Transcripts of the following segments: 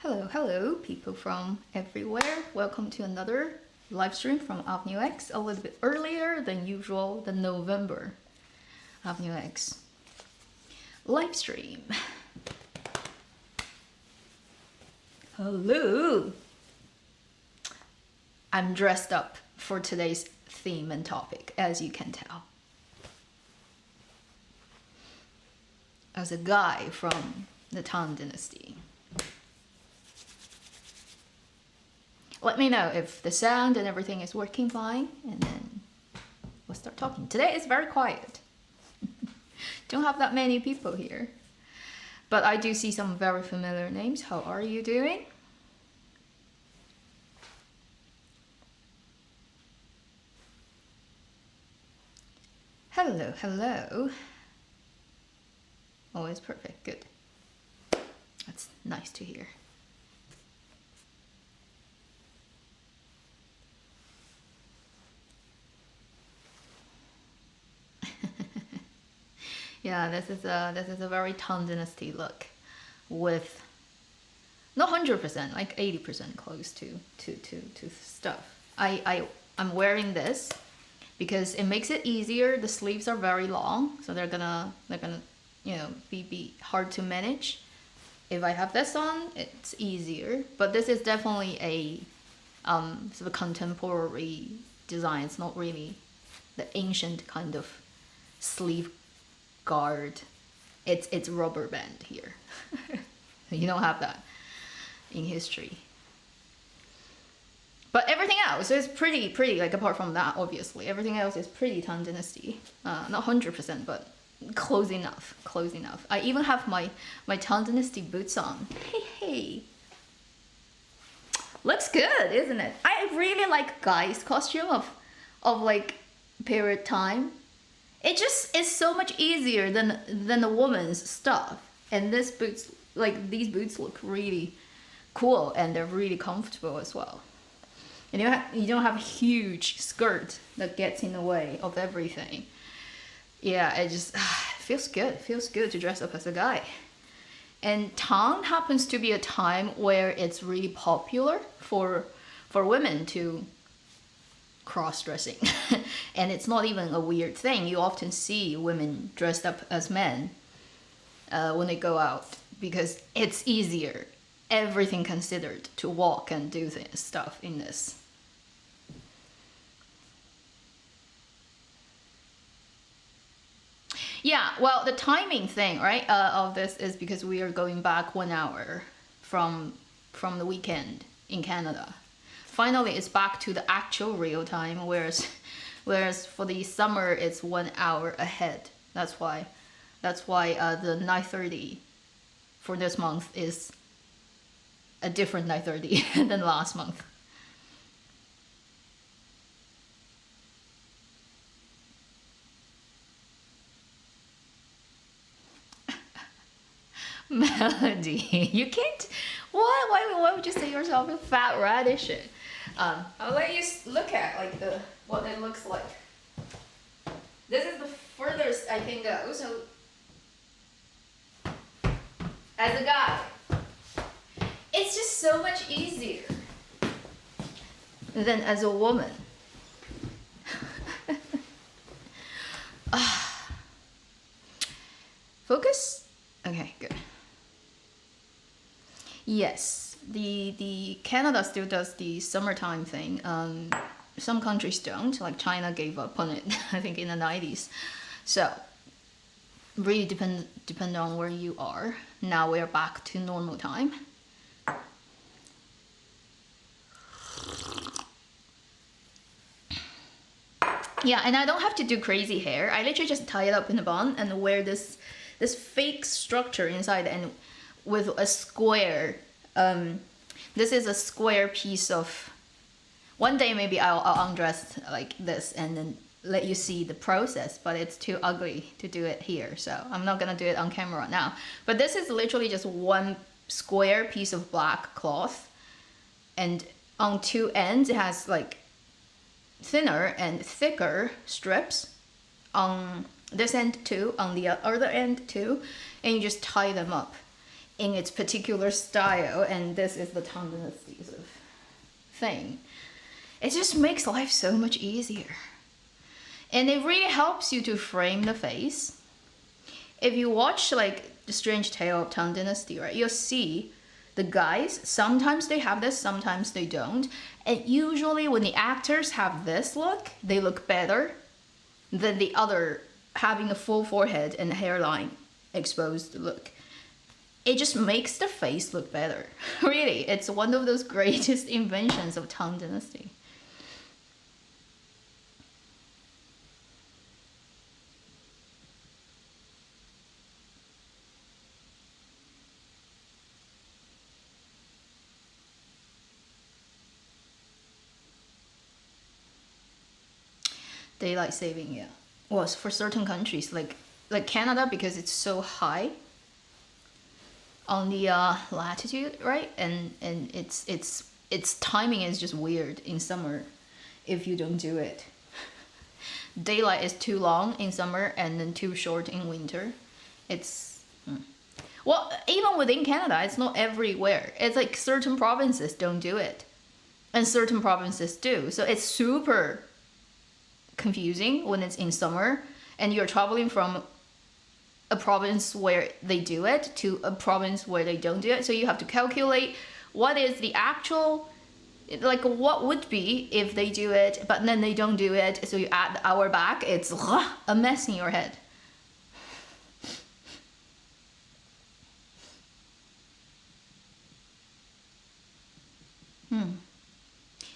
Hello, people from everywhere. Welcome to another live stream from Avenue X, a little bit earlier than usual, the November Avenue X live stream. Hello! I'm dressed up for today's theme and topic, as you can tell. As a guy from the Tang Dynasty. Let me know if the sound and everything is working fine, and then we'll start talking. Today is very quiet. Don't have that many people here. But I do see some very familiar names. How are you doing? Hello, hello. Always perfect, good. That's nice to hear. Yeah, this is a very Tang Dynasty look, with not 100%, like 80% close to stuff. I'm wearing this because it makes it easier. The sleeves are very long, so they're gonna be hard to manage. If I have this on, it's easier. But this is definitely a sort of contemporary design. It's not really the ancient kind of sleeve guard. It's rubber band here. You don't have that in history. But everything else is pretty, like apart from that, obviously. Everything else is pretty Tang Dynasty. Not 100%, but close enough. I even have my Tang Dynasty boots on. Hey. Looks good, isn't it? I really like guys' costume of like period time. It just is so much easier than the woman's stuff. And these boots look really cool, and they're really comfortable as well. And you don't have a huge skirt that gets in the way of everything. Yeah, it just feels good. It feels good to dress up as a guy. And Tang happens to be a time where it's really popular for women to cross-dressing. And it's not even a weird thing. You often see women dressed up as men when they go out, because it's easier, everything considered, to walk and do stuff in this. Yeah, well, the timing thing, right, of this is because we are going back 1 hour from the weekend in Canada. Finally, it's back to the actual real time, whereas for the summer it's 1 hour ahead. That's why the 9:30 for this month is a different 9:30 than last month. Melody, you can't. Why would you say yourself a fat radish? I'll let you look at like what it looks like. This is the furthest I can go. So, as a guy, it's just so much easier than as a woman. Focus? Okay, good. Yes, the Canada still does the summertime thing. Some countries don't, like China gave up on it, I think in the 90s. So, really depend on where you are. Now we're back to normal time. Yeah, and I don't have to do crazy hair. I literally just tie it up in a bun and wear this fake structure inside, and with a square. This is a square piece of. One day maybe I'll undress like this and then let you see the process, but it's too ugly to do it here, so I'm not gonna do it on camera now. But this is literally just one square piece of black cloth, and on two ends it has like thinner and thicker strips on this end too, on the other end too, and you just tie them up. in its particular style, and this is the Tang Dynasty sort of thing. It just makes life so much easier. And it really helps you to frame the face. If you watch like The Strange Tale of Tang Dynasty, right, you'll see the guys, sometimes they have this, sometimes they don't. And usually when the actors have this look, they look better than the other having a full forehead and hairline exposed look. It just makes the face look better. Really, it's one of those greatest inventions of Tang Dynasty. Daylight saving, yeah. Well, for certain countries, like Canada, because it's so high on the latitude, right? And its timing is just weird in summer if you don't do it. Daylight is too long in summer and then too short in winter. It's well, even within Canada, it's not everywhere. It's like certain provinces don't do it, and certain provinces do. So it's super confusing when it's in summer and you're traveling from a province where they do it to a province where they don't do it. So you have to calculate what is the actual, like what would be if they do it, but then they don't do it. So you add the hour back. It's a mess in your head.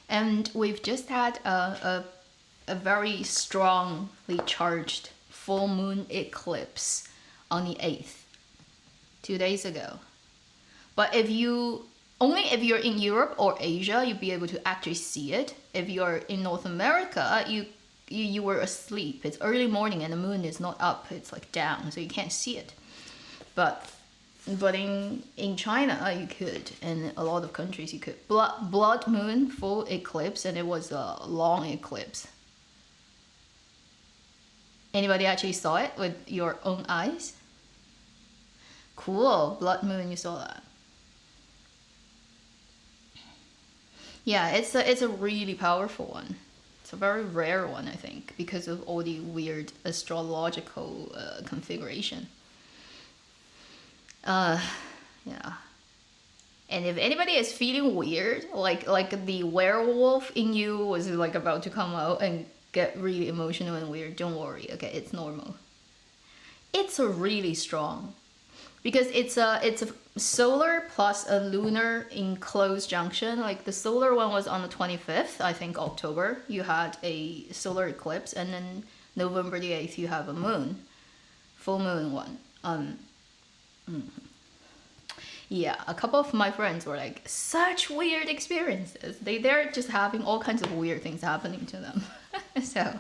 And we've just had a very strongly charged full moon eclipse on the 8th, 2 days ago. But if you're in Europe or Asia, you'll be able to actually see it. If you're in North America, you were asleep. It's early morning and the moon is not up, it's like down, so you can't see it. But in China you could, and a lot of countries you could. Blood moon full eclipse, and it was a long eclipse. Anybody actually saw it with your own eyes? Cool, blood moon, you saw that. Yeah, it's a really powerful one. It's a very rare one, I think, because of all the weird astrological configuration. Yeah. And if anybody is feeling weird, like the werewolf in you was like about to come out and get really emotional and weird, don't worry, okay, it's normal. It's a really strong, because it's a solar plus a lunar in close junction. Like the solar one was on the 25th, I think October, you had a solar eclipse, and then November the 8th you have a moon, full moon one. Yeah, a couple of my friends were like, such weird experiences. They're just having all kinds of weird things happening to them. so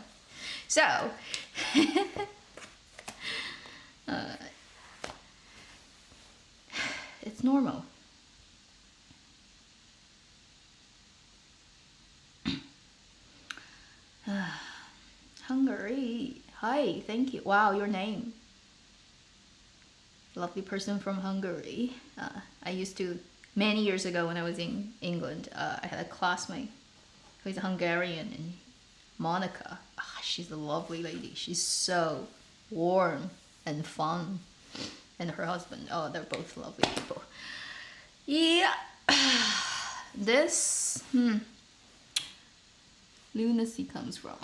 it's normal. Hungary. Hi, thank you. Wow, your name. Lovely person from Hungary. I used to, many years ago when I was in England, I had a classmate who's Hungarian, and Monica. She's a lovely lady. She's so warm and fun. And her husband, they're both lovely people. Yeah. This lunacy comes from.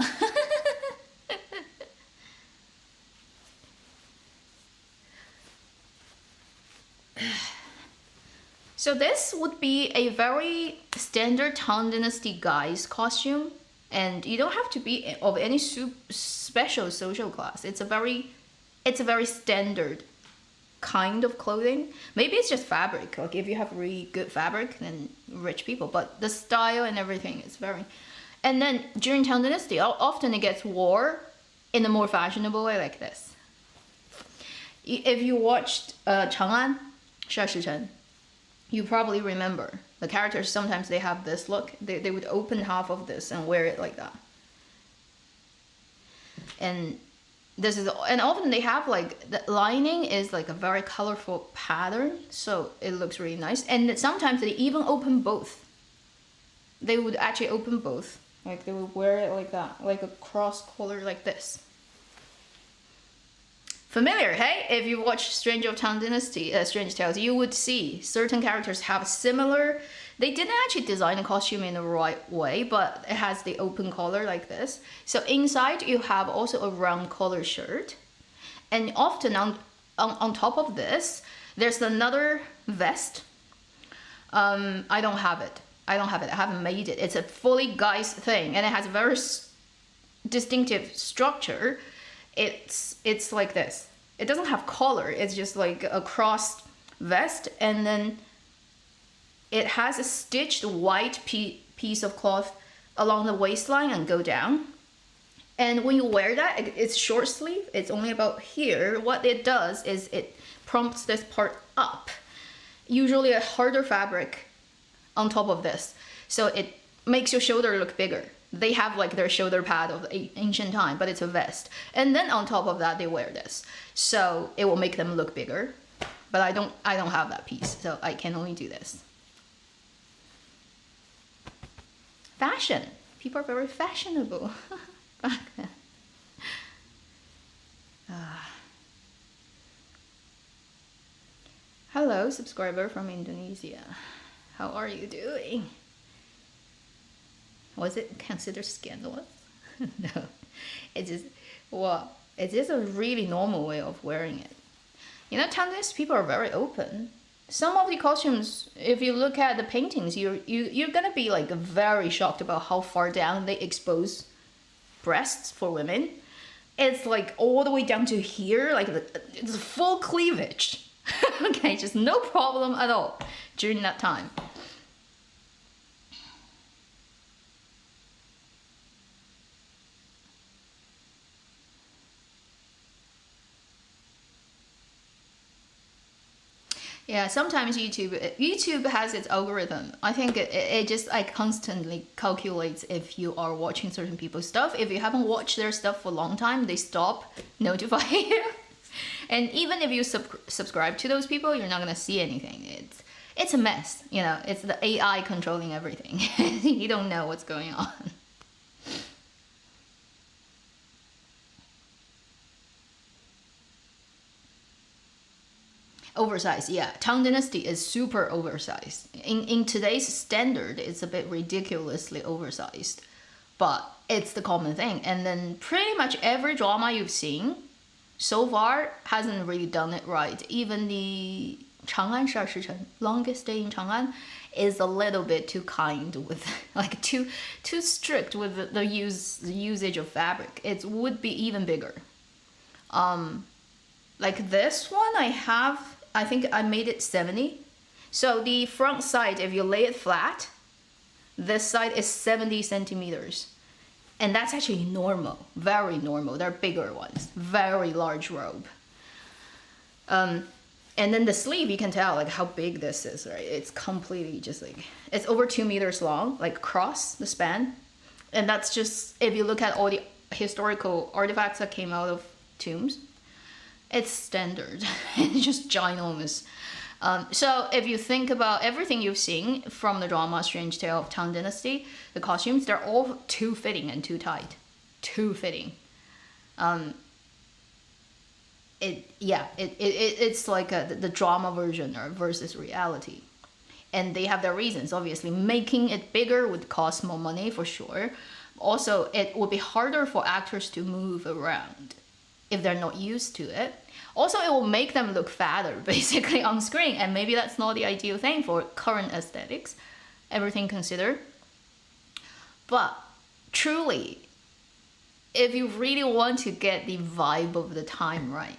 So this would be a very standard Tang Dynasty guy's costume, and you don't have to be of any special social class. It's a very standard kind of clothing. Maybe it's just fabric. Like if you have really good fabric, then rich people. But the style and everything is very. And then during Tang Dynasty, often it gets worn in a more fashionable way, like this. If you watched Chang'an, 沙石城, you probably remember the characters. Sometimes they have this look. They would open half of this and wear it like that. And this is, and often they have like the lining is like a very colorful pattern, so it looks really nice. And sometimes they even open both. They would actually open both, like they would wear it like that, like a cross collar like this. Familiar, hey? If you watch Strange Tales, you would see certain characters have similar. They didn't actually design the costume in the right way, but it has the open collar like this. So inside you have also a round collar shirt, and often on top of this, there's another vest. I don't have it. I haven't made it. It's a fully guys thing, and it has a very distinctive structure. It's like this. It doesn't have collar. It's just like a crossed vest, and then it has a stitched white piece of cloth along the waistline and go down. And when you wear that, it's short sleeve. It's only about here. What it does is it prompts this part up. Usually a harder fabric on top of this, so it makes your shoulder look bigger. They have like their shoulder pad of ancient time, but it's a vest. And then on top of that, they wear this. So it will make them look bigger. But I don't have that piece, so I can only do this. Fashion. People are very fashionable back then. Hello, subscriber from Indonesia. How are you doing? Was it considered scandalous? No, it's just a really normal way of wearing it. You know, Taiwanese people are very open. Some of the costumes, if you look at the paintings, you're gonna be like very shocked about how far down they expose breasts for women. It's like all the way down to here, like it's full cleavage. Okay, just no problem at all during that time. Yeah, sometimes YouTube has its algorithm. I think it just like constantly calculates if you are watching certain people's stuff. If you haven't watched their stuff for a long time, they stop notifying you. And even if you subscribe to those people, you're not gonna see anything. It's a mess, you know. It's the AI controlling everything. You don't know what's going on. Oversized, yeah. Tang Dynasty is super oversized. In today's standard, it's a bit ridiculously oversized, but it's the common thing. And then pretty much every drama you've seen so far hasn't really done it right. Even the Chang'an 12时辰, Longest Day in Chang'an, is a little bit too kind with, like too strict with the usage of fabric. It would be even bigger. Like this one I think I made it 70. So the front side, if you lay it flat, this side is 70 centimeters. And that's actually normal, very normal. They're bigger ones, very large robe. And then the sleeve, you can tell like how big this is, right? It's completely just like, it's over 2 meters long, like across the span. And that's just, if you look at all the historical artifacts that came out of tombs, it's standard. It's just ginormous. So if you think about everything you've seen from the drama Strange Tale of Tang Dynasty, the costumes, they're all too fitting and too tight. Too fitting. It's like the drama version versus reality. And they have their reasons, obviously. Making it bigger would cost more money for sure. Also, it would be harder for actors to move around if they're not used to it. Also, it will make them look fatter, basically, on screen. And maybe that's not the ideal thing for current aesthetics, everything considered. But truly, if you really want to get the vibe of the time right,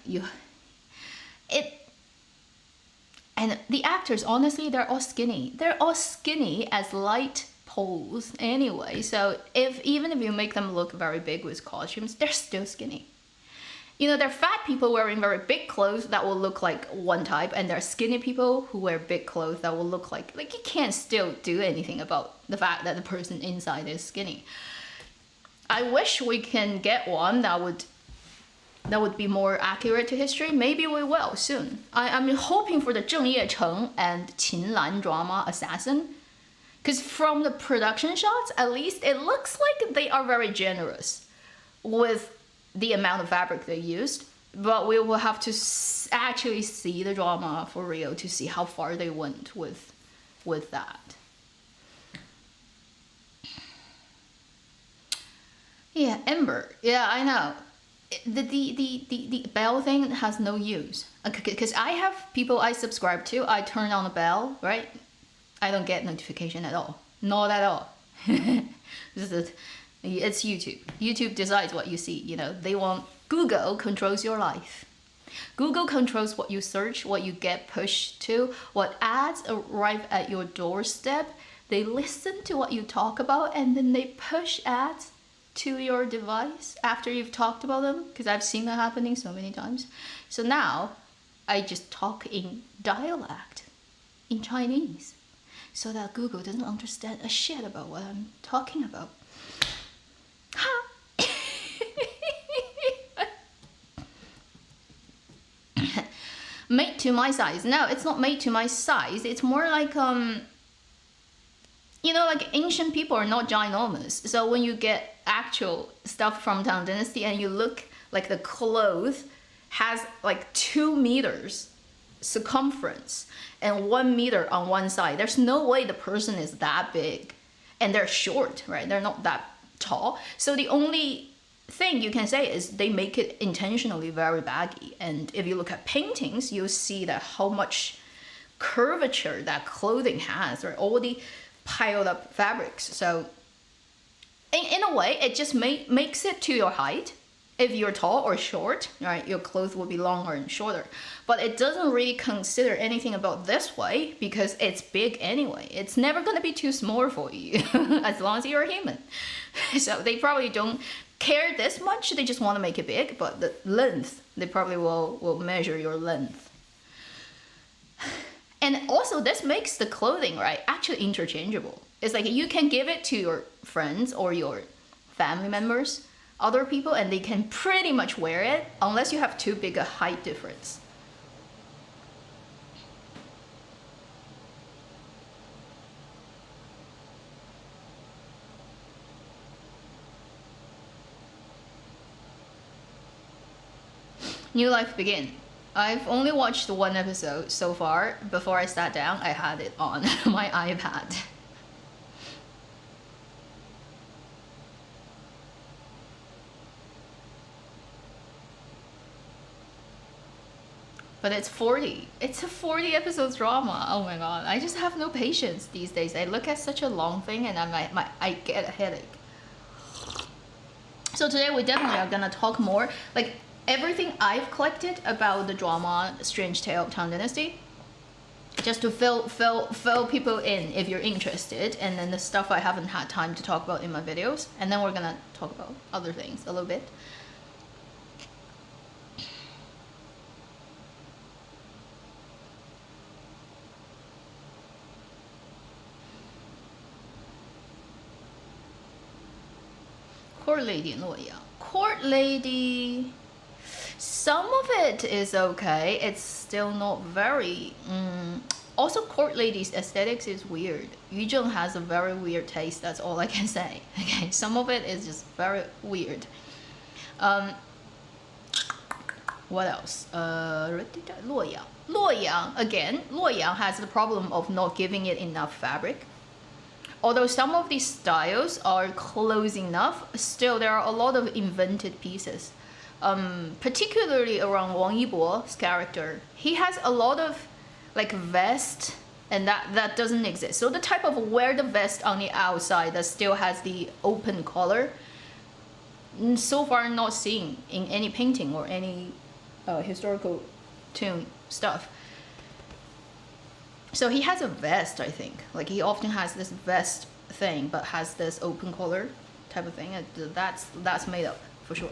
and the actors, honestly, they're all skinny. They're all skinny as light poles anyway. So even if you make them look very big with costumes, they're still skinny. You know, there are fat people wearing very big clothes that will look like one type, and there are skinny people who wear big clothes that will look like you can't still do anything about the fact that the person inside is skinny. I wish we can get one that would that would be more accurate to history. Maybe we will soon. I'm hoping for the Zheng Yecheng and Qin Lan drama Assassin. Because from the production shots, at least, it looks like they are very generous with the amount of fabric they used. But we will have to actually see the drama for real to see how far they went with that. Yeah, Ember. Yeah, I know. The bell thing has no use. Because I have people I subscribe to, I turn on the bell, right? I don't get notification at all. Not at all. It's YouTube. YouTube decides what you see, you know. Google controls your life. Google controls what you search, what you get pushed to, what ads arrive at your doorstep. They listen to what you talk about and then they push ads to your device after you've talked about them, because I've seen that happening so many times. So now I just talk in dialect, in Chinese, so that Google doesn't understand a shit about what I'm talking about. Ha! Made to my size. No, it's not made to my size. It's more like you know, like ancient people are not ginormous. So when you get actual stuff from Tang Dynasty and you look like the cloth has like 2 meters circumference and 1 meter on one side, there's no way the person is that big. And they're short, right? They're not that tall. So the only thing you can say is they make it intentionally very baggy. And if you look at paintings, you'll see that how much curvature that clothing has, right? All the piled up fabrics. So in a way, it just makes it to your height. If you're tall or short, right, your clothes will be longer and shorter. But it doesn't really consider anything about this way because it's big anyway. It's never going to be too small for you as long as you're a human. So they probably don't care this much. They just want to make it big. But the length, they probably will measure your length. And also this makes the clothing, right, actually interchangeable. It's like you can give it to your friends or your family members, other people, and they can pretty much wear it unless you have too big a height difference. New life begin. I've only watched 1 episode so far. Before I sat down, I had it on my iPad. But it's 40. It's a 40 episodes drama. Oh my god. I just have no patience these days. I look at such a long thing and I get a headache. So today we definitely are gonna talk more. Like everything I've collected about the drama Strange Tale of Tang Dynasty. Just to fill people in if you're interested. And then the stuff I haven't had time to talk about in my videos. And then we're gonna talk about other things a little bit. Court Lady in Luoyang. Court Lady, some of it is okay. It's still not very... Also, Court Lady's aesthetics is weird. Yu Zheng has a very weird taste, that's all I can say. Okay, some of it is just very weird. What else? Luoyang. Luoyang, again, Luoyang has the problem of not giving it enough fabric. Although some of these styles are close enough, still there are a lot of invented pieces. Particularly around Wang Yibo's character. He has a lot of like vest, and that doesn't exist. So the type of wear the vest on the outside that still has the open collar, so far not seen in any painting or any historical tomb stuff. So he has a vest, I think. Like he often has this vest thing, but has this open collar type of thing. That's made up for sure.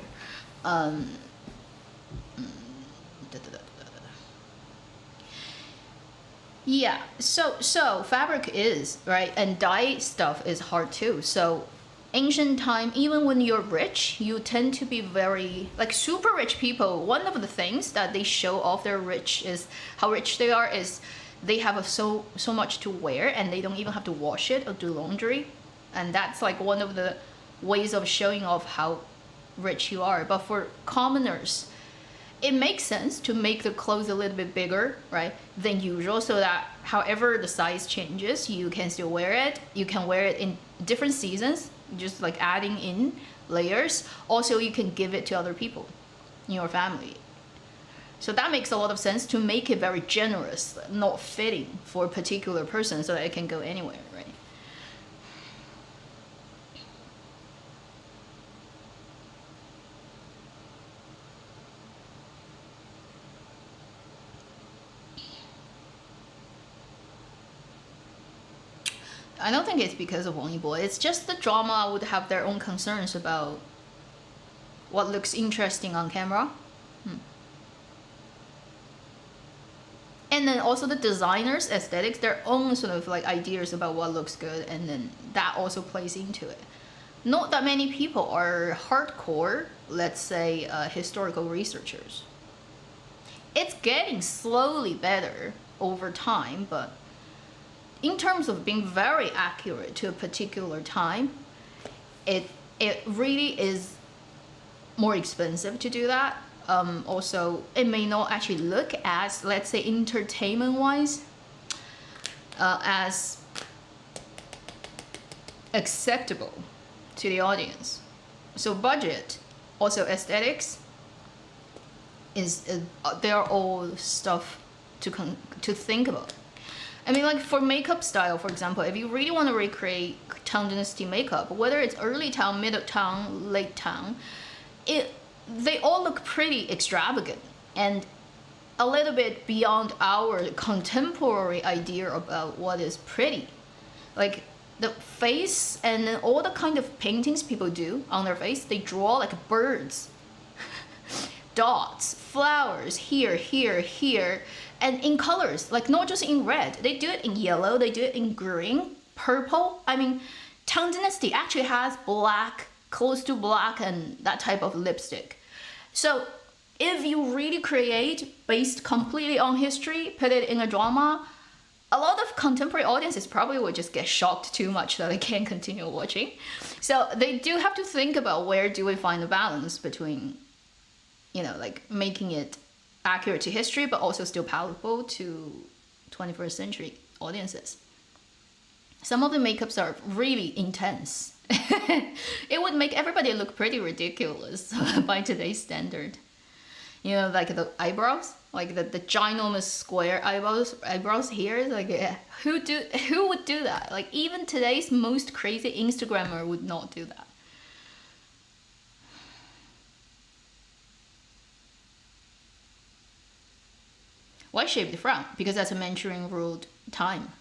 Yeah. So fabric is right, and dye stuff is hard too. So ancient time, even when you're rich, you tend to be very, like super rich people, one of the things that they show off their rich is how rich they are is they have so much to wear and they don't even have to wash it or do laundry. And that's like one of the ways of showing off how rich you are. But for commoners, it makes sense to make the clothes a little bit bigger, right, than usual, so that however the size changes, you can still wear it. You can wear it in different seasons, just like adding in layers. Also, you can give it to other people in your family. So that makes a lot of sense to make it very generous, not fitting for a particular person so that it can go anywhere, right? I don't think it's because of Only Boy. It's just the drama would have their own concerns about what looks interesting on camera. And then also the designers' aesthetics, their own sort of like ideas about what looks good, and then that also plays into it. Not that many people are hardcore, let's say, historical researchers. It's getting slowly better over time, but in terms of being very accurate to a particular time, it really is more expensive to do that. Also, it may not actually look as, let's say, entertainment-wise, as acceptable to the audience. So budget, also aesthetics, they're all stuff to think about. I mean, like for makeup style, for example, if you really want to recreate Tang Dynasty makeup, whether it's early Tang, middle Tang, late Tang, they all look pretty extravagant and a little bit beyond our contemporary idea about what is pretty. Like the face and then all the kind of paintings people do on their face, they draw like birds, dots, flowers, here, and in colors, like not just in red. They do it in yellow, they do it in green, purple. I mean, Tang Dynasty actually has black, close to black, and that type of lipstick. So if you really create based completely on history, put it in a drama, a lot of contemporary audiences probably would just get shocked too much that they can't continue watching. So they do have to think about where do we find the balance between, you know, like making it accurate to history, but also still palatable to 21st century audiences. Some of the makeups are really intense. It would make everybody look pretty ridiculous by today's standard. You know, like the eyebrows, like the ginormous square eyebrows here. Like, who would do that? Like, even today's most crazy Instagrammer would not do that. Why shave the front? Because that's a Manchurian ruled time.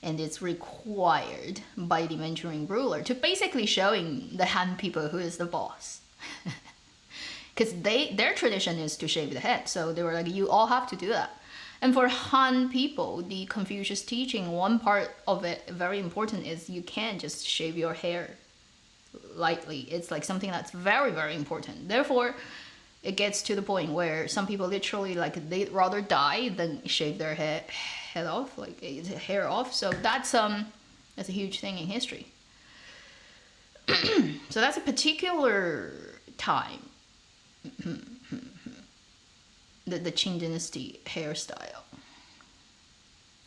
And it's required by the Manchurian ruler to basically showing the Han people who is the boss. Because their tradition is to shave the head. So they were like, you all have to do that. And for Han people, the Confucius teaching, one part of it, very important, is you can't just shave your hair lightly. It's like something that's very, very important. Therefore, it gets to the point where some people literally, like, they'd rather die than shave their head off, like hair off. So that's a huge thing in history. So that's a particular time. The Qing Dynasty hairstyle.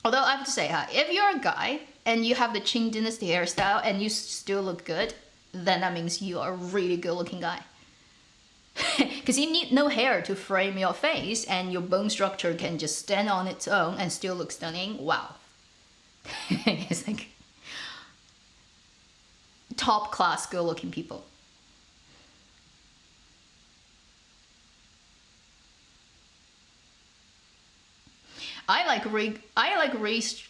Although I have to say, if you're a guy and you have the Qing Dynasty hairstyle and you still look good, then that means you are a really good looking guy. Because you need no hair to frame your face and your bone structure can just stand on its own and still look stunning. Wow. It's like top class good looking people. I like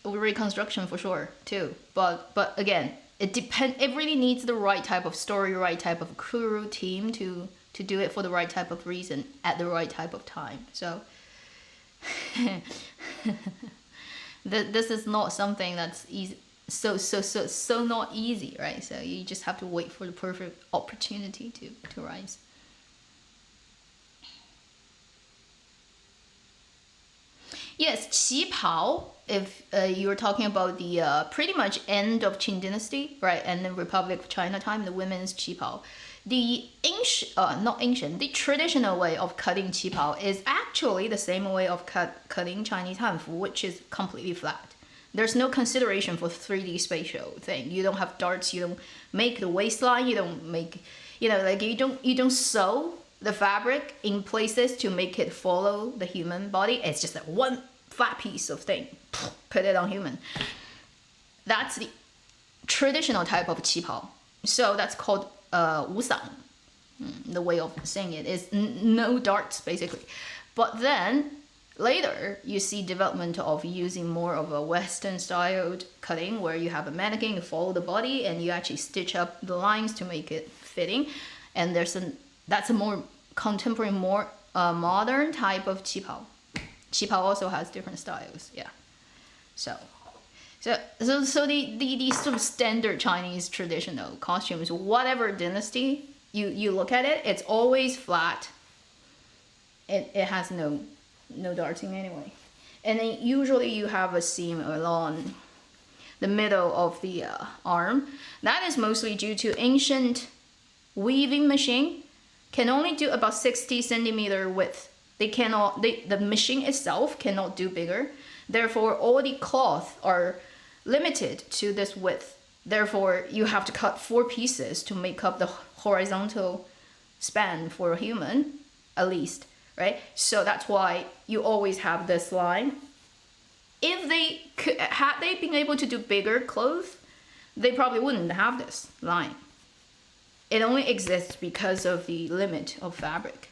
reconstruction for sure too, but again, it really needs the right type of story, right type of crew team to do it for the right type of reason at the right type of time. So this is not something that's easy, so not easy, right? So you just have to wait for the perfect opportunity to rise. Yes, 旗袍. If you're talking about the pretty much end of Qing Dynasty, right, and the Republic of China time, the women's 旗袍. The the traditional way of cutting 旗袍 is actually the same way of cutting Chinese hanfu, which is completely flat. There's no consideration for 3D spatial thing. You don't have darts. You don't make the waistline. You don't make, like you don't sew the fabric in places to make it follow the human body. It's just like one flat piece of thing, put it on human. That's the traditional type of 旗袍. So that's called 无嗓. The way of saying it is no darts, basically. But then later you see development of using more of a Western styled cutting, where you have a mannequin, you follow the body, and you actually stitch up the lines to make it fitting. And that's a more contemporary, more modern type of 旗袍. 旗袍 also has different styles, yeah. So the sort of standard Chinese traditional costumes, whatever dynasty you look at it, it's always flat. It has no darting anyway. And then usually you have a seam along the middle of the arm. That is mostly due to ancient weaving machine can only do about 60 centimeter width. The machine itself cannot do bigger. Therefore, all the cloth are limited to this width. Therefore, you have to cut 4 pieces to make up the horizontal span for a human, at least, right? So that's why you always have this line. If had they been able to do bigger clothes, they probably wouldn't have this line. It only exists because of the limit of fabric.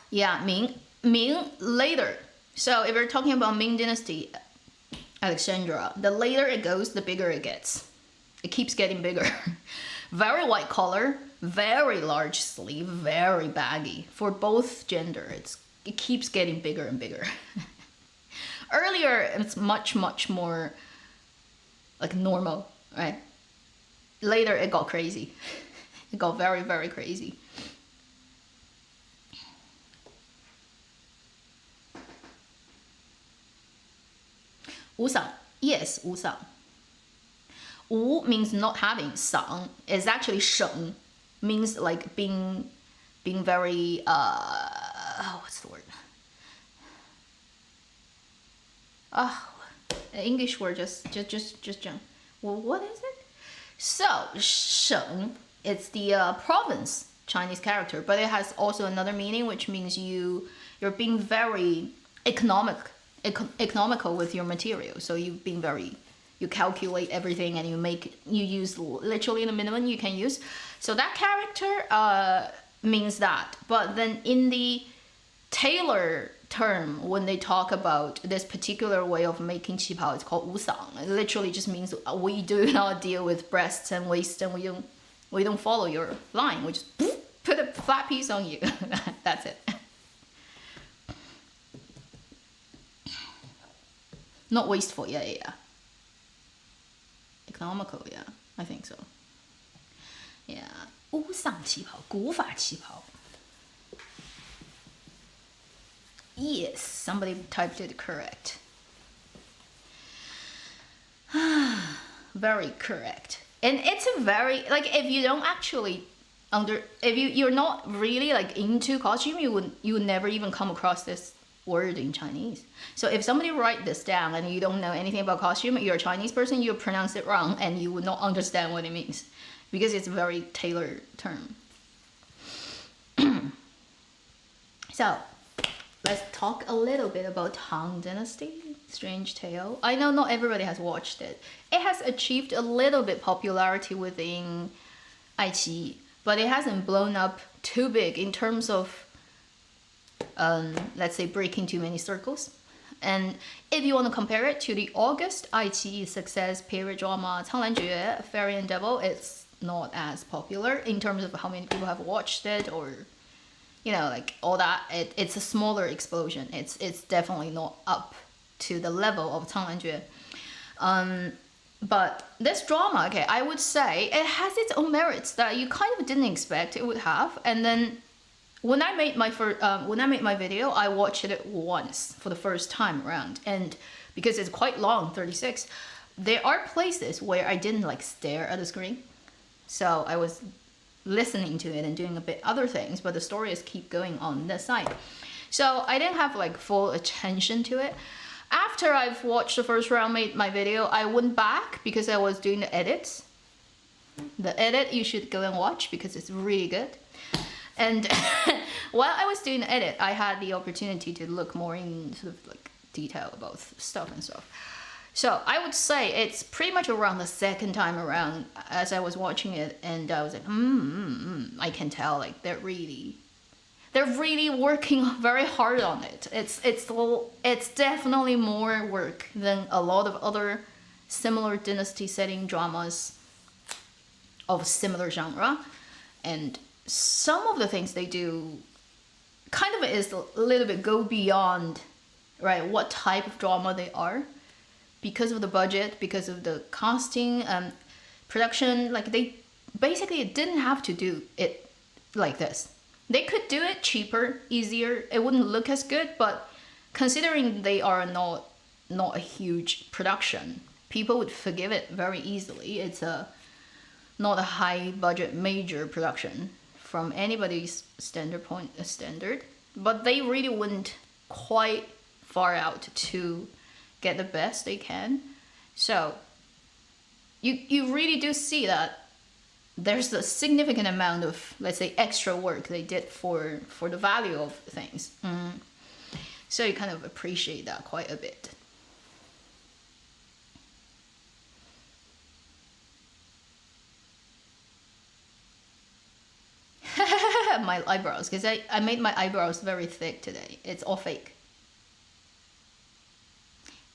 Yeah, Ming later. So if we're talking about Ming Dynasty, Alexandra, the later it goes, the bigger it gets. It keeps getting bigger. Very white collar, very large sleeve, very baggy. For both gender, it keeps getting bigger and bigger. Earlier, it's much more like normal, right? Later, it got crazy. It got very, very crazy. 无嗓, yes, 无嗓. 无 means not having. 嗓 is actually 省, means like being very what's the word? English word just jump. Well, what is it? So 省, it's the province Chinese character, but it has also another meaning, which means you're being very economical with your material. So you calculate everything, and you use literally the minimum you can use. So that character means that. But then in the tailor term, when they talk about this particular way of making 旗袍, it's called 无嗓. It literally just means we do not deal with breasts and waist, and we don't follow your line. We just put a flat piece on you. That's it. Not wasteful, yeah. Economical, yeah, I think so. Yeah, 无嗓旗袍, 古法旗袍. Yes, somebody typed it correct. Very correct. And it's a very, like, if you don't actually if you're not really like into costume, you would never even come across this word in Chinese. So if somebody write this down and you don't know anything about costume, you're a Chinese person, you pronounce it wrong and you would not understand what it means, because it's a very tailored term. So let's talk a little bit about Tang Dynasty, Strange Tale. I know not everybody has watched it. It has achieved a little bit popularity within iQIYI, but it hasn't blown up too big in terms of let's say breaking too many circles. And if you want to compare it to the August iQIYI success period drama 苍兰诀, Fairy and Devil, it's not as popular in terms of how many people have watched it, or you know, like all that. It's a smaller explosion. It's definitely not up to the level of 苍兰诀. But this drama, okay, I would say it has its own merits that you kind of didn't expect it would have. And then when I made my video, I watched it once for the first time around, and because it's quite long, 36, there are places where I didn't like stare at the screen, so I was listening to it and doing a bit other things, but the stories keep going on this side, so I didn't have like full attention to it. After I've watched the first round, made my video, I went back because I was doing the edits. The edit you should go and watch because it's really good. And while I was doing the edit, I had the opportunity to look more in sort of like detail about stuff and stuff. So I would say it's pretty much around the second time around as I was watching it, and I was like, I can tell like they're really working very hard on it. It's definitely more work than a lot of other similar dynasty setting dramas of similar genre, and some of the things they do kind of is a little bit go beyond, right, what type of drama they are, because of the budget, because of the casting, production. Like they basically didn't have to do it like this. They could do it cheaper, easier. It wouldn't look as good, but considering they are not a huge production, people would forgive it very easily. It's not a high budget major production from anybody's standard, but they really went quite far out to get the best they can. So you really do see that there's a significant amount of, let's say, extra work they did for the value of things. So you kind of appreciate that quite a bit. My eyebrows, because I made my eyebrows very thick today. It's all fake.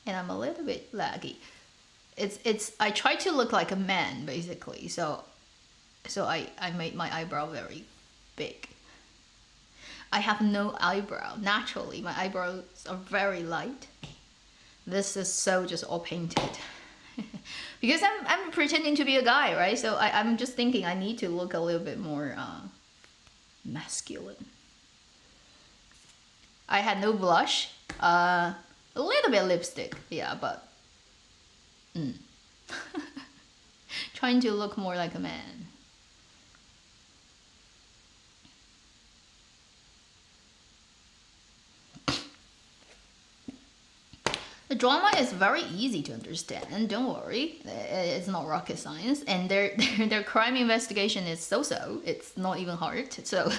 And I'm a little bit laggy. I try to look like a man, basically. So I made my eyebrow very big. I have no eyebrow. Naturally, my eyebrows are very light. This is so just all painted. Because I'm pretending to be a guy, right? So I'm just thinking I need to look a little bit more masculine. I had no blush. A little bit lipstick, yeah, but trying to look more like a man. The drama is very easy to understand, don't worry, it's not rocket science, and their crime investigation is so-so, it's not even hard, so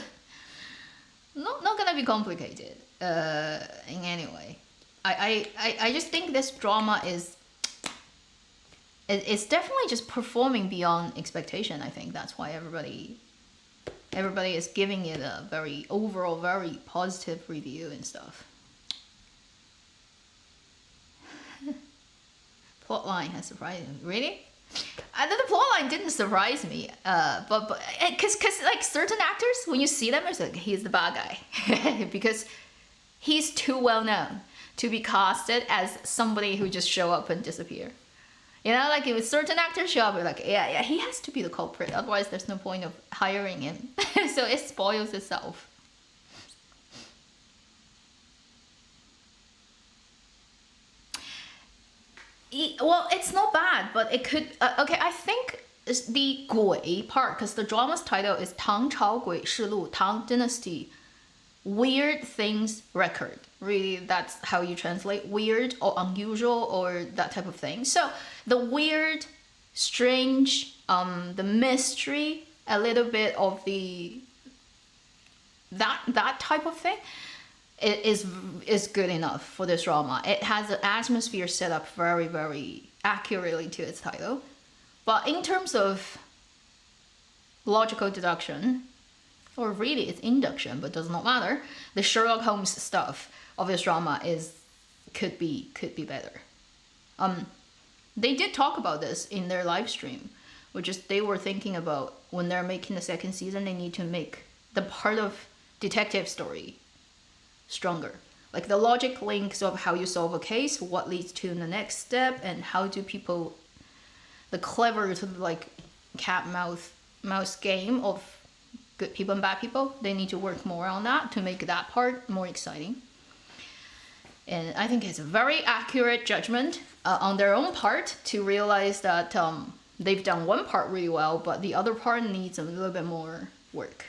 not gonna be complicated in any way. I just think this drama it's definitely just performing beyond expectation. I think that's why everybody is giving it a very overall very positive review and stuff. Plotline has surprised me. Really? The plotline didn't surprise me, but because like certain actors, when you see them, it's like he's the bad guy because he's too well known to be casted as somebody who just show up and disappear. You know, like if certain actors show up, we're like, yeah, he has to be the culprit. Otherwise, there's no point of hiring him. So it spoils itself. Well, it's not bad, but it could. Okay, I think it's the 鬼 part, because the drama's title is 唐朝诡事录, Tang Dynasty, Weird Things Record. Really, that's how you translate weird or unusual or that type of thing. So the weird, strange, the mystery, a little bit of the that type of thing. It is good enough for this drama. It has an atmosphere set up very, very accurately to its title. But in terms of logical deduction, or really it's induction, but does not matter, the Sherlock Holmes stuff of this drama could be better. They did talk about this in their live stream, which is they were thinking about when they're making the second season, they need to make the part of detective story stronger. Like the logic links of how you solve a case, what leads to the next step, and how do people, the clever sort of like cat mouse game of good people and bad people, they need to work more on that to make that part more exciting. And I think it's a very accurate judgment on their own part to realize that they've done one part really well, but the other part needs a little bit more work.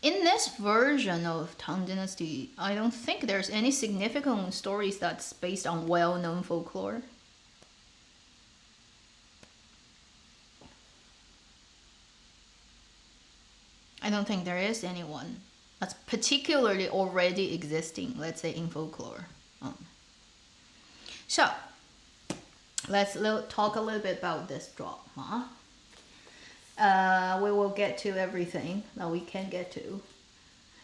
In this version of Tang Dynasty, I don't think there's any significant stories that's based on well-known folklore. I don't think there is anyone that's particularly already existing, let's say, in folklore. So, let's talk a little bit about this drama. We will get to everything that we can get to.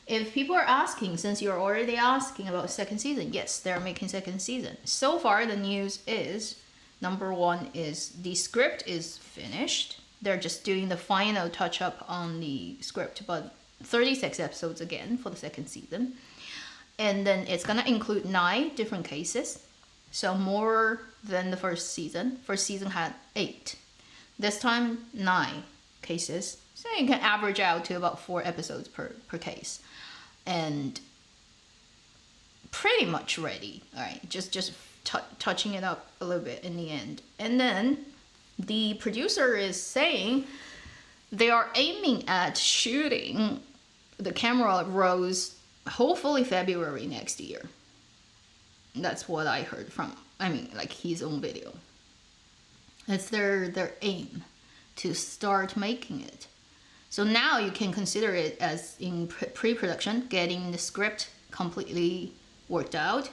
If people are asking, since you're already asking about second season, yes, they're making second season. So far, the news is, number one is the script is finished. They're just doing the final touch-up on the script, but 36 episodes again for the second season. And then it's gonna include 9 different cases. So more than the first season. First season had 8. This time, 9 cases. So you can average out to about 4 episodes per case. And pretty much ready. All right, just touching it up a little bit in the end. And then the producer is saying they are aiming at shooting the camera rolls hopefully February next year. That's what I heard from, like his own video. That's their aim, to start making it. So now you can consider it as in pre-production, getting the script completely worked out.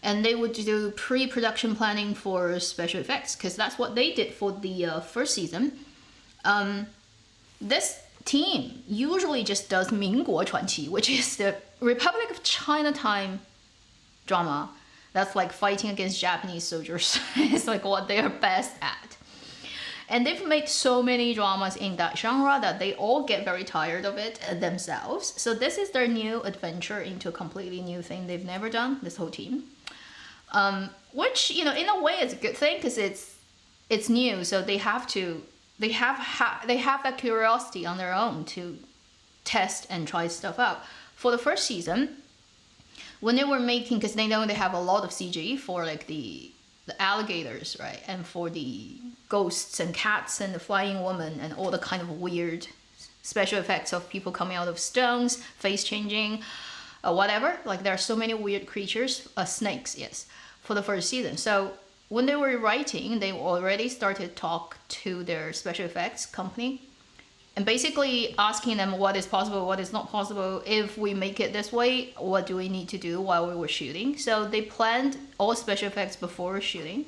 And they would do pre-production planning for special effects, because that's what they did for the first season. This team usually just does 民国传奇, which is the Republic of China time drama. That's like fighting against Japanese soldiers. It's like what they are best at. And they've made so many dramas in that genre that they all get very tired of it themselves. So this is their new adventure into a completely new thing they've never done, this whole team. Which, in a way is a good thing, because it's new, so they have that curiosity on their own to test and try stuff out. For the first season, when they were making, because they know they have a lot of CG for like the alligators, right, and for the ghosts and cats and the flying woman and all the kind of weird special effects of people coming out of stones, face changing, whatever. Like there are so many weird creatures, snakes, yes, for the first season. So when they were writing, they already started talk to their special effects company and basically asking them what is possible, what is not possible. If we make it this way, what do we need to do while we were shooting? So they planned all special effects before shooting.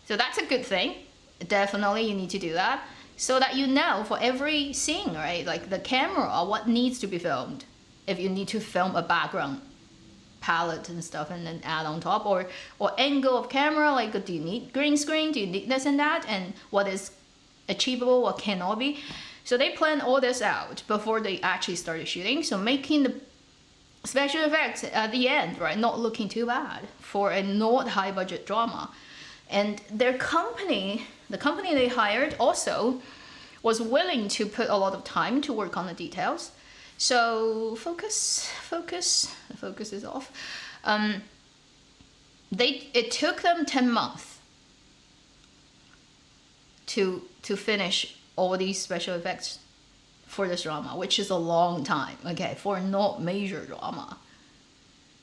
So that's a good thing. Definitely you need to do that, so that for every scene, right, like the camera, what needs to be filmed. If you need to film a background palette and stuff and then add on top, or angle of camera, like do you need green screen, do you need this and that, and what is achievable, what cannot be. So they planned all this out before they actually started shooting, so making the special effects at the end, right, not looking too bad for a not high budget drama. And their company, the company they hired, also was willing to put a lot of time to work on the details. So focus is off. It took them 10 months to finish all these special effects for this drama, which is a long time, okay, for not major drama.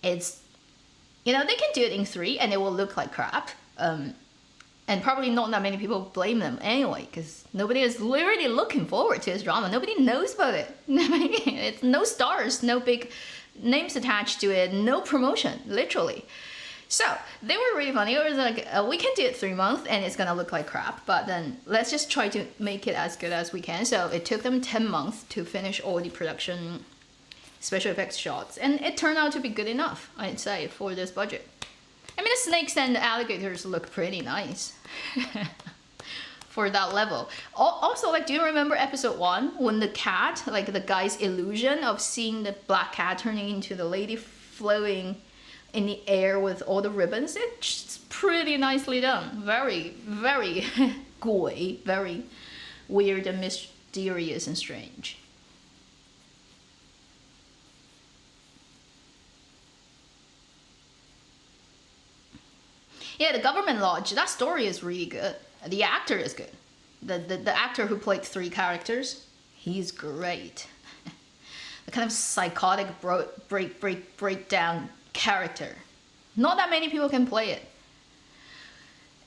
It's, they can do it in 3 and it will look like crap. And probably not that many people blame them anyway, because nobody is really looking forward to this drama. Nobody knows about it. It's no stars, no big names attached to it, no promotion, literally. So they were really funny. It was like, we can do it 3 months and it's gonna look like crap, but then let's just try to make it as good as we can. So it took them 10 months to finish all the production special effects shots, and it turned out to be good enough, I'd say, for this budget. I mean, the snakes and the alligators look pretty nice for that level. Also, like, do you remember episode 1 when the cat, like the guy's illusion of seeing the black cat turning into the lady flowing in the air with all the ribbons? It's pretty nicely done. Very, very goy, very weird and mysterious and strange. Yeah, the government lodge, that story is really good. The actor is good. The actor who played 3 characters, he's great. The kind of psychotic breakdown character. Not that many people can play it.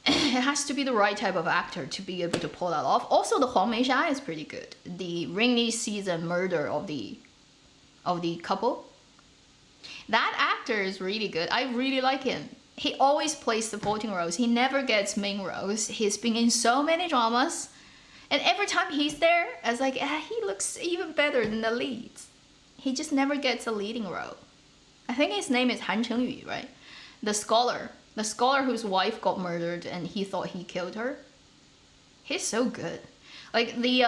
It has to be the right type of actor to be able to pull that off. Also, the Huang Meisha is pretty good. The rainy season murder of the couple. That actor is really good. I really like him. He always plays supporting roles. He never gets main roles. He's been in so many dramas. And every time he's there, I was like, he looks even better than the leads. He just never gets a leading role. I think his name is Han Chengyu, right? The scholar whose wife got murdered and he thought he killed her. He's so good. Like the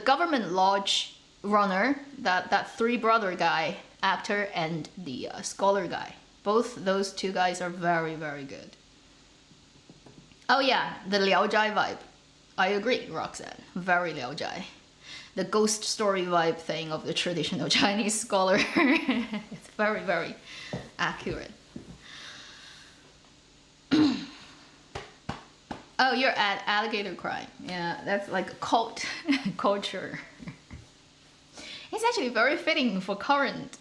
government lodge runner, that 3 brother guy, actor, and the scholar guy. Both those 2 guys are very, very good. Oh yeah, the Liao Zhai vibe. I agree, Roxanne. Very Liao Zhai. The ghost story vibe thing of the traditional Chinese scholar. It's very, very accurate. Oh, you're at alligator crime. Yeah, that's like a cult culture. It's actually very fitting for current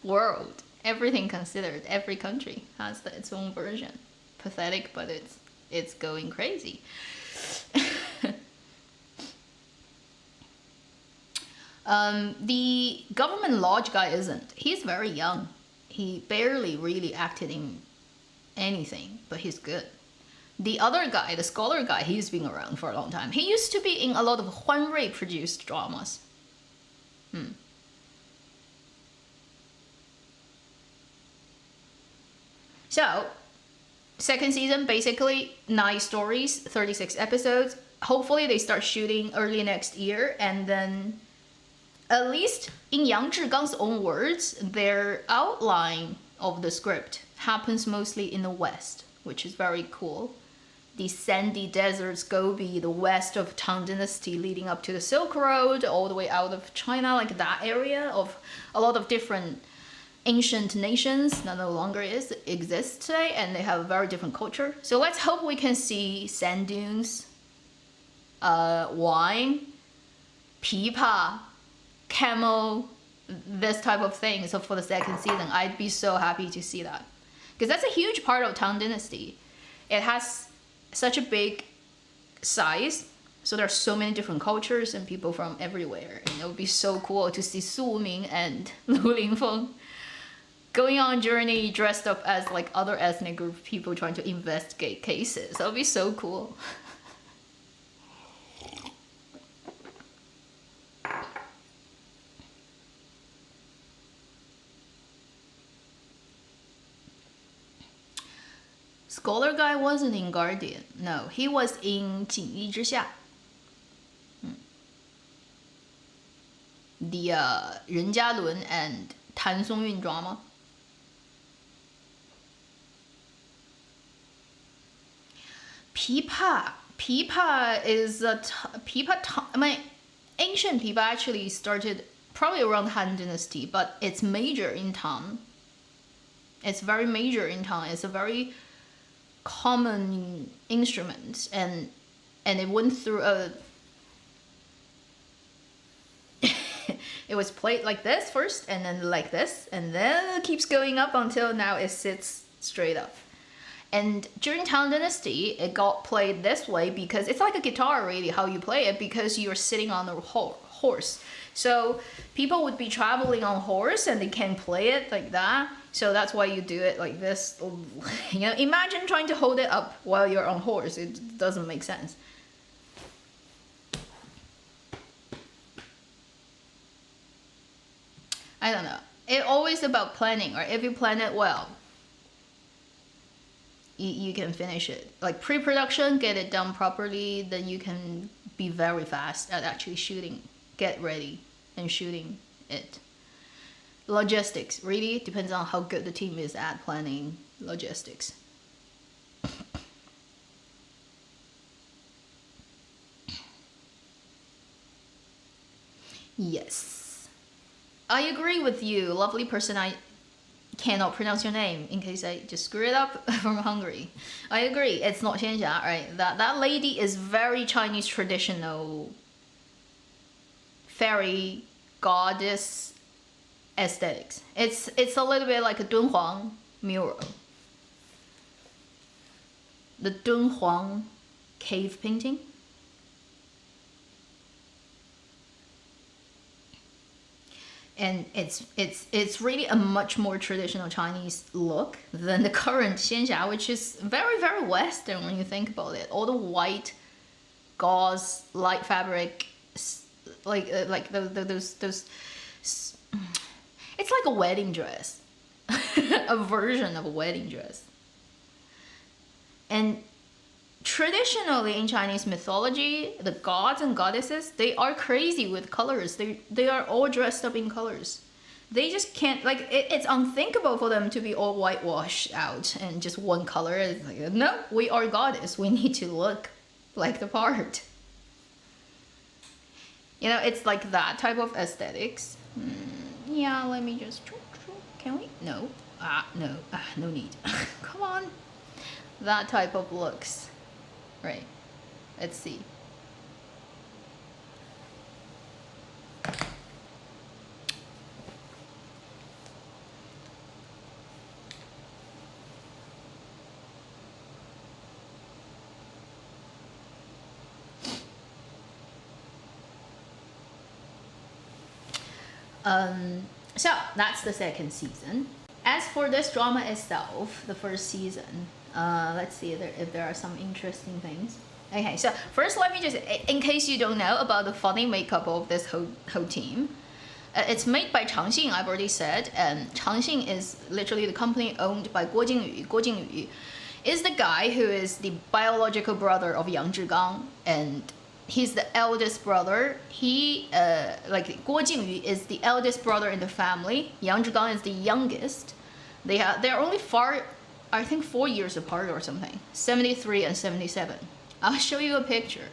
world. Everything considered, every country has its own version. Pathetic, but it's going crazy. The government lodge guy isn't. He's very young. He barely really acted in anything, but he's good. The other guy, the scholar guy, he's been around for a long time. He used to be in a lot of Huan Rui produced dramas. So, second season, basically 9 stories, 36 episodes. Hopefully they start shooting early next year, and then at least in Yang Zhigang's own words, their outline of the script happens mostly in the West, which is very cool. The sandy deserts, Gobi, the west of Tang Dynasty leading up to the Silk Road, all the way out of China, like that area of a lot of different ancient nations that no longer exist today, and they have a very different culture. So let's hope we can see sand dunes, wine, pipa, camel, this type of thing. So for the second season, I'd be so happy to see that, because that's a huge part of Tang Dynasty. It has such a big size, so there are so many different cultures and people from everywhere, and it would be so cool to see Su Ming and Lu Lingfeng going on a journey dressed up as like other ethnic group of people trying to investigate cases. That would be so cool. Scholar guy wasn't in Guardian. No, he was in 锦衣之下. The 任嘉伦 and Tan Songyun drama. Pipa is ancient Pipa actually started probably around Han Dynasty, but it's major in Tang. It's very major in Tang. It's a very common instrument, and it went through a it was played like this first, and then like this, and then it keeps going up until now it sits straight up. And during Tang Dynasty, it got played this way because it's like a guitar, really, how you play it, because you're sitting on a horse. So people would be traveling on horse and they can play it like that. So that's why you do it like this. You know, imagine trying to hold it up while you're on horse. It doesn't make sense. I don't know. It's always about planning, or if you plan it well. you can finish it. Like pre-production, get it done properly, then you can be very fast at actually shooting, get ready and shooting it. Logistics really depends on how good the team is at planning logistics. Yes, I agree with you, lovely person. I cannot pronounce your name in case I just screw it up from Hungary. I agree, it's not Xianxia, right? That lady is very Chinese traditional fairy goddess aesthetics. It's a little bit like a Dunhuang mural. The Dunhuang cave painting. And it's really a much more traditional Chinese look than the current Xianxia, which is very, very Western when you think about it. All the white gauze, light fabric, like those. It's like a wedding dress, a version of a wedding dress. And traditionally in Chinese mythology, the gods and goddesses, they are crazy with colors. They are all dressed up in colors. They just can't, like, it's unthinkable for them to be all whitewashed out and just one color. It's like, no, we are goddess. We need to look like the part. You know, it's like that type of aesthetics. Yeah, let me just, can we? No, no need. Come on. That type of looks. Right, let's see. So that's the second season. As for this drama itself, the first season, let's see if there are some interesting things. Okay, so first let me just, in case you don't know about the funny makeup of this whole team, it's made by Changxing, I've already said, and Changxing is literally the company owned by Guo Jingyu. Guo Jingyu is the guy who is the biological brother of Yang Zhigang, and he's the eldest brother. Guo Jingyu is the eldest brother in the family. Yang Zhigang is the youngest. They're only I think 4 years apart or something. 73 and 77. I'll show you a picture.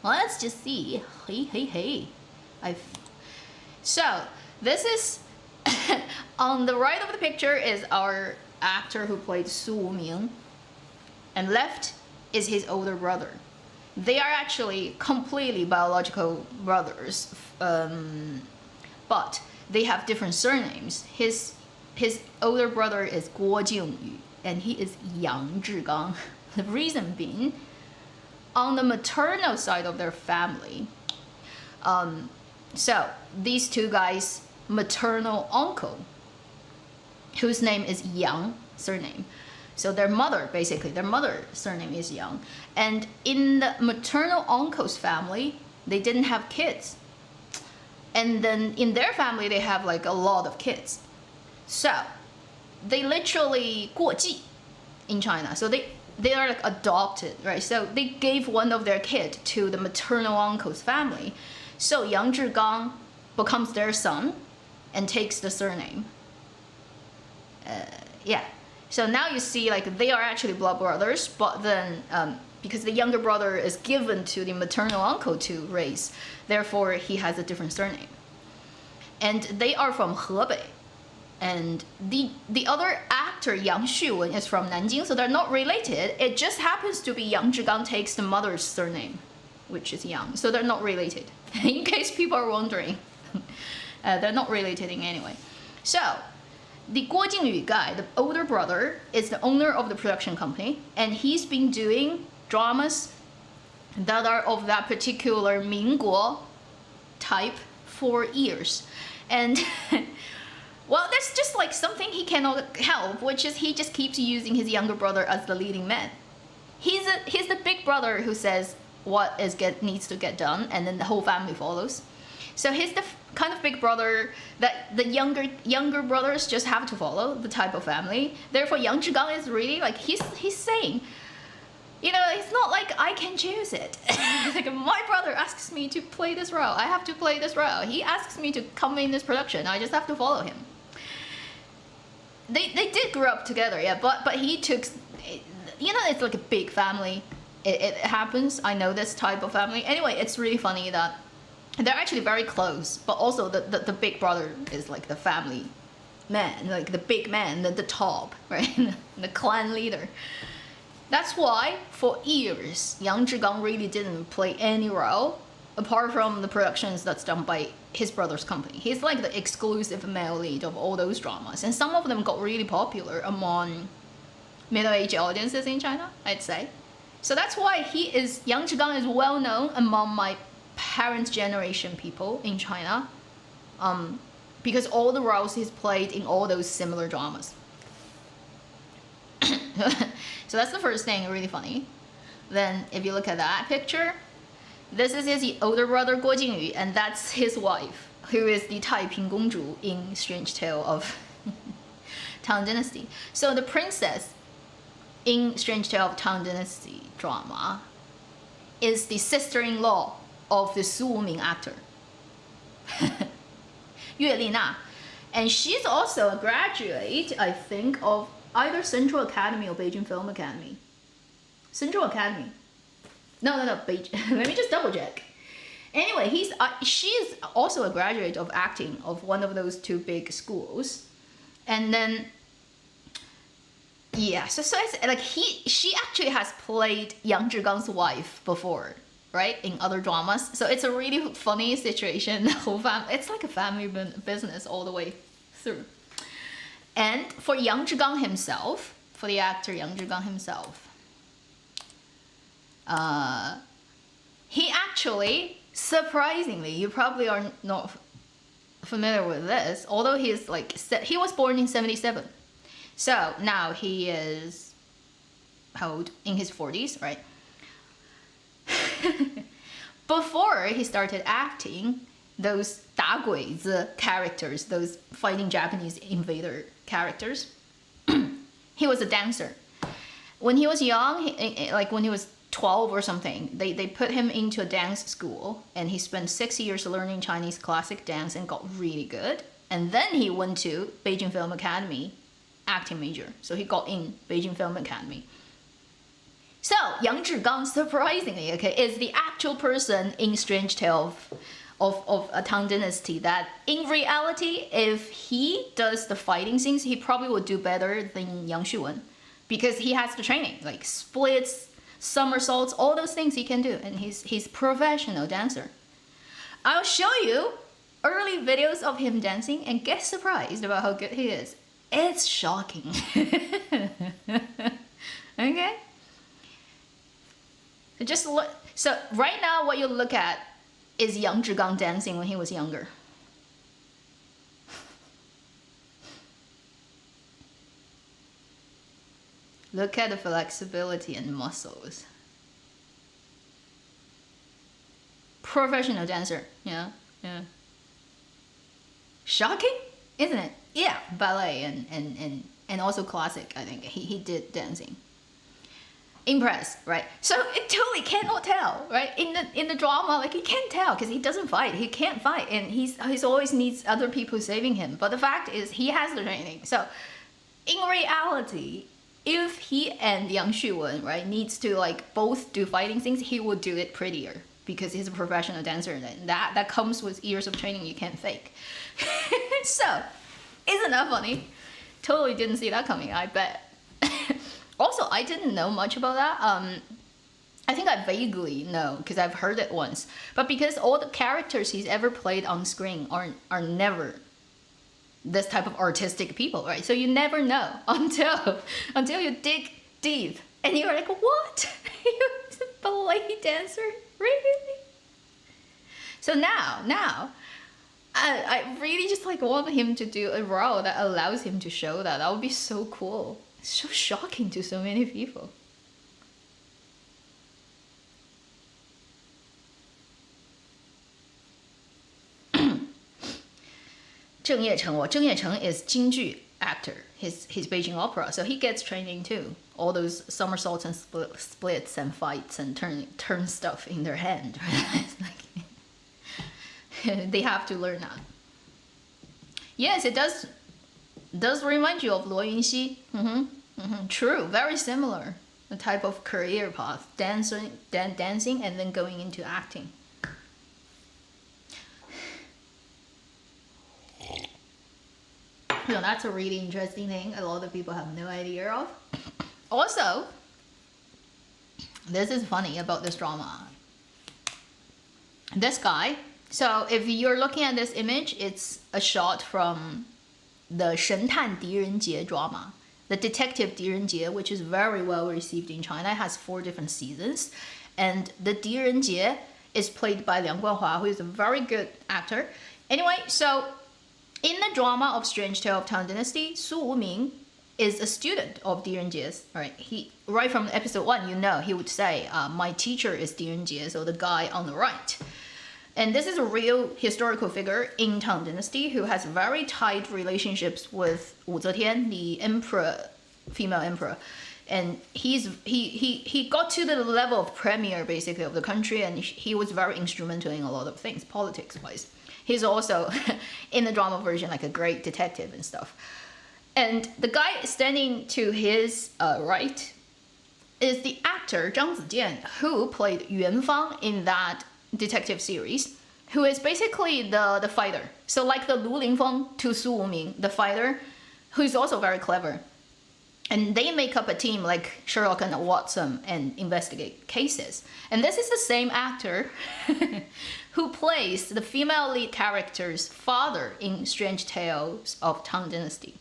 Let's just see. Hey. So this is on the right of the picture is our actor who played Su Wuming, and left is his older brother. They are actually completely biological brothers, but they have different surnames. His older brother is Guo Jingyu, and he is Yang Zhigang. The reason being, on the maternal side of their family, so these two guys' maternal uncle, whose name is Yang, surname. So their mother surname is Yang. And in the maternal uncle's family, they didn't have kids. And then in their family, they have like a lot of kids. So they literally 过继 in China. So they are like adopted, right? So they gave one of their kid to the maternal uncle's family. So Yang Zhigang becomes their son and takes the surname. Yeah. So now you see, like, they are actually blood brothers, but then because the younger brother is given to the maternal uncle to raise, therefore he has a different surname. And they are from Hebei. And the other actor, Yang Xuwen, is from Nanjing, so they're not related. It just happens to be Yang Zhigang takes the mother's surname, which is Yang. So they're not related, in case people are wondering. They're not related in any way. So the Guo Jingyu guy, the older brother, is the owner of the production company, and he's been doing dramas that are of that particular Mingguo type for years. And well, there's just like something he cannot help, which is he just keeps using his younger brother as the leading man. He's the big brother who says what needs to get done, and then the whole family follows. So he's the kind of big brother that the younger brothers just have to follow the type of family. Therefore, Yang Zhigang is really like he's saying, you know, it's not like I can choose it. Like my brother asks me to play this role, I have to play this role. He asks me to come in this production, I just have to follow him. They did grow up together, yeah, but he took, you know, it's like a big family. It happens. I know this type of family. Anyway, it's really funny that they're actually very close, but also the big brother is like the family man, like the big man, the top, right? The clan leader. That's why for years, Yang Zhigang really didn't play any role apart from the productions that's done by his brother's company. He's like the exclusive male lead of all those dramas, and some of them got really popular among middle-aged audiences in China, I'd say. So that's why Yang Zhigang is well known among my parents' generation people in China, because all the roles he's played in all those similar dramas. So that's the first thing, really funny. Then if you look at that picture, this is his older brother Guo Jingyu, and that's his wife, who is the Taiping Gongzhu in Strange Tale of Tang Dynasty. So the princess in Strange Tale of Tang Dynasty drama is the sister-in-law of the Su Wuming actor, Yue Lina. And she's also a graduate, I think, of either Central Academy or Beijing Film Academy. Central Academy. No, Beijing. Let me just double check. Anyway, she's also a graduate of acting of one of those two big schools. And then, yeah, so it's like she actually has played Yang Zhigang's wife before, right, in other dramas. So it's a really funny situation. The whole family, it's like a family business all the way through. And for Yang Zhigang himself, for the actor Yang Zhigang himself, he actually, surprisingly, you probably are not familiar with this, although he was born in 77. So now he is, how old? In his 40s, right? Before he started acting those 打鬼子 characters, those fighting Japanese invader characters, he was a dancer. When he was young, like when he was 12 or something, they put him into a dance school, and he spent 6 years learning Chinese classic dance and got really good. And then he went to Beijing Film Academy, acting major. So he got in Beijing Film Academy. So Yang Zhigang, surprisingly, okay, is the actual person in Strange Tale of a Tang Dynasty that in reality, if he does the fighting scenes, he probably would do better than Yang Xuwen, because he has the training, like splits, somersaults, all those things he can do, and he's professional dancer. I'll show you early videos of him dancing and get surprised about how good he is. It's shocking. Okay? So right now what you look at is Yang Zhigang dancing when he was younger. Look at the flexibility and muscles. Professional dancer, yeah. Shocking, isn't it? Yeah, ballet and also classic, I think. He did dancing. Impressed, right? So it totally cannot tell, right? In the drama, like he can't tell because he doesn't fight. He can't fight, and he's always needs other people saving him. But the fact is, he has the training. So in reality, if he and Yang Xuwen, right, needs to like both do fighting things, he will do it prettier because he's a professional dancer, and that comes with years of training you can't fake. So isn't that funny? Totally didn't see that coming, I bet. Also, I didn't know much about that. I think I vaguely know because I've heard it once. But because all the characters he's ever played on screen are never this type of artistic people, right? So you never know until you dig deep and you're like, what? You're a ballet dancer? Really? So now, I really just like want him to do a role that allows him to show that. That would be so cool. It's so shocking to so many people. Zheng Yecheng. Well, Zheng Yecheng is Jingju actor. His Beijing opera, so he gets training too. All those somersaults and splits and fights and turn stuff in their hand. It's like they have to learn that. Yes, it does remind you of Luo Yunxi. True, very similar. The type of career path, dancing, and then going into acting. So that's a really interesting thing a lot of people have no idea of. Also, this is funny about this drama. This guy, so if you're looking at this image, it's a shot from the 神探狄仁杰 drama. The Detective 狄仁杰, which is very well received in China, has 4 different seasons. And the 狄仁杰 is played by Liang Guanhua, who is a very good actor. Anyway, so in the drama of Strange Tale of Tang Dynasty, Su Wuming is a student of Di Renjie's. Right, right from episode 1, you know, he would say, my teacher is Di Renjie, so the guy on the right. And this is a real historical figure in Tang Dynasty who has very tight relationships with Wu Zetian, the emperor, female emperor. And he got to the level of premier, basically, of the country, and he was very instrumental in a lot of things, politics-wise. He's also, in the drama version, like a great detective and stuff. And the guy standing to his right is the actor Zhang Zijian, who played Yuan Fang in that detective series, who is basically the fighter. So like the Lu Lingfeng to Su Wuming, the fighter, who's also very clever. And they make up a team like Sherlock and Watson and investigate cases. And this is the same actor who plays the female lead character's father in Strange Tales of Tang Dynasty.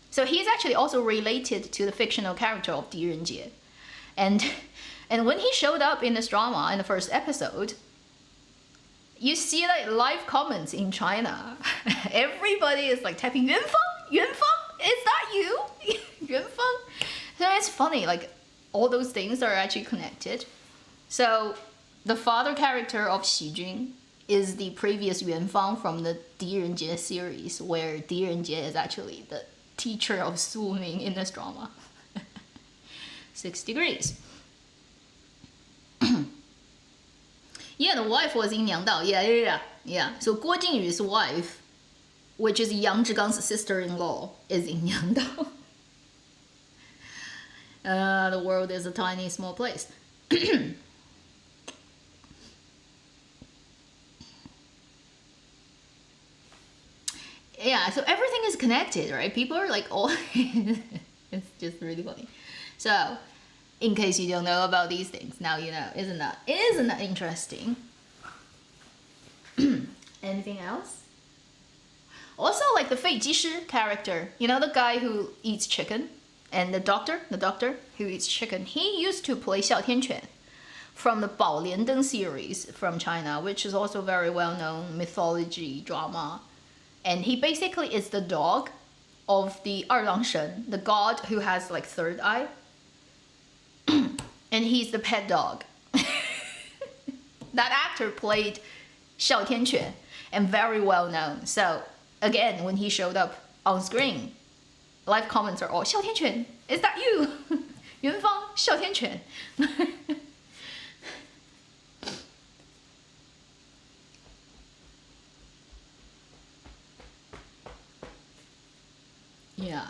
So he's actually also related to the fictional character of Di Renjie. And when he showed up in this drama in the first episode, you see like live comments in China. Everybody is like typing Yuan Feng, Yuan Feng, is that you? Yuan Feng. So it's funny, like all those things are actually connected. So the father character of Xi Jun is the previous Yuan Fang from the Di Renjie series, where Di Renjie is actually the teacher of Su Wuming in this drama. 6 degrees. Yeah, the wife was in Niangdao. Yeah. So Guo Jingyu's wife, which is Yang Zhigang's sister-in-law, is in Niangdao. The world is a tiny, small place. Yeah, so everything is connected, right? People are like, oh, it's just really funny. So, in case you don't know about these things, now you know. Isn't that interesting? Anything else? Also, like the Fei Jishi character, you know, the guy who eats chicken, and the doctor who eats chicken, he used to play Xiao Tianquan from the Bao Liandeng series from China, which is also very well-known mythology drama. And he basically is the dog of the Erlang Shen, the god who has like third eye. And he's the pet dog. That actor played Xiao Tianquan and very well known. So again, when he showed up on screen, live comments are all, Xiao Tianquan, is that you? Yuan Fang, Xiao Tianquan. Yeah.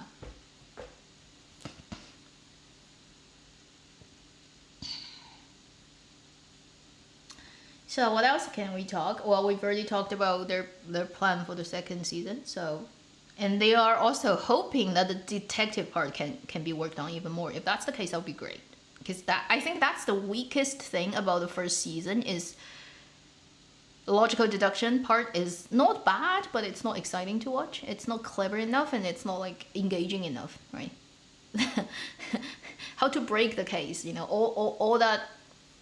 So what else can we talk? Well, we've already talked about their plan for the second season. So, and they are also hoping that the detective part can be worked on even more. If that's the case, that would be great. Because I think that's the weakest thing about the first season is the logical deduction part is not bad, but it's not exciting to watch. It's not clever enough, and it's not like engaging enough, right? How to break the case, you know, all that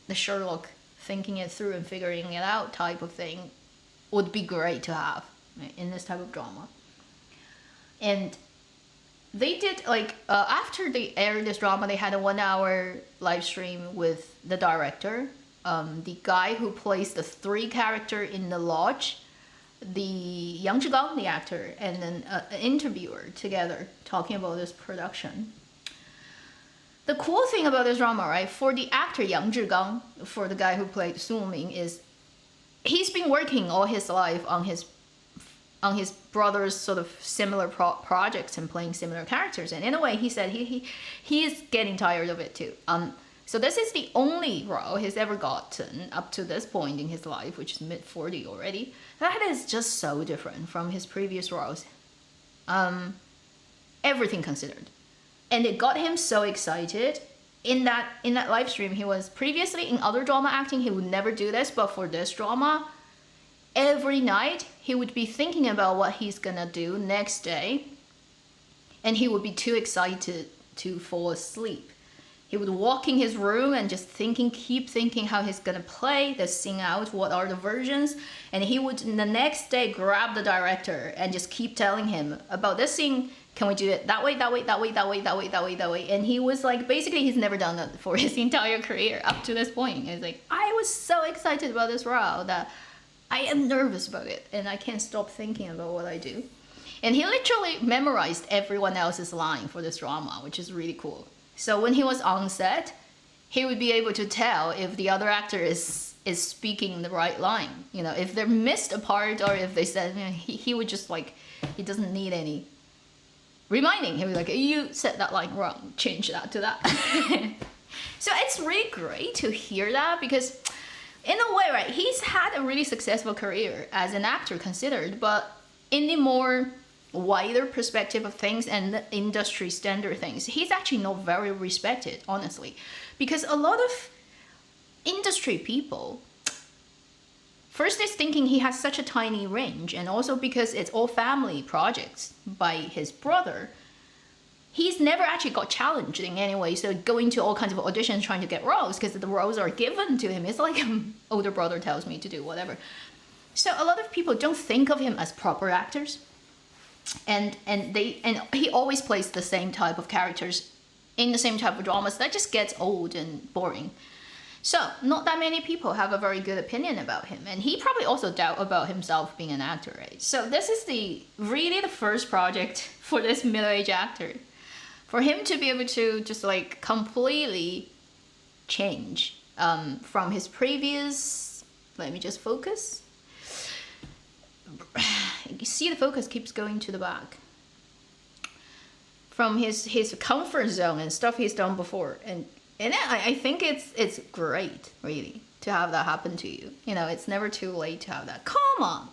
the Sherlock thinking it through and figuring it out type of thing would be great to have, right, in this type of drama. And they did like after they aired this drama, they had a 1-hour live stream with the director, the guy who plays the 3 character in the lodge, the Yang Zhigang, the actor, and then an interviewer together talking about this production. The cool thing about this drama, right, for the actor Yang Zhigang, for the guy who played Su Ming, is he's been working all his life on his brother's sort of similar projects and playing similar characters. And in a way, he said he is getting tired of it too. So this is the only role he's ever gotten up to this point in his life, which is mid-40 already. That is just so different from his previous roles. Everything considered. And it got him so excited. In that live stream, he was previously in other drama acting, he would never do this, but for this drama, every night he would be thinking about what he's gonna do next day, and he would be too excited to fall asleep. He would walk in his room and just keep thinking how he's gonna play the scene out, what are the versions, and he would the next day grab the director and just keep telling him about this scene. Can we do it that way, that way, that way, that way, that way, that way, that way? And he was like, basically, he's never done that for his entire career up to this point. It's like, I was so excited about this role that I am nervous about it, and I can't stop thinking about what I do. And he literally memorized everyone else's line for this drama, which is really cool. So when he was on set, he would be able to tell if the other actor is speaking the right line. You know, if they missed a part or if they said, you know, he would just like, he doesn't need any reminding. He'll be like, you said that line wrong, change that to that. So it's really great to hear that, because in a way, right, he's had a really successful career as an actor considered, but in the more wider perspective of things and the industry standard things, he's actually not very respected, honestly, because a lot of industry people first is thinking he has such a tiny range, and also because it's all family projects by his brother, he's never actually got challenged in any way. So going to all kinds of auditions trying to get roles, because the roles are given to him. It's like older brother tells me to do whatever. So a lot of people don't think of him as proper actors, and he always plays the same type of characters in the same type of dramas. That just gets old and boring. So not that many people have a very good opinion about him, and he probably also doubt about himself being an actor, right? So this is really the first project for this middle-aged actor, for him to be able to just like completely change from his previous. Let me just focus. You see the focus keeps going to the back. From his comfort zone and stuff he's done before, and I think it's great, really, to have that happen to you. You know, it's never too late to have that. Come on,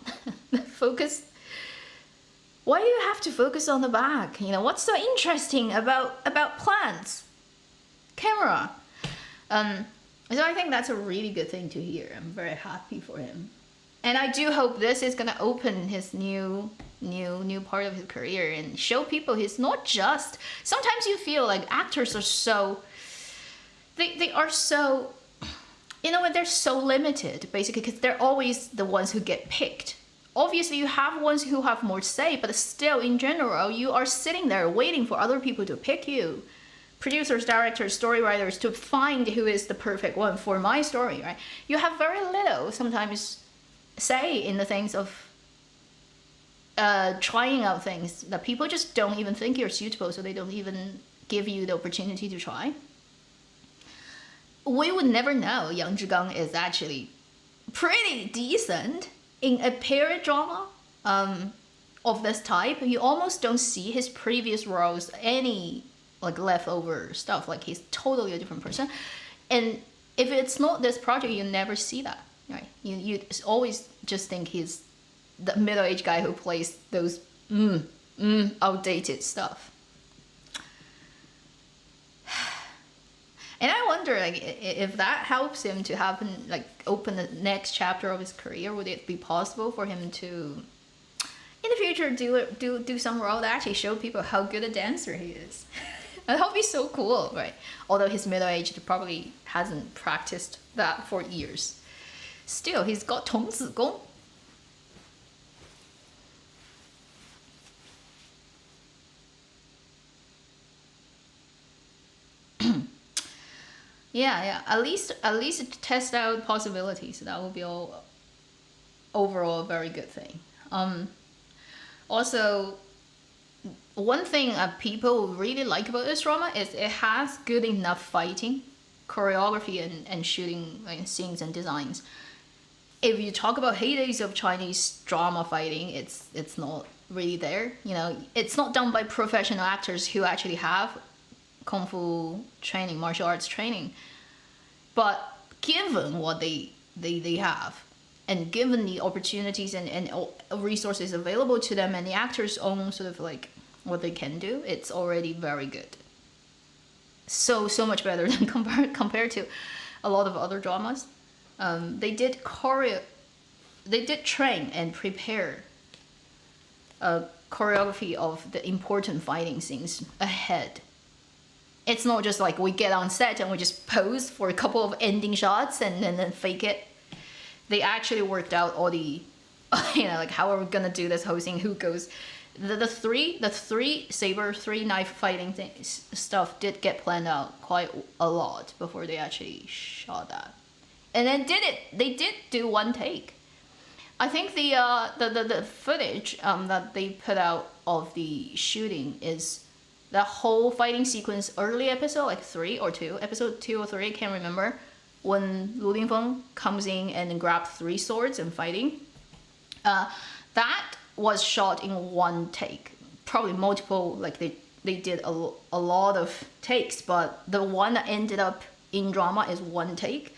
focus. Why do you have to focus on the back? You know, what's so interesting about plants? Camera. So I think that's a really good thing to hear. I'm very happy for him, and I do hope this is gonna open his new part of his career and show people he's not just. Sometimes you feel like actors are so. They are so, you know what, they're so limited, basically, because they're always the ones who get picked. Obviously, you have ones who have more say, but still, in general, you are sitting there waiting for other people to pick you. Producers, directors, story writers, to find who is the perfect one for my story, right? You have very little, sometimes, say in the things of trying out things that people just don't even think you're suitable, so they don't even give you the opportunity to try. We would never know Yang Zhigang is actually pretty decent in a period drama of this type. You almost don't see his previous roles any like leftover stuff. Like, he's totally a different person. And if it's not this project, you never see that, right? You always just think he's the middle-aged guy who plays those outdated stuff. And I wonder, like, if that helps him to happen, like, open the next chapter of his career, would it be possible for him to, in the future, do some role that actually show people how good a dancer he is? That would be so cool, right? Although he's middle-aged, probably hasn't practiced that for years. Still, he's got 童子功. Yeah. At least test out possibilities. That would be overall a very good thing. Also, one thing people really like about this drama is it has good enough fighting, choreography, and shooting scenes and designs. If you talk about heydays of Chinese drama fighting, it's not really there. You know, it's not done by professional actors who actually have kung fu training, martial arts training. But given what they have, and given the opportunities and resources available to them, and the actors' own sort of like what they can do, it's already very good. So much better than compared to a lot of other dramas. They did train and prepare a choreography of the important fighting scenes ahead. It's not just like we get on set and we just pose for a couple of ending shots and then fake it. They actually worked out all the, like how are we gonna do this whole thing? Who goes? The three saber, three knife fighting things stuff did get planned out quite a lot before they actually shot that. And then they did do one take. I think the footage that they put out of the shooting is the whole fighting sequence, early episode, like episode 2 or 3, I can't remember, when Lu Dingfeng comes in and grabs 3 swords and fighting. That was shot in one take. Probably multiple, like they did a lot of takes, but the one that ended up in drama is one take.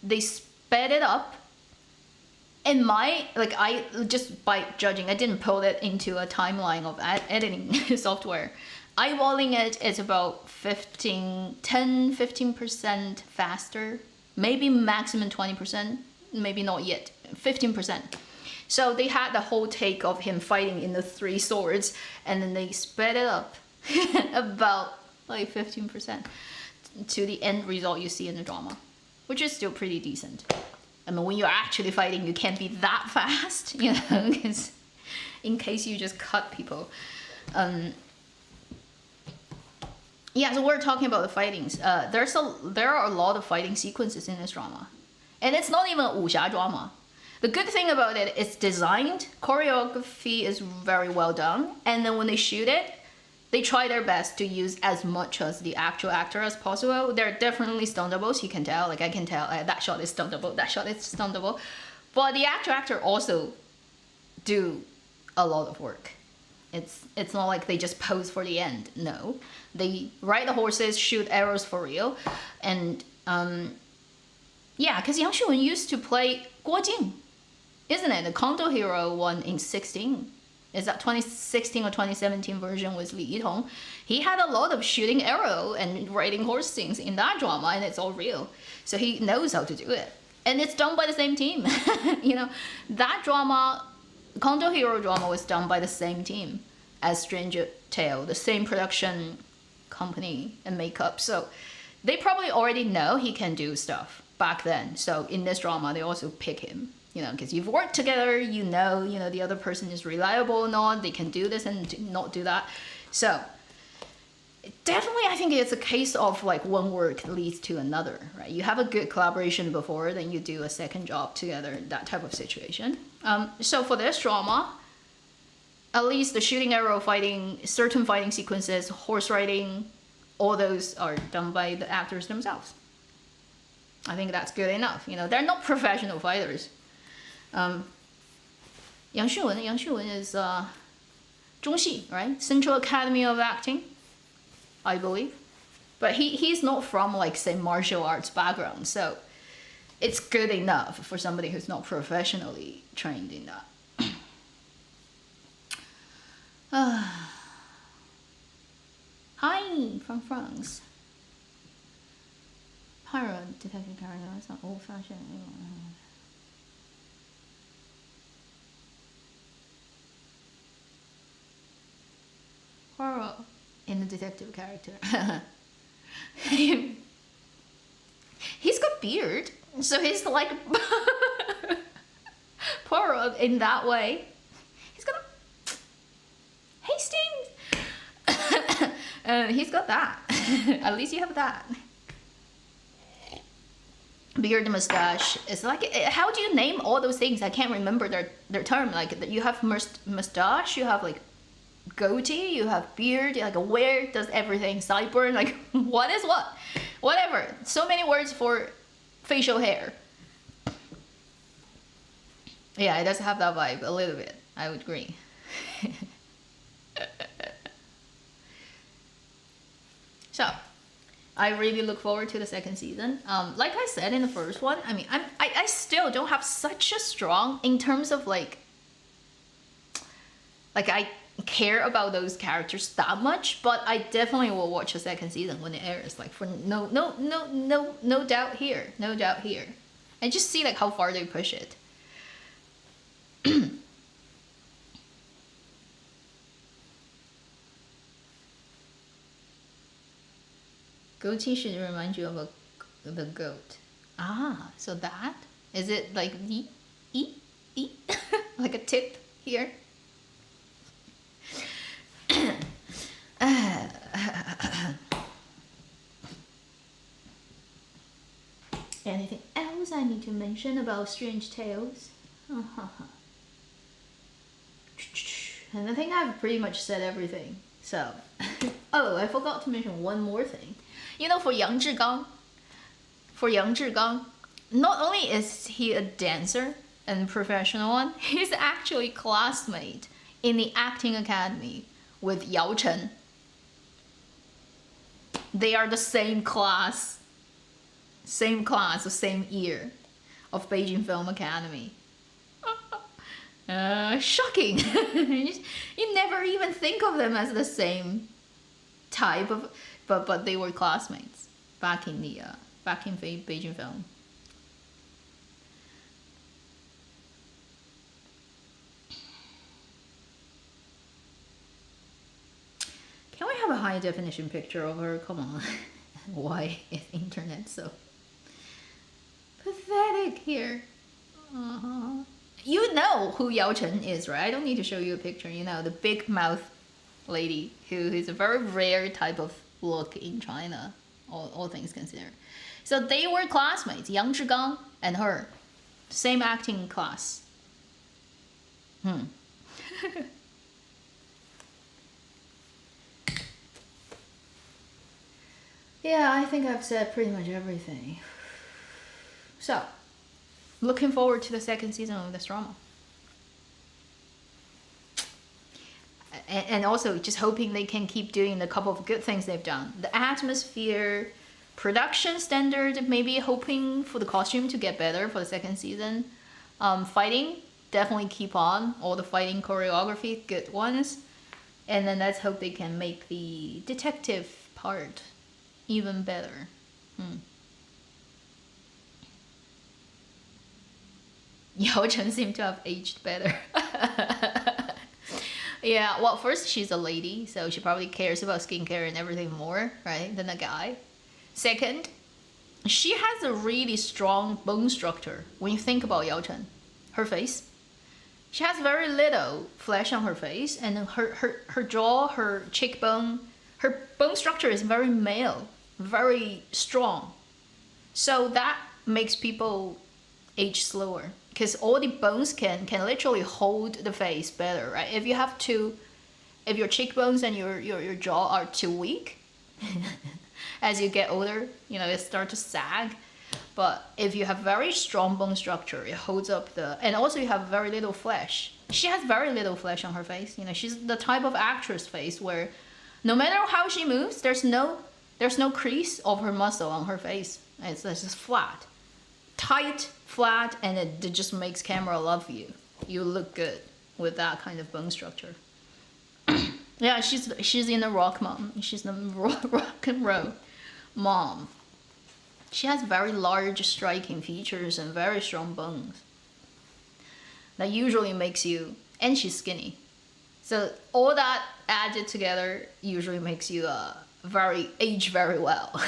They sped it up. And I just by judging, I didn't pull it into a timeline of editing software. Eyeballing it is about 10-15% faster, maybe maximum 20%, maybe not yet, 15%. So they had the whole take of him fighting in the 3 swords, and then they sped it up about like 15% to the end result you see in the drama, which is still pretty decent. I mean, when you're actually fighting, you can't be that fast, you know, because in case you just cut people. Yeah, so we're talking about the fightings. There are a lot of fighting sequences in this drama, and it's not even a wuxia drama. The good thing about it, it's designed, choreography is very well done, and then when they shoot it, they try their best to use as much as the actual actor as possible. There are definitely stunt doubles, you can tell, like I can tell that shot is stunt double, that shot is stunt double. But the actor also do a lot of work. It's not like they just pose for the end, no. They ride the horses, shoot arrows for real, and yeah, because Yang Shuwen used to play Guo Jing, isn't it? The Counter Hero one in 16. Is that 2016 or 2017 version with Li Yitong? He had a lot of shooting arrow and riding horse scenes in that drama, and it's all real. So he knows how to do it. And it's done by the same team. You know, that drama, Counter Hero drama, was done by the same team as Stranger Tale, the same production company and makeup. So they probably already know he can do stuff back then. So in this drama, they also pick him. You know, because you've worked together, you know the other person is reliable or not, they can do this and not do that. So definitely I think it's a case of like one work leads to another, right? You have a good collaboration before, then you do a second job together, that type of situation. So for this drama, at least the shooting arrow fighting, certain fighting sequences, horse riding, all those are done by the actors themselves. I think that's good enough. You know, they're not professional fighters. Yang Shuwen is 中戏, right? Central Academy of Acting, I believe. But he's not from like say martial arts background, so it's good enough for somebody who's not professionally trained in that. Hi from France. Pyro detective character, that's not old fashioned anymore. Horror in the detective character. He's got beard, so he's like Poirot in that way. He's got Hastings. He's got that. At least you have that. beard, mustache. It's like, how do you name all those things? I can't remember their term. Like, you have mustache, you have like goatee, you have beard, like where does everything, sideburn, like what is what? Whatever. So many words for facial hair. Yeah, it does have that vibe a little bit. I would agree. So, I really look forward to the second season. Like I said in the first one, I mean, I still don't have such a strong, in terms of like I care about those characters that much, but I definitely will watch the second season when it airs. Like, for no doubt here, no doubt here, and just see like how far they push it. Goatee should remind you of the goat. Ah, so that is it, like like a tip here. Anything else I need to mention about Strange Tales? And I think I've pretty much said everything. So, oh, I forgot to mention one more thing. You know, for Yang Zhigang, not only is he a dancer and professional one, he's actually classmate in the acting academy with Yao Chen. They are the same class, same year of Beijing Film Academy. Shocking. You never even think of them as the same type of, but they were classmates back in Beijing Film. Can we have a high definition picture of her? Come on. Why is internet so pathetic here? You know who Yao Chen is, right? I don't need to show you a picture. You know, the big mouth lady who is a very rare type of look in China, all things considered. So they were classmates, Yang Zhigang and her. Same acting class. Yeah, I think I've said pretty much everything. So, looking forward to the second season of this drama. And also just hoping they can keep doing the couple of good things they've done. The atmosphere, production standard, maybe hoping for the costume to get better for the second season. Fighting, definitely keep on. All the fighting choreography, good ones. And then let's hope they can make the detective part even better. Yao Chen seemed to have aged better. Yeah, well, first, she's a lady, so she probably cares about skincare and everything more, right, than a guy. Second, she has a really strong bone structure when you think about Yao Chen. Her face. She has very little flesh on her face, and her jaw, her cheekbone, her bone structure is very male, very strong. So that makes people age slower, because all the bones can literally hold the face better, right? If your cheekbones and your jaw are too weak, as you get older, you know, it starts to sag. But if you have very strong bone structure, it holds up and also you have very little flesh. She has very little flesh on her face. You know, she's the type of actress face where no matter how she moves, there's no crease of her muscle on her face. It's just flat. Tight, flat, and it just makes camera love you. You look good with that kind of bone structure. Yeah, she's in the rock mom. She's the rock and roll mom. She has very large, striking features and very strong bones. That usually makes you, and she's skinny. So all that added together usually makes you age very well.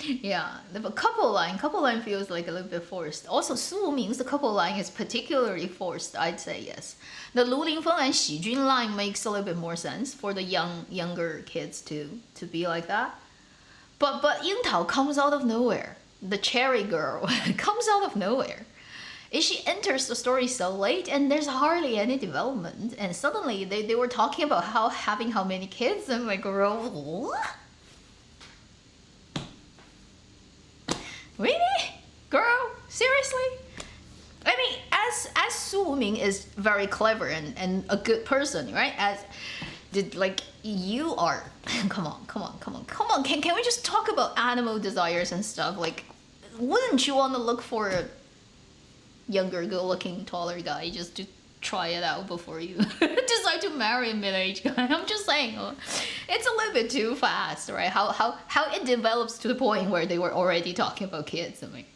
Yeah, the couple line feels like a little bit forced. Also, Su Ming's the couple line is particularly forced. I'd say yes. The Lu Lingfeng and Xi Jun line makes a little bit more sense for the younger kids to be like that. But Ying Tao comes out of nowhere. The cherry girl comes out of nowhere. And she enters the story so late, and there's hardly any development. And suddenly they were talking about having how many kids. I'm like, what? Really? Girl? Seriously? I mean, as Su Ming is very clever and a good person, right? You are. Come on. Can we just talk about animal desires and stuff? Like, wouldn't you want to look for a younger, good-looking, taller guy just to try it out before you decide to marry a middle-aged guy? I'm just saying, it's a little bit too fast, right? How it develops to the point where they were already talking about kids. I'm like,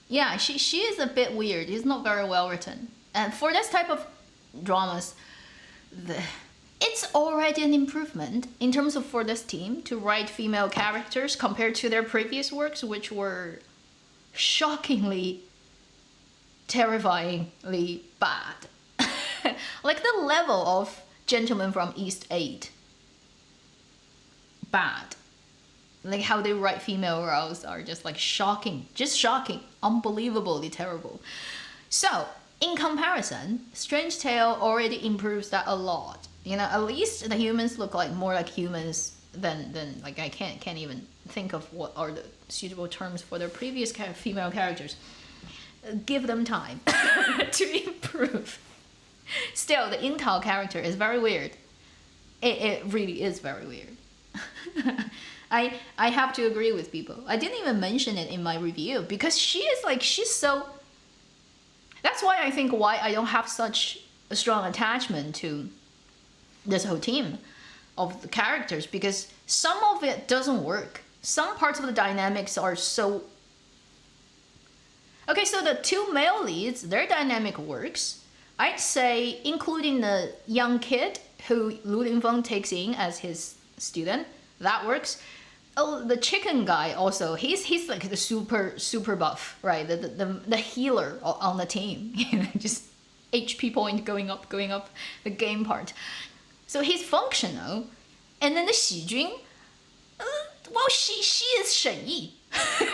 yeah, she is a bit weird. It's not very well written, and for this type of dramas, it's already an improvement in terms of for this team to write female characters compared to their previous works, which were shockingly, terrifyingly bad. Like the level of Gentlemen from East 8. Bad. Like how they write female roles are just like shocking. Just shocking. Unbelievably terrible. So, in comparison, Strange Tale already improves that a lot. You know, at least the humans look like more like humans than like I can't even think of what are the suitable terms for their previous female characters. Give them time to improve. Still, the Intao character is very weird. It really is very weird. I have to agree with people. I didn't even mention it in my review because she's so. That's why I don't have such a strong attachment to this whole team of the characters, because some of it doesn't work. Some parts of the dynamics are so. Okay, so the two male leads, their dynamic works. I'd say, including the young kid who Lu Lingfeng takes in as his student, that works. Oh, the chicken guy also, he's like the super buff, right? The healer on the team, just HP point going up, the game part. So he's functional, and then the Xi Jun, well, she is Shen Yi.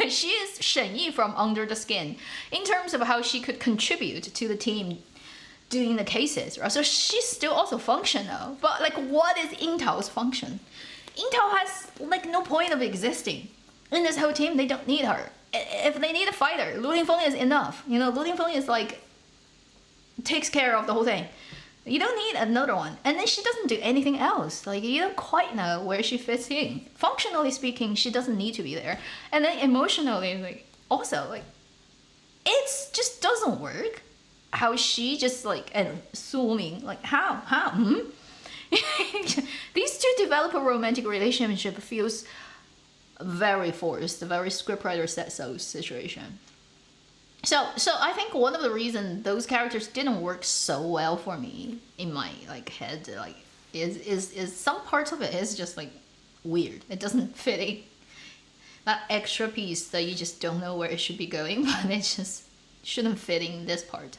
She is Shen Yi from Under the Skin in terms of how she could contribute to the team doing the cases, right? So she's still also functional, but like, what is Intao's function? Intao has like no point of existing in this whole team. They don't need her. If they need a fighter, Lu Lingfeng is enough. You know, Lu Lingfeng is like takes care of the whole thing. You don't need another one. And then she doesn't do anything else. Like, you don't quite know where she fits in. Functionally speaking, she doesn't need to be there. And then emotionally, like, also, like, it just doesn't work. How she just, like, and Su Ming, like, how? These two develop a romantic relationship feels very forced, very scriptwriter said so situation. So I think one of the reasons those characters didn't work so well for me in my like head, like is some parts of it is just like weird. It doesn't fit in. That extra piece that you just don't know where it should be going, but it just shouldn't fit in this part.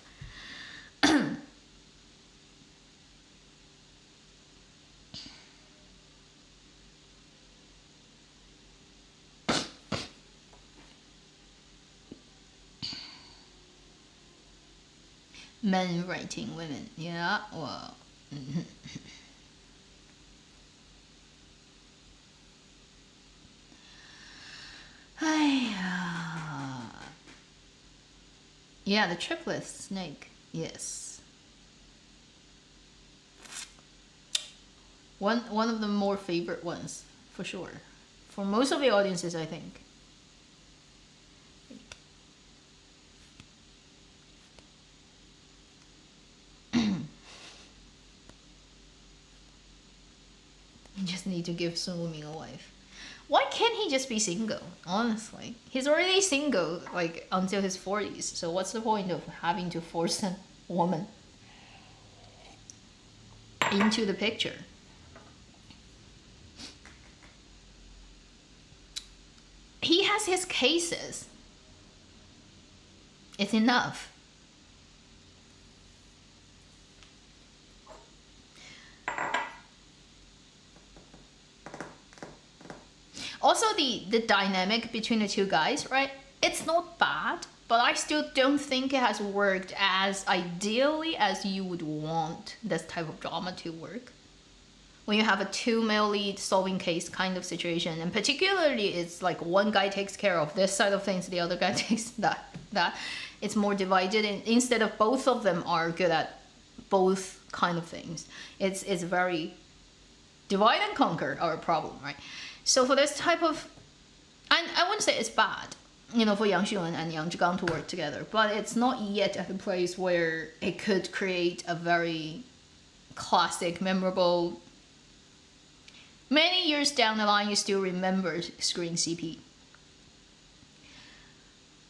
Men writing women, yeah, well. Yeah, the triplet snake, yes. One of the more favorite ones, for sure. For most of the audiences, I think. You just need to give Sun Wuming a wife. Why can't he just be single? Honestly, he's already single like until his 40s. So what's the point of having to force a woman into the picture. He has his cases. It's enough. Also, the dynamic between the two guys, right? It's not bad, but I still don't think it has worked as ideally as you would want this type of drama to work. When you have a two male lead solving case kind of situation, and particularly it's like one guy takes care of this side of things, the other guy takes that. It's more divided, and instead of both of them are good at both kind of things. It's very divide and conquer our problem, right? So for this type of, I wouldn't say it's bad, you know, for Yang Xun and Yang Zhigang to work together, but it's not yet at the place where it could create a very classic, memorable, many years down the line you still remember screen CP.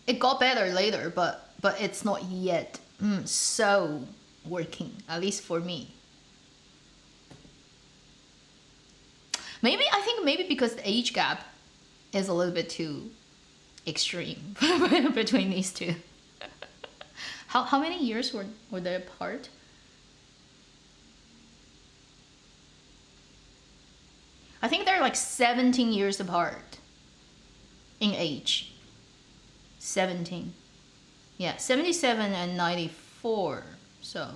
It got better later, but it's not yet so working, at least for me. I think maybe because the age gap is a little bit too extreme between these two. How many years were they apart? I think they're like 17 years apart in age. 17. Yeah, 77 and 94. So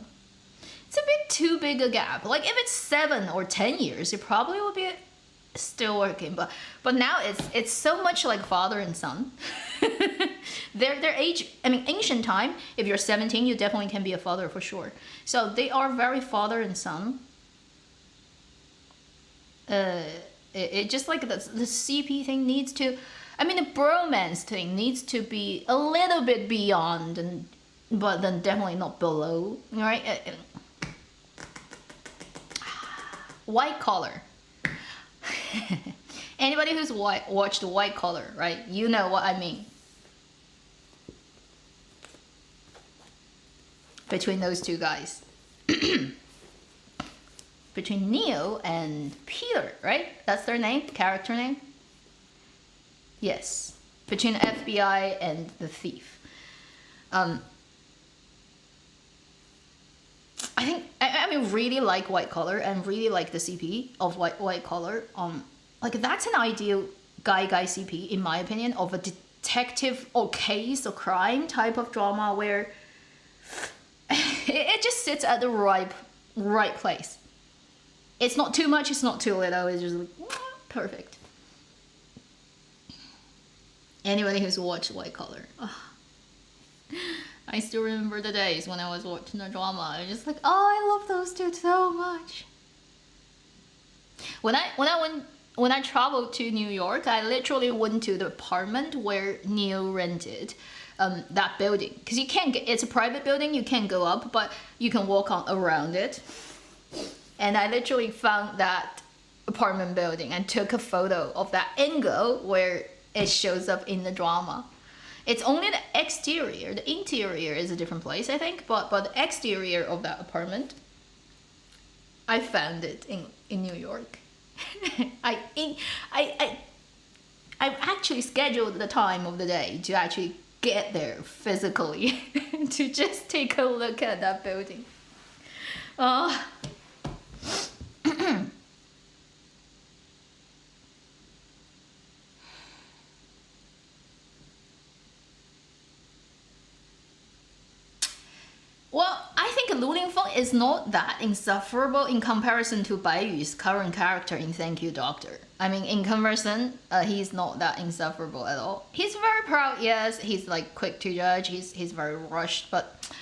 it's a bit too big a gap. Like if it's 7 or 10 years, it probably would be still working. But now it's so much like father and son. Their age, I mean, ancient time, if you're 17, you definitely can be a father for sure. So they are very father and son. It just like the CP thing needs to, I mean, the bromance thing needs to be a little bit beyond, but then definitely not below, right? White Collar. Anybody who's watched White Collar, right? You know what I mean. Between those two guys. Between Neo and Peter, right? That's their name, character name? Yes. Between FBI and the thief. I think I mean really like White Collar and really like the CP of White Collar. Like that's an ideal guy CP in my opinion of a detective or case or crime type of drama where it just sits at the right place. It's not too much, it's not too little, it's just like perfect. Anybody who's watched White Collar. Oh. I still remember the days when I was watching the drama. I was just like, oh, I love those two so much. When I traveled to New York, I literally went to the apartment where Neo rented that building. Because you can't get, it's a private building, you can't go up, but you can walk around it. And I literally found that apartment building and took a photo of that angle where it shows up in the drama. It's only the exterior, the interior is a different place, I think, but the exterior of that apartment, I found it in New York. I actually scheduled the time of the day to actually get there physically to just take a look at that building. Well, I think Lu Lingfeng is not that insufferable in comparison to Bai Yu's current character in Thank You Doctor. I mean, in comparison, he's not that insufferable at all. He's very proud, yes, he's like quick to judge, he's very rushed, but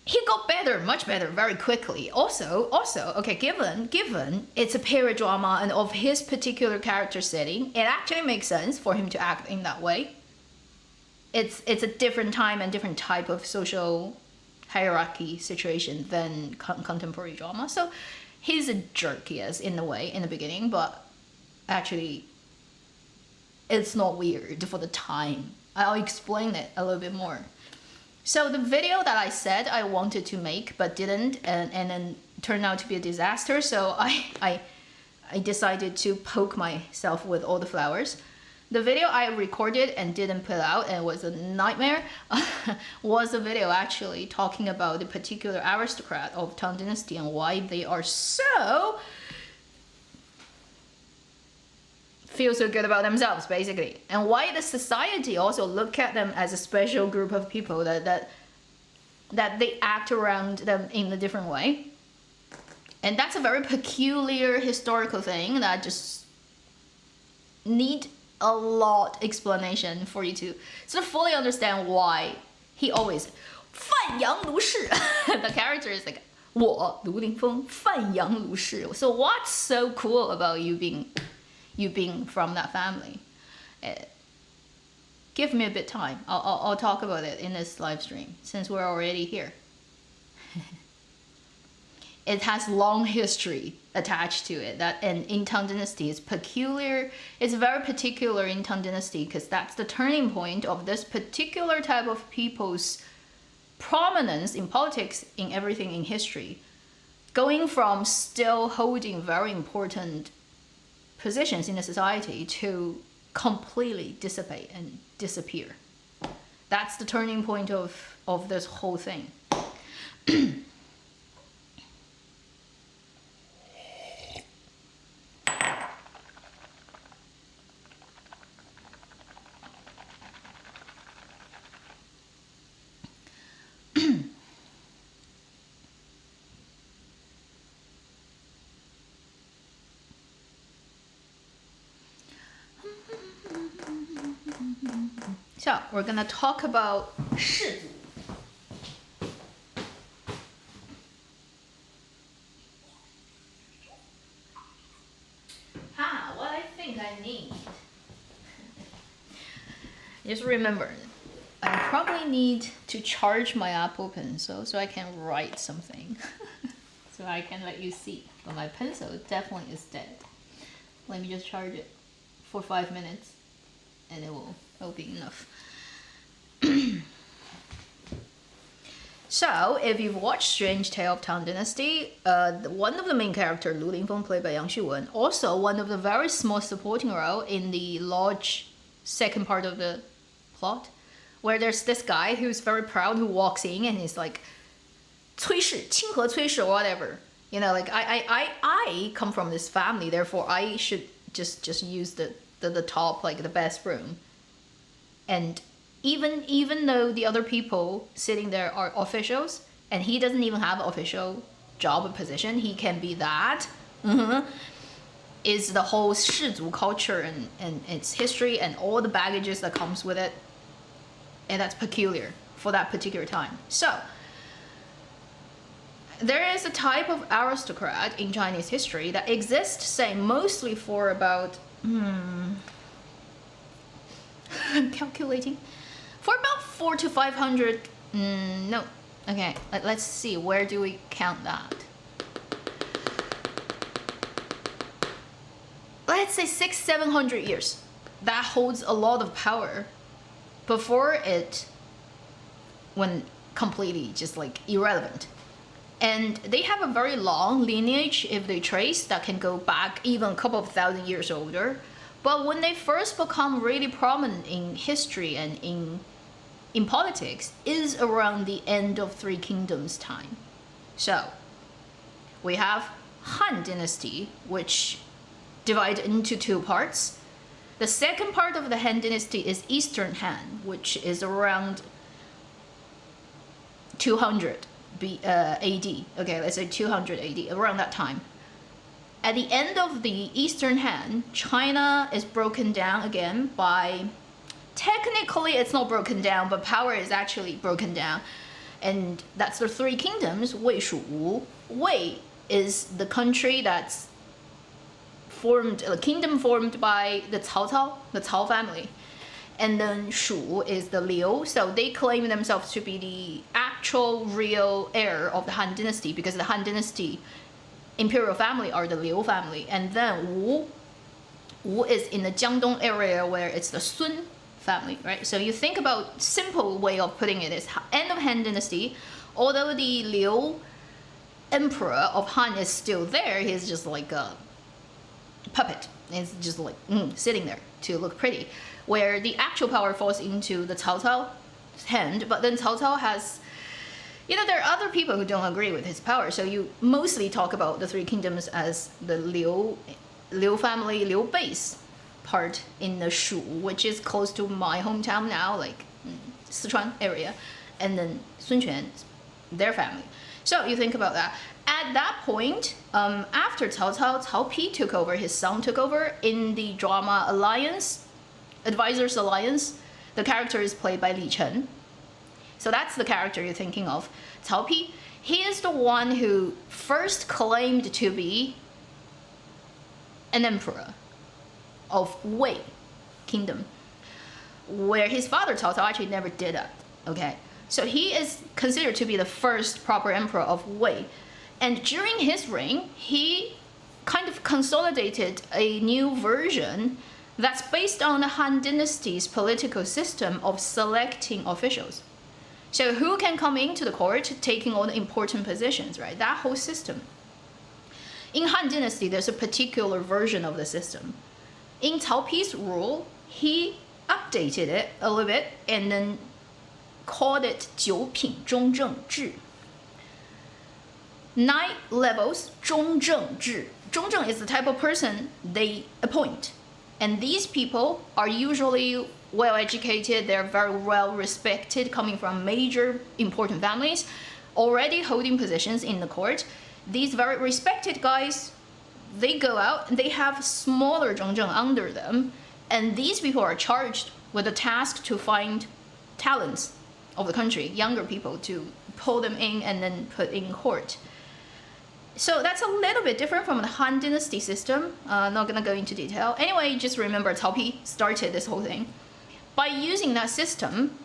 he got better, much better, very quickly. Also, okay, given it's a period drama and of his particular character setting, it actually makes sense for him to act in that way. It's a different time and different type of social hierarchy situation than contemporary drama. So he's a jerk, yes, in a way, in the beginning, but actually it's not weird for the time. I'll explain it a little bit more. So the video that I said I wanted to make but didn't, and then turned out to be a disaster. So I decided to poke myself with all the flowers. The video I recorded and didn't put out, and it was a nightmare, was a video actually talking about the particular aristocrat of Tang Dynasty and why they are feel so good about themselves, basically, and why the society also look at them as a special group of people that they act around them in a different way. And that's a very peculiar historical thing that just need a lot explanation for you to sort of fully understand why he always 范阳卢氏. The character is like 我卢凌风范阳卢氏. So what's so cool about you being from that family? Give me a bit time. I'll talk about it in this live stream since we're already here. It has long history attached to it. That, and in Tang Dynasty is peculiar. It's very particular in Tang Dynasty because that's the turning point of this particular type of people's prominence in politics, in everything in history, going from still holding very important positions in the society to completely dissipate and disappear. That's the turning point of this whole thing. So we're gonna talk about 氏族. What I think I need. Just remember, I probably need to charge my Apple Pencil so I can write something. So I can let you see. But my pencil definitely is dead. Let me just charge it for 5 minutes and it'll be enough. So, if you've watched Strange Tale of Tang Dynasty, one of the main characters, Lu Lingfeng, played by Yang Xuwen, also one of the very small supporting role in the large second part of the plot, where there's this guy who's very proud who walks in and he's like, 崔氏, 清河崔氏, or whatever. You know, like I come from this family, therefore I should just use the top, like the best room. And even though the other people sitting there are officials, and he doesn't even have an official job or position, he can be that. Is the whole 氏族 culture and its history and all the baggages that comes with it, and that's peculiar for that particular time. So there is a type of aristocrat in Chinese history that exists, say, mostly for about I'm calculating. For about 400 to 500, no. Okay, let's see, where do we count that? Let's say 600-700 years. That holds a lot of power before it went completely just like irrelevant. And they have a very long lineage, if they trace, that can go back even a couple of thousand years older. But when they first become really prominent in history and in politics is around the end of Three Kingdoms time. So we have Han Dynasty, which divided into two parts. The second part of the Han Dynasty is Eastern Han, which is around 200 AD. Okay, let's say 200 AD, around that time. At the end of the Eastern Han, China is broken down again by, technically it's not broken down, but power is actually broken down. And that's the Three Kingdoms, Wei Shu. Wei is the country that's formed, a kingdom formed by the Cao family. And then Shu is the Liu, so they claim themselves to be the actual real heir of the Han Dynasty, because the Han Dynasty imperial family are the Liu family. And then Wu is in the Jiangdong area, where it's the Sun family, right? So you think about, simple way of putting it is end of Han Dynasty, although the Liu emperor of Han is still there. He's just like a puppet. It's just like sitting there to look pretty. Where the actual power falls into the Cao Cao's hand, but then Cao Cao has, there are other people who don't agree with his power. So you mostly talk about the three kingdoms as the Liu family, Liu base part in the Shu, which is close to my hometown now, like Sichuan area, and then Sun Quan, their family. So you think about that. At that point, after Cao Cao, Cao Pi took over, his son took over in the drama Alliance, Advisors Alliance. The character is played by Li Chen. So that's the character you're thinking of. Cao Pi, he is the one who first claimed to be an emperor of Wei kingdom, where his father Cao Cao actually never did that. Okay, so he is considered to be the first proper emperor of Wei, and during his reign, he kind of consolidated a new version that's based on the Han Dynasty's political system of selecting officials. So who can come into the court, taking all the important positions, right? That whole system. In Han Dynasty, there's a particular version of the system. In Cao Pi's rule, he updated it a little bit and then called it 九品中正制. 9 levels, 中正制. 中正 is the type of person they appoint. And these people are usually well educated, they're very well respected, coming from major important families, already holding positions in the court. These very respected guys, they go out and they have smaller 中正 under them, and these people are charged with the task to find talents of the country, younger people, to pull them in and then put in court. So that's a little bit different from the Han Dynasty system. Not gonna go into detail. Anyway, just remember Cao Pi started this whole thing. By using that system,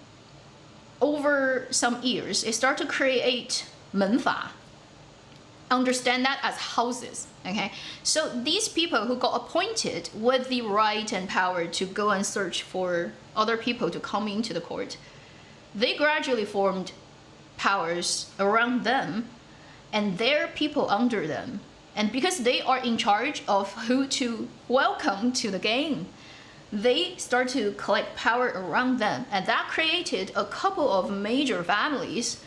over some years, it started to create 门阀. Understand that as houses, okay? So these people who got appointed with the right and power to go and search for other people to come into the court, they gradually formed powers around them and their people under them. And because they are in charge of who to welcome to the game, they start to collect power around them. And that created a couple of major families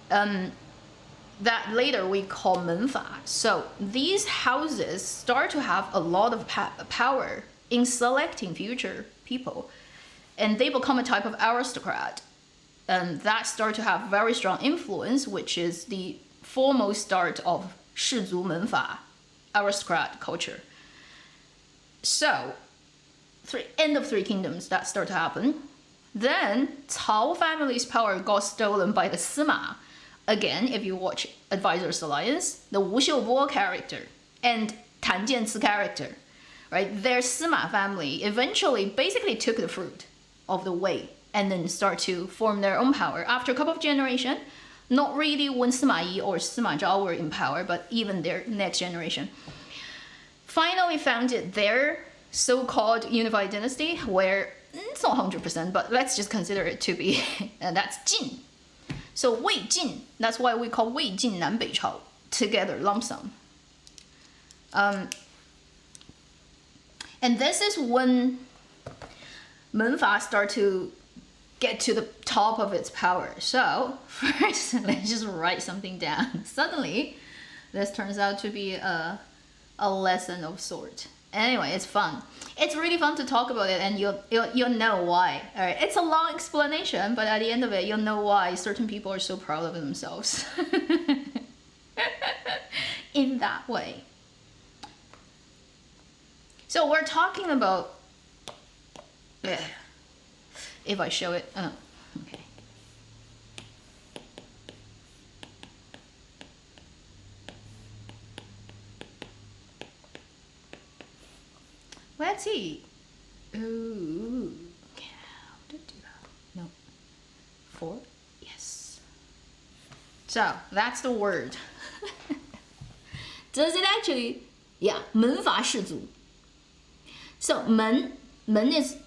that later we call 门阀. So these houses start to have a lot of power in selecting future people. And they become a type of aristocrat. And that start to have very strong influence, which is the foremost start of 氏族门阀, aristocrat culture. So, end of three kingdoms, that start to happen. Then, Cao family's power got stolen by the Sima. Again, if you watch Advisors Alliance, the Wu Xiubo character and Tan Jianci character, right? Their Sima family eventually basically took the fruit of the Wei and then start to form their own power. After a couple of generations, not really when Sima Yi or Sima Zhao were in power, but even their next generation, finally founded their so-called unified dynasty, where it's not 100%, but let's just consider it to be, and that's Jin. So Wei Jin, that's why we call Wei Jin Nan Bei Chao together, lump sum. And this is when 门阀 start to get to the top of its power. So first, let's just write something down. Suddenly, this turns out to be a lesson of sort. Anyway, it's fun. It's really fun to talk about it, and you'll know why. All right, it's a long explanation, but at the end of it, you'll know why certain people are so proud of themselves in that way. So we're talking about. If I show it, oh, okay. Let's see. Ooh, how to do that? No. 4? Yes. So that's the word. Does it actually? Yeah, 门阀士族. So 门 is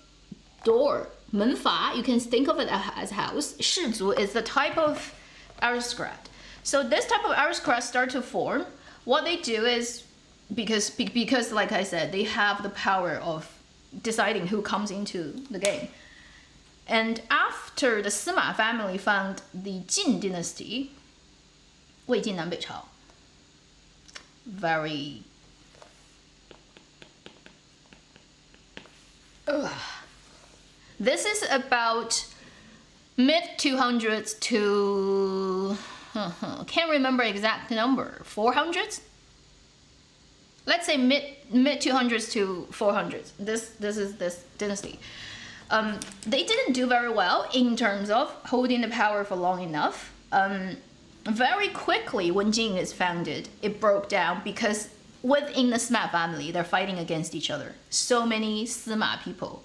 door. 门阀, you can think of it as house. 士族 is the type of aristocrat. So this type of aristocrats start to form. What they do is, because like I said, they have the power of deciding who comes into the game. And after the Sima family found the Jin dynasty, 魏晋南北朝, very this is about mid 200s to can't remember exact number, 400s. Let's say mid 200s to 400s. This is this dynasty. They didn't do very well in terms of holding the power for long enough. Very quickly, when Jin is founded, it broke down because within the Sima family, they're fighting against each other. So many Sima people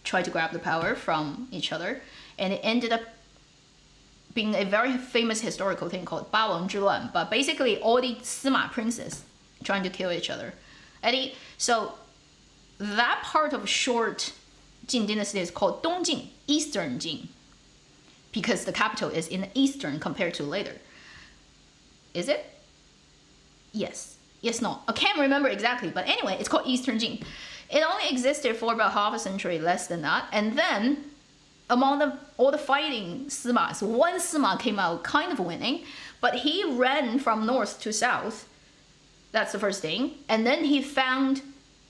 tried to grab the power from each other, and it ended up being a very famous historical thing called 八王之乱. But basically, all the Sima princes trying to kill each other. So that part of short Jin dynasty is called Dongjing, Eastern Jin, because the capital is in the eastern compared to later. Is it? Yes. Yes, no. I can't remember exactly, but anyway, it's called Eastern Jin. It only existed for about half a century, less than that. And then, among all the fighting Simas, one Sima came out kind of winning, but he ran from north to south. That's the first thing. And then he found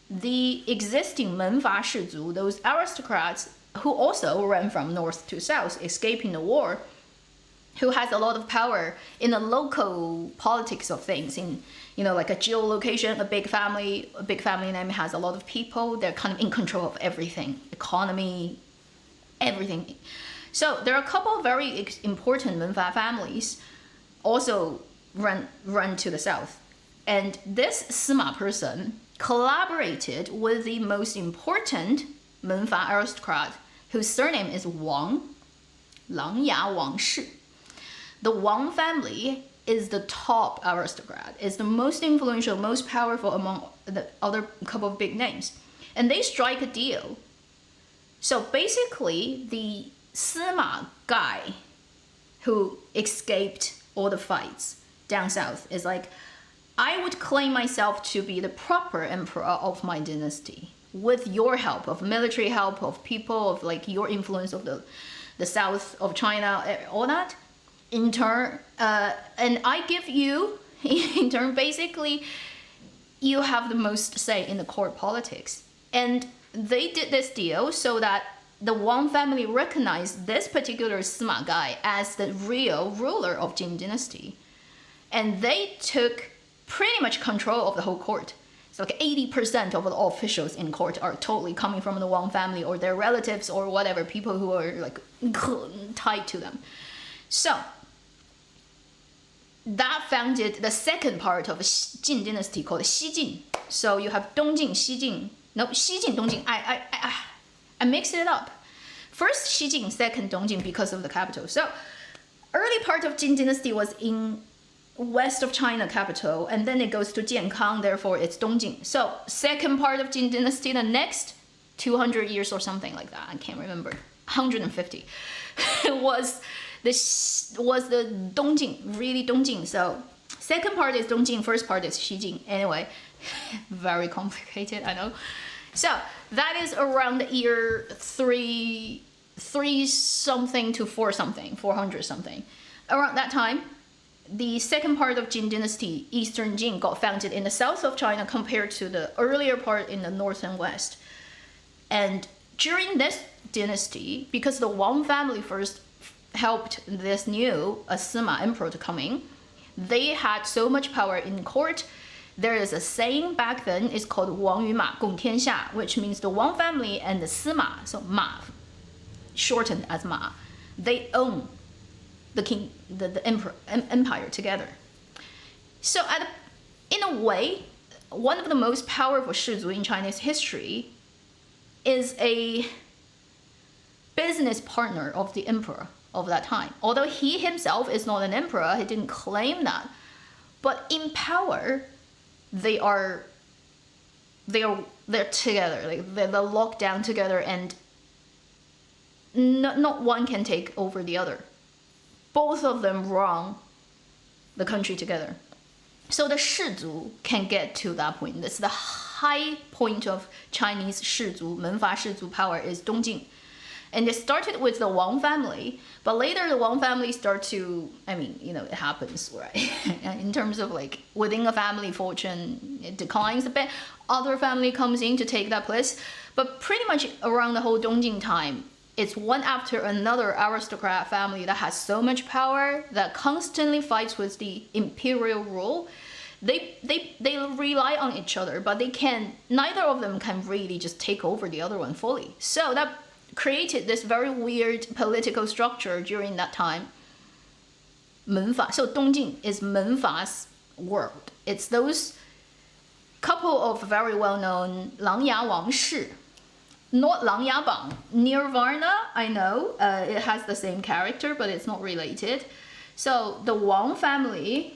the existing Menfa Shizu, those aristocrats who also ran from north to south, escaping the war, who has a lot of power in the local politics of things, in like a geolocation, a big family name has a lot of people, they're kind of in control of everything, economy, everything. So there are a couple of very important Menfa families also run to the south. And this Sima person collaborated with the most important Menfa aristocrat, whose surname is Wang, Langya Wang Shi. The Wang family is the top aristocrat, is the most influential, most powerful among the other couple of big names. And they strike a deal. So basically, the Sima guy who escaped all the fights down south is like, I would claim myself to be the proper emperor of my dynasty with your help, of military help, of people, of like your influence of the south of China, all that. In turn, and I give you, in turn, basically, you have the most say in the court politics. And they did this deal so that the Wang family recognized this particular Sima guy as the real ruler of Jin dynasty. And they took pretty much control of the whole court. So like 80% of the officials in court are totally coming from the Wang family or their relatives or whatever, people who are like tied to them. So that founded the second part of Jin dynasty called Xijin. So you have Dongjing, Xijin. No, Xijin, Dongjing. I mixed it up. First Xijin, second Dongjing because of the capital. So early part of Jin dynasty was in west of China capital, and then it goes to Jiankang, therefore it's Dongjing. So second part of Jin dynasty, the next 200 years or something like that, I can't remember, 150, was the Dongjing, really Dongjing. So second part is Dongjing, first part is Xijin. Anyway, very complicated, I know. So that is around the year 3 something to 4 something, 400 something. Around that time, the second part of Jin dynasty, Eastern Jin, got founded in the south of China compared to the earlier part in the north and west. And during this dynasty, because the Wang family first helped this new Sima emperor to come in, they had so much power in court. There is a saying back then, it's called Wang Yu Ma Gong Tianxia, which means the Wang family and the Sima, so Ma, shortened as Ma, they own the king, the empire together. So in a way, one of the most powerful Shizu in Chinese history is a business partner of the emperor of that time. Although he himself is not an emperor, he didn't claim that. But in power, they're together, like they're locked down together, and not one can take over the other. Both of them run the country together. So the 氏族 can get to that point. That's the high point of Chinese 氏族, 门阀氏族 power is Dongjing. And it started with the Wang family, but later the Wang family start to, I mean, you know, it happens, right? In terms of like within a family fortune, it declines a bit. Other family comes in to take that place. But pretty much around the whole Dongjing time, it's one after another aristocrat family that has so much power that constantly fights with the imperial rule. They rely on each other, but neither of them can really just take over the other one fully. So that created this very weird political structure during that time. 门阀, so Dongjing is 门阀's world. It's those couple of very well-known 琅琊王氏. Not 琅琊榜. Nirvana, I know, it has the same character, but it's not related. So the Wang family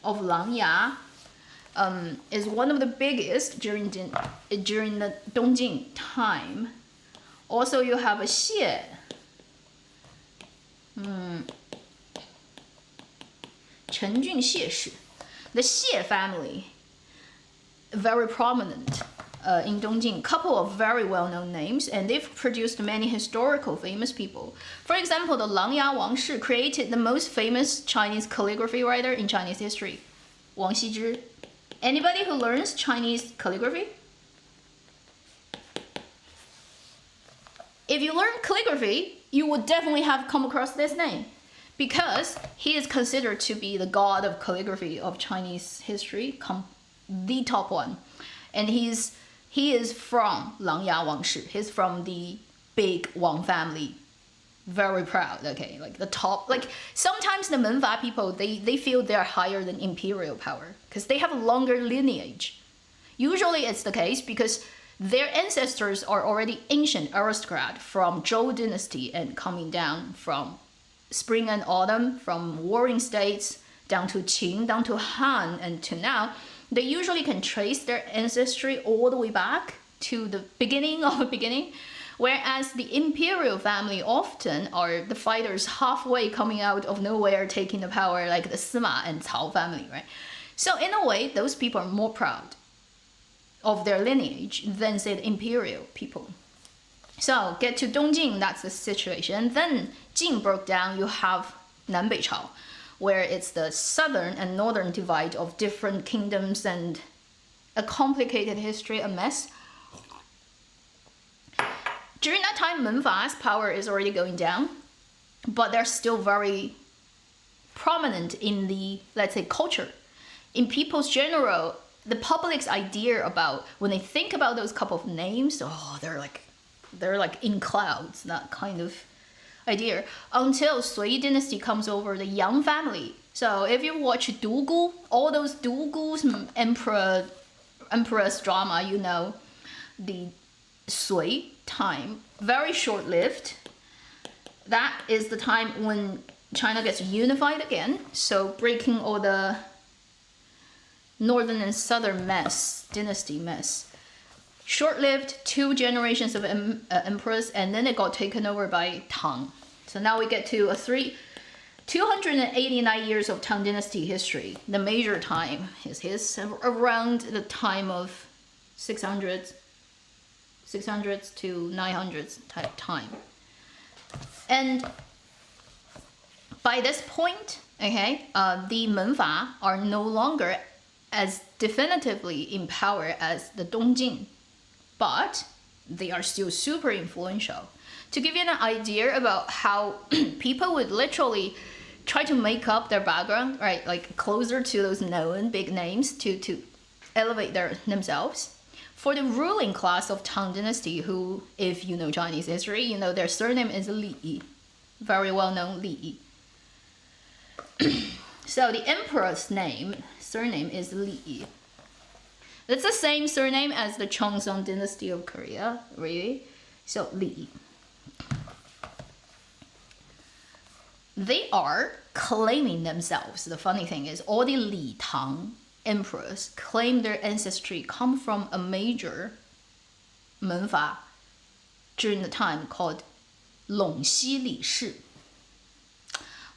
of 琅琊 is one of the biggest during the Dongjing time. Also, you have a 谢. Chen Jun Xie Shi. The Xie family, very prominent in Dongjing. Couple of very well-known names, and they've produced many historical famous people. For example, the 琅琊王氏 created the most famous Chinese calligraphy writer in Chinese history, Wang Xizhi. Anybody who learns Chinese calligraphy? If you learn calligraphy, you would definitely have come across this name, because he is considered to be the god of calligraphy of Chinese history, the top one. And he is from 琅琊王氏. He's from the big Wang family. Very proud, okay, like the top. Like sometimes the 门阀 people, they feel they're higher than imperial power because they have a longer lineage. Usually it's the case because their ancestors are already ancient aristocrat from Zhou Dynasty and coming down from spring and autumn, from warring states down to Qing, down to Han, and to now. They usually can trace their ancestry all the way back to the beginning of the beginning, whereas the imperial family often are the fighters halfway coming out of nowhere taking the power, like the Sima and Cao family, right? So in a way, those people are more proud of their lineage than, say, the imperial people. So get to Dongjing, that's the situation. Then Jing broke down, you have Nanbei Chao, where it's the southern and northern divide of different kingdoms and a complicated history, a mess. During that time, 门阀's power is already going down, but they're still very prominent in the, let's say, culture. In people's general, the public's idea about, when they think about those couple of names, oh, they're like in clouds, that kind of idea, until Sui dynasty comes over, the Yang family. So if you watch Dugu, all those Dugu's empress drama, you know, the Sui time, very short-lived. That is the time when China gets unified again, so breaking all the northern and southern mess, dynasty mess. Short-lived, 2 generations of emperors, and then it got taken over by Tang. So now we get to 289 years of Tang dynasty history. The major time is his, around the time of 600s to 900s type time. And by this point, okay, the 门阀 are no longer as definitively in power as the Dongjing, but they are still super influential. To give you an idea about how people would literally try to make up their background, right, like closer to those known big names to elevate themselves. For the ruling class of Tang dynasty, who, if you know Chinese history, you know their surname is Li, very well known Li. So the emperor's surname is Li. It's the same surname as the Cheongsong dynasty of Korea, really. So Li. They are claiming themselves. The funny thing is, all the Li Tang emperors claim their ancestry come from a major 门阀 during the time called 陇西李氏.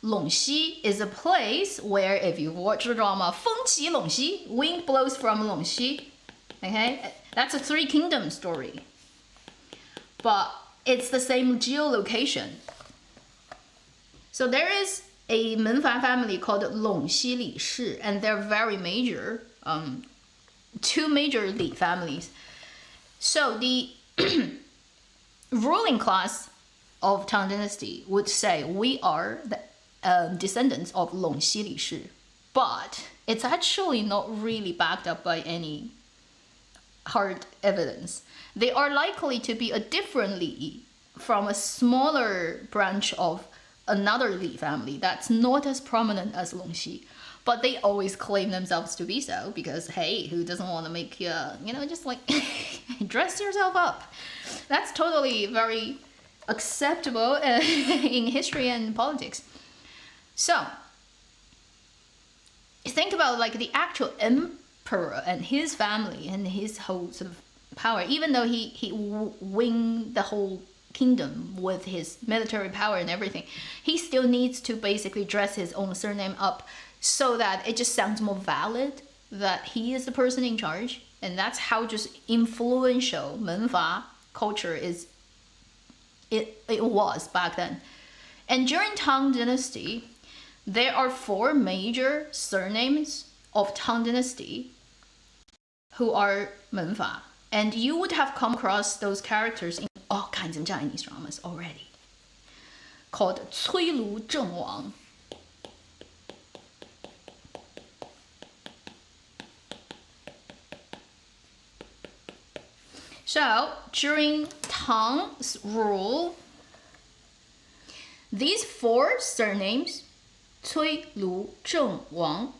Longxi is a place where, if you watch the drama 风起陇西, wind blows from Longxi. Okay, that's a Three Kingdoms story. But it's the same geolocation. So there is a Menfa family called Longxi Li Shi, and they're very major, two major Li families. So the ruling class of Tang Dynasty would say we are the descendants of Longxi Li Shi, but it's actually not really backed up by any hard evidence. They are likely to be a different Li from a smaller branch of another Li family that's not as prominent as Longxi, but they always claim themselves to be so because, hey, who doesn't want to make just like dress yourself up? That's totally very acceptable in history and politics. So think about like the actual emperor and his family and his whole sort of power. Even though he win the whole kingdom with his military power and everything, he still needs to basically dress his own surname up so that it just sounds more valid that he is the person in charge. And that's how just influential Menfa culture is. It was back then. And during Tang Dynasty, there are 4 major surnames of Tang Dynasty who are Menfa. And you would have come across those characters in all kinds of Chinese dramas already. Called Cui Lu Zheng Wang. So, during Tang's rule, these 4 surnames, Cui Lu Zheng Wang,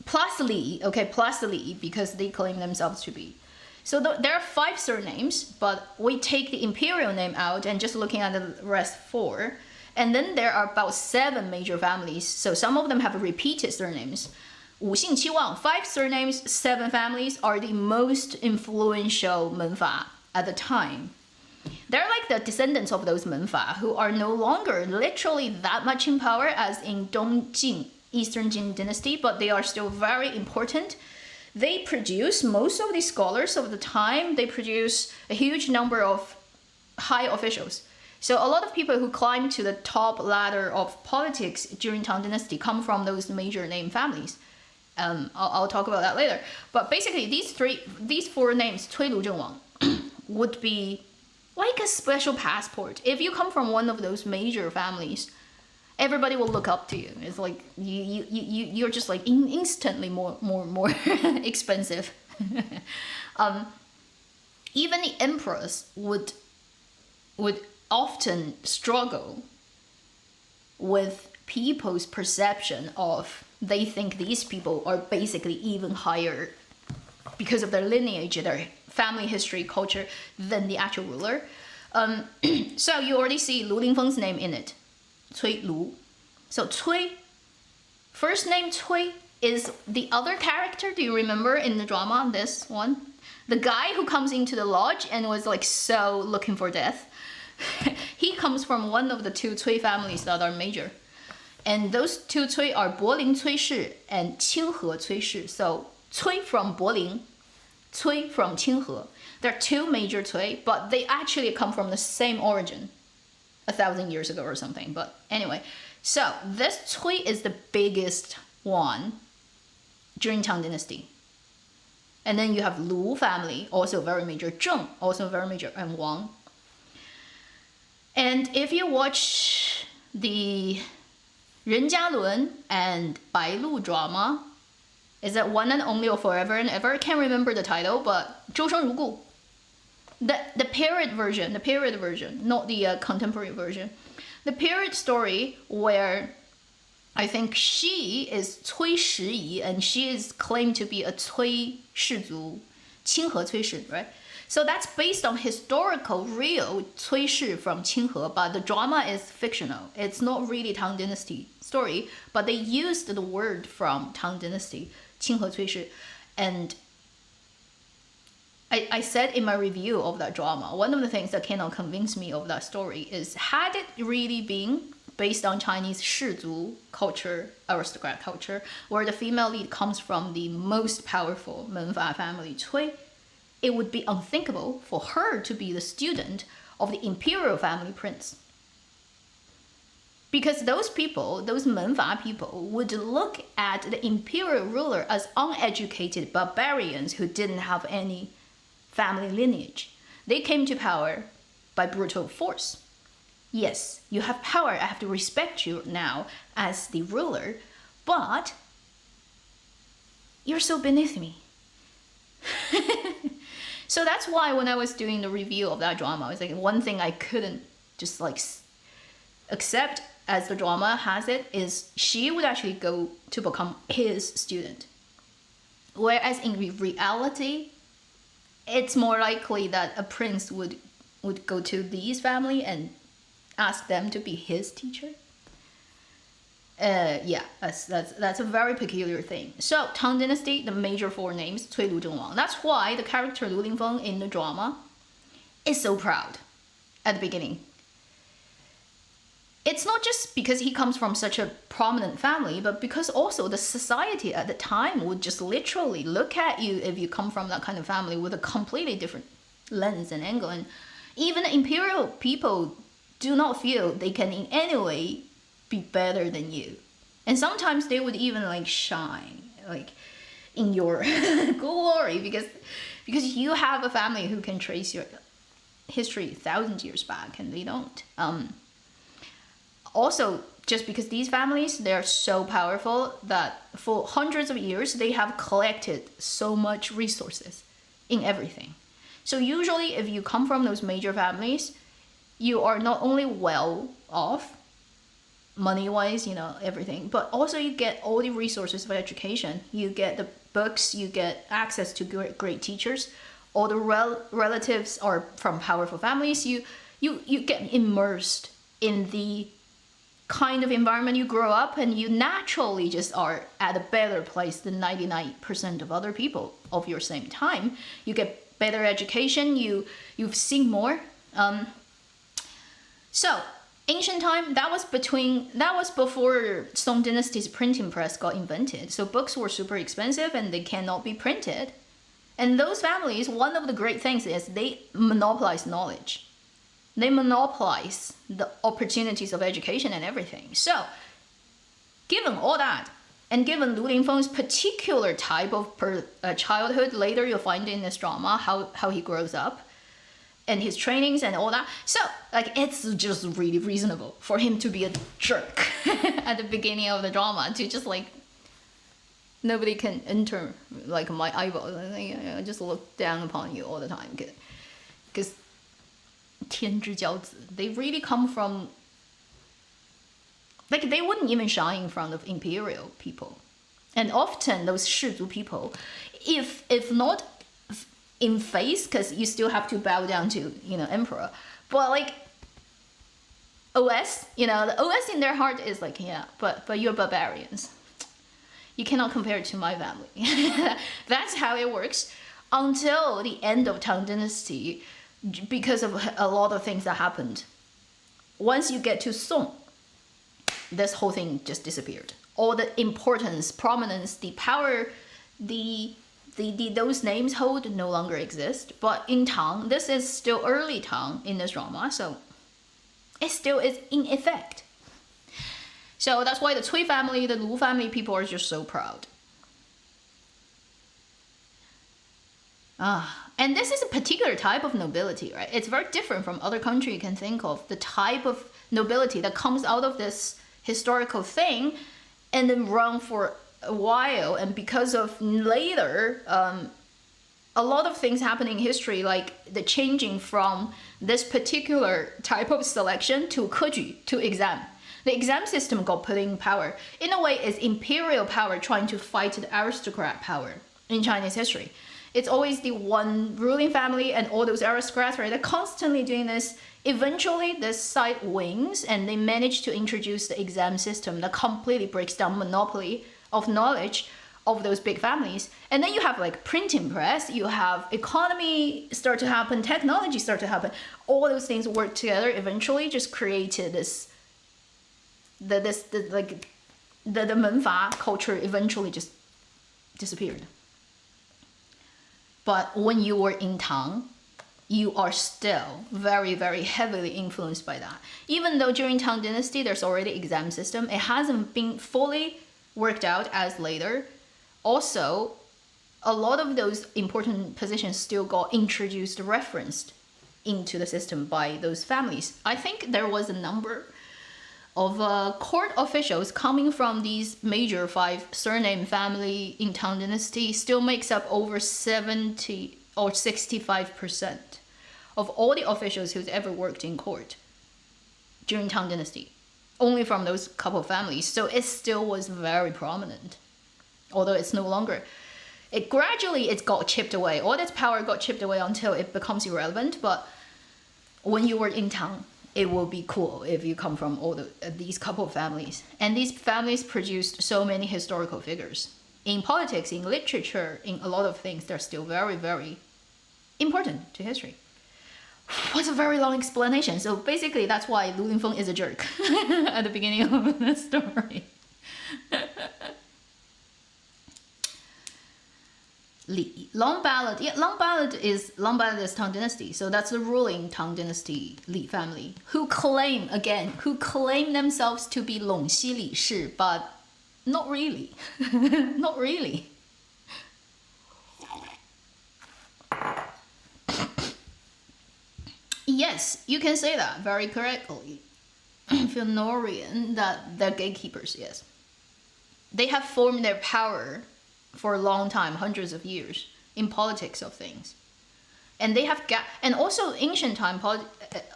plus Li, plus Li, because they claim themselves to be. So there are 5 surnames, but we take the imperial name out and just looking at the rest 4. And then there are about 7 major families, so some of them have repeated surnames. Wu Xing Qi Wang, 5 surnames, 7 families are the most influential Menfa at the time. They're like the descendants of those Menfa who are no longer literally that much in power as in Dongjing, Eastern Jin dynasty, but they are still very important. They produce most of the scholars of the time. They produce a huge number of high officials. So a lot of people who climb to the top ladder of politics during Tang Dynasty come from those major name families. I'll talk about that later. But basically, these 4 names, Cui Lu Zheng Wang, would be like a special passport. If you come from one of those major families, everybody will look up to you. It's like you're just like instantly more expensive. Even the emperors would often struggle with people's perception of, they think these people are basically even higher because of their lineage, their family history, culture, than the actual ruler. So you already see Lu Lingfeng's name in it, Cui Lu. So Cui, first name Cui, is the other character. Do you remember in the drama, this one? The guy who comes into the lodge and was like so looking for death. He comes from one of the 2 Cui families that are major. And those 2 Cui are Boling Cui Shi and Qinghe Cui Shi. So Cui from Boling, Cui from Qinghe. They're 2 major Cui, but they actually come from the same origin 1,000 years ago or something. But anyway, so this Cui is the biggest one during Tang Dynasty. And then you have Lu family, also very major. Zheng, also very major. And Wang. And if you watch the Ren Jialun and Bai Lu drama, is that One and Only or Forever and Ever? I can't remember the title, but 周生如故. The period version, not the contemporary version. The period story where I think she is Cui Shiyi and she is claimed to be a Cui Shizu, Qinghe Cui Shi, right? So that's based on historical real Cui Shi from Qinghe, but the drama is fictional. It's not really Tang Dynasty story, but they used the word from Tang Dynasty, Qinghe Cui Shi. And I said in my review of that drama, one of the things that cannot convince me of that story is, had it really been based on Chinese 氏族 culture, aristocrat culture, where the female lead comes from the most powerful Menfa family, Cui, it would be unthinkable for her to be the student of the imperial family prince. Because those people, those Menfa people, would look at the imperial ruler as uneducated barbarians who didn't have any family lineage. They came to power by brutal force. Yes, you have power, I have to respect you now as the ruler, but you're so beneath me. So that's why when I was doing the review of that drama, I was like, one thing I couldn't just like accept as the drama has it is she would actually go to become his student. Whereas in reality, it's more likely that a prince would go to Li's family and ask them to be his teacher. Yeah, that's a very peculiar thing. So Tang Dynasty, the major four names, Cui Lu Zhengwang. That's why the character Lu Lingfeng in the drama is so proud at the beginning. It's not just because he comes from such a prominent family, but because also the society at the time would just literally look at you if you come from that kind of family with a completely different lens and angle. And even imperial people do not feel they can in any way be better than you. And sometimes they would even like shine like in your glory because you have a family who can trace your history thousands of years back and they don't. Also, just because these families, they're so powerful that for hundreds of years, they have collected so much resources in everything. So usually if you come from those major families, you are not only well off, money-wise, you know, everything, but also you get all the resources for education. You get the books, you get access to great teachers. All the relatives are from powerful families. You get immersed in the kind of environment you grow up, and you naturally just are at a better place than 99% of other people of your same time. You get better education, you've seen more. So ancient time, that was before Song Dynasty's printing press got invented. So books were super expensive and they cannot be printed. And those families, one of the great things is they monopolize knowledge. They monopolize the opportunities of education and everything. So, given all that, and given Lu Lingfeng's particular type of childhood, later you'll find in this drama how he grows up, and his trainings and all that. So, like, it's just really reasonable for him to be a jerk at the beginning of the drama, to just like, nobody can enter like my eyeball. I just look down upon you all the time, because 天之骄子, they really come from, like, they wouldn't even shine in front of imperial people. And often those 氏族 people, if not in face, because you still have to bow down to, you know, emperor, but like OS, you know, the OS in their heart is like, yeah, but you're barbarians. You cannot compare it to my family. That's how it works until the end of Tang Dynasty, because of a lot of things that happened. Once you get to Song, this whole thing just disappeared. All the importance, prominence, the power, those names hold no longer exist. But in Tang, this is still early Tang in this drama, so it still is in effect. So that's why the Cui family, the Lu family people are just so proud. And this is a particular type of nobility, right? It's very different from other countries you can think of. The type of nobility that comes out of this historical thing and then run for a while. And because of later, a lot of things happen in history, like the changing from this particular type of selection to keju, to exam. The exam system got put in power. In a way, it's imperial power trying to fight the aristocrat power in Chinese history. It's always the one ruling family and all those aristocrats, right? They're constantly doing this. Eventually, this side wins, and they manage to introduce the exam system that completely breaks down monopoly of knowledge of those big families. And then you have like printing press, you have economy start to happen, technology start to happen. All those things work together eventually just created the menfa culture eventually just disappeared. But when you were in Tang, you are still very, very heavily influenced by that. Even though during Tang Dynasty, there's already exam system, it hasn't been fully worked out as later. Also, a lot of those important positions still got introduced, referenced into the system by those families. I think there was a number of court officials coming from these major 5 surname family in Tang Dynasty still makes up over 70 or 65% of all the officials who's ever worked in court during Tang Dynasty, only from those couple of families. So it still was very prominent, although it's no longer. It got chipped away. All this power got chipped away until it becomes irrelevant. But when you were in Tang, it will be cool if you come from all these couple of families. And these families produced so many historical figures. In politics, in literature, in a lot of things, they're still very, very important to history. What's a very long explanation. So basically, that's why Lu Linfeng is a jerk at the beginning of the story. Li. Long ballad. Yeah, long ballad is Tang Dynasty. So that's the ruling Tang Dynasty Li family who claim themselves to be Longxi Li Shi, but not really. Not really. Yes, you can say that very correctly. Fëanorian, that they're gatekeepers, yes. They have formed their power for a long time, hundreds of years, in politics of things. And they have and also ancient time,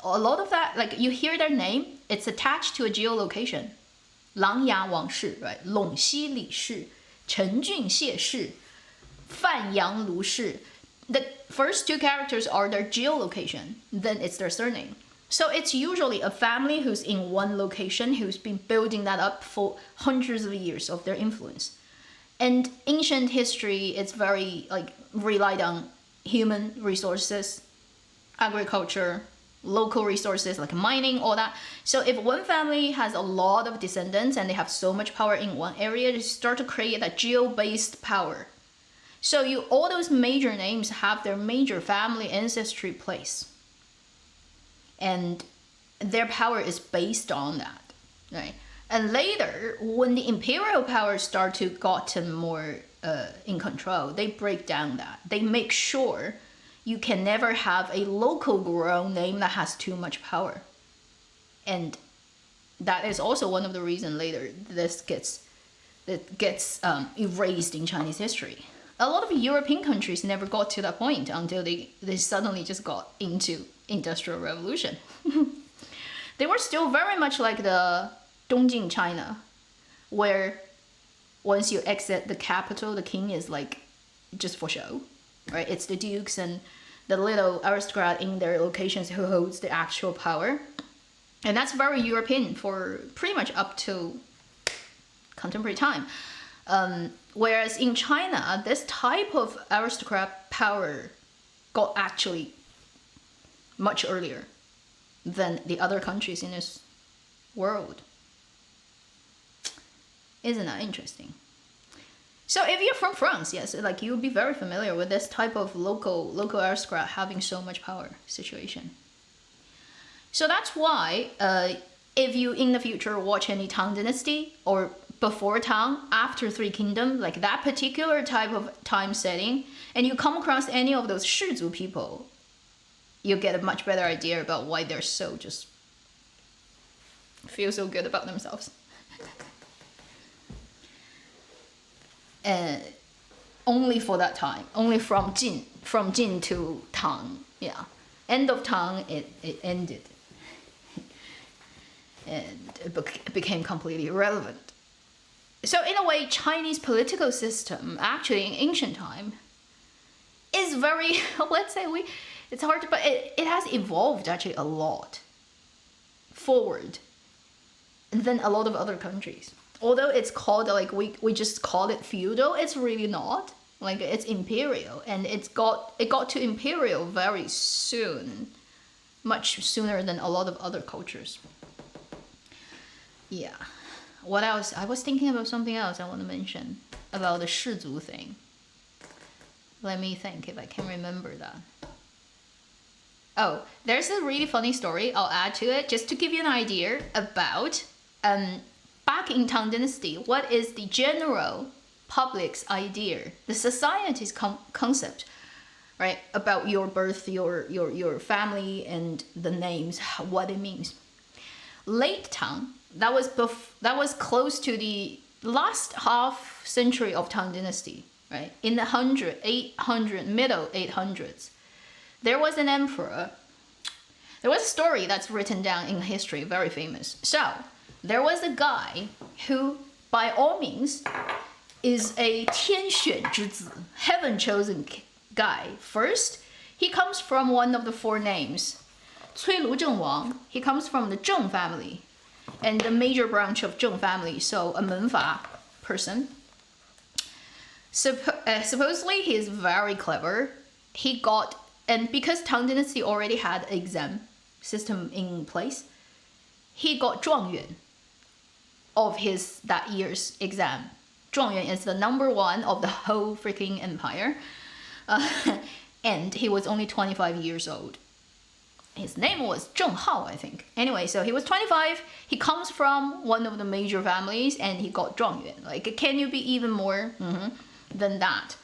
a lot of that, like you hear their name, it's attached to a geolocation. 琅琊王氏, right? 陇西李氏, 陈郡谢氏, 范阳卢氏. The first 2 characters are their geolocation, then it's their surname. So it's usually a family who's in one location, who's been building that up for hundreds of years of their influence. And ancient history, it's very like relied on human resources, agriculture, local resources like mining, all that. So if one family has a lot of descendants and they have so much power in one area, they start to create that geo-based power. So all those major names have their major family ancestry place. And their power is based on that, right? And later, when the imperial powers start to gotten more in control, they break down that. They make sure you can never have a local grown name that has too much power. And that is also one of the reasons later this gets erased in Chinese history. A lot of European countries never got to that point until they suddenly just got into Industrial Revolution. They were still very much like the Dongjing China, where once you exit the capital, the king is like just for show, right? It's the dukes and the little aristocrat in their locations who holds the actual power. And that's very European for pretty much up to contemporary time. Whereas in China, this type of aristocrat power got actually much earlier than the other countries in this world. Isn't that interesting? So if you're from France, yes, like you'll be very familiar with this type of local aristocrat having so much power situation. So that's why if you in the future watch any Tang Dynasty or before Tang, after Three Kingdoms, like that particular type of time setting, and you come across any of those Shizu people, you'll get a much better idea about why they're so just feel so good about themselves. And only for that time, only from Jin to Tang, yeah. End of Tang, it ended. And it became completely irrelevant. So in a way, Chinese political system, actually in ancient time, is very, let's say it's hard to, but it has evolved actually a lot forward than a lot of other countries. although it's called like we just call it feudal, it's really not. Like it's imperial, and it got to imperial very soon, much sooner than a lot of other cultures. Yeah. What else? I was thinking about something else I want to mention about the 氏族 thing. Let me think if I can remember that. Oh, there's a really funny story I'll add to it just to give you an idea about back in Tang Dynasty, what is the general public's idea, the society's concept, right, about your birth, your family, and the names, what it means. Late Tang, that was close to the last half century of Tang Dynasty, right? In the middle 800s, there was an emperor. There was a story that's written down in history, very famous. So there was a guy who, by all means, is a 天选之子, heaven chosen guy. First, he comes from one of the four names. 崔卢郑王, he comes from the Zheng family, and the major branch of Zheng family, so a 门阀 person. Supposedly, he is very clever. He got, and because Tang Dynasty already had an exam system in place, he got 状元 of that year's exam. 状元is the number one of the whole freaking empire. And he was only 25 years old. His name was Zheng Hao, I think. Anyway, so he was 25. He comes from one of the major families, and he got 状元. Like, can you be even more than that?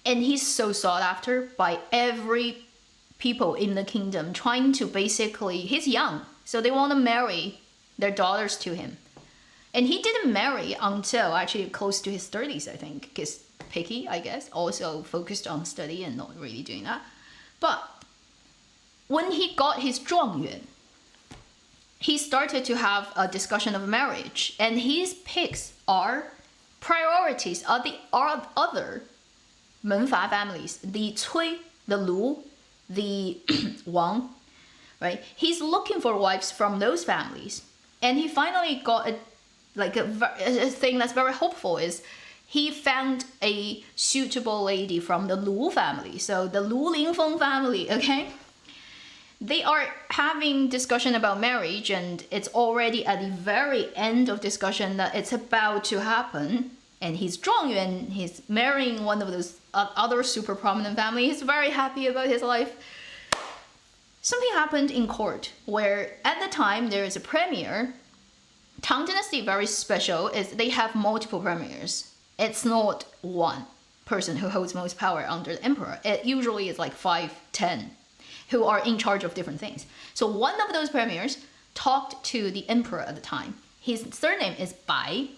And he's so sought after by every people in the kingdom, trying to basically, he's young, so they want to marry their daughters to him. And he didn't marry until actually close to his 30s, I think, because picky, I guess, also focused on study and not really doing that. But when he got his 状元, he started to have a discussion of marriage, and his picks are priorities are the other 门阀 families, the Cui, the Lu, the Wang, right? He's looking for wives from those families, and he finally got a thing that's very hopeful is he found a suitable lady from the Lu family, so the Lu Lingfeng family, okay? They are having discussion about marriage, and it's already at the very end of discussion that it's about to happen. And he's 状元, he's marrying one of those other super prominent family. He's very happy about his life. Something happened in court where at the time there is a premier. Tang Dynasty, very special, is they have multiple premiers. It's not one person who holds most power under the emperor. It usually is like 5, 10 who are in charge of different things. So one of those premiers talked to the emperor at the time. His surname is Bai.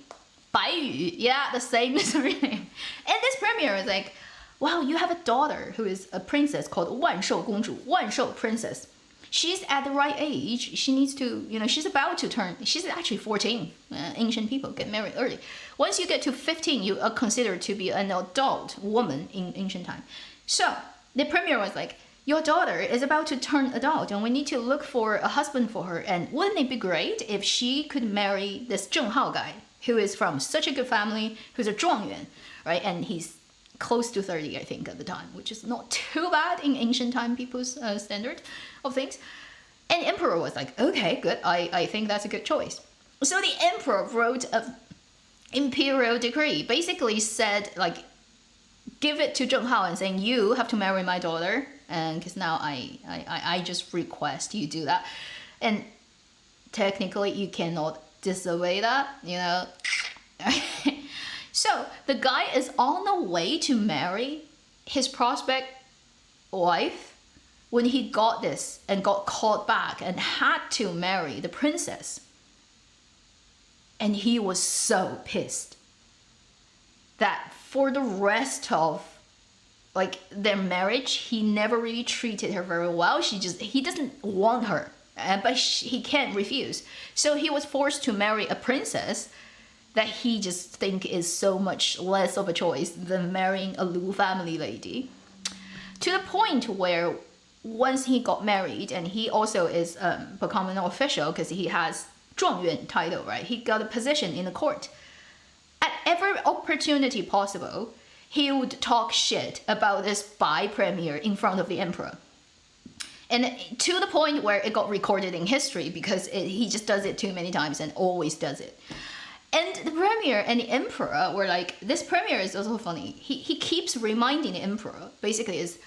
Bai Yu, yeah, the same surname. And this premier is like, wow, you have a daughter who is a princess called 万寿公主, 万寿 princess. She's at the right age. She needs to, she's about to turn, she's actually 14. Ancient people get married early. Once you get to 15, you are considered to be an adult woman in ancient time. So the premier was like, your daughter is about to turn adult, and we need to look for a husband for her. And wouldn't it be great if she could marry this Zheng Hao guy, who is from such a good family, who's a 状元, right? And he's close to 30, I think, at the time, which is not too bad in ancient time people's standard of things. And the emperor was like, okay, good, I think that's a good choice. So the emperor wrote an imperial decree, basically said, like, give it to Zheng Hao and saying, you have to marry my daughter, and because now I just request you do that. And technically you cannot disobey that, So the guy is on the way to marry his prospect wife when he got this and got called back and had to marry the princess. And he was so pissed that for the rest of their marriage, he never really treated her very well. He doesn't want her, but he can't refuse. So he was forced to marry a princess that he just think is so much less of a choice than marrying a Lu family lady. To the point where once he got married, and he also is becoming an official because he has 状元 title, right? He got a position in the court. at every opportunity possible, he would talk shit about this bi premier in front of the emperor. And to the point where it got recorded in history because he just does it too many times and always does it. And the premier and the emperor were like, this premier is also funny. He keeps reminding the emperor, basically, is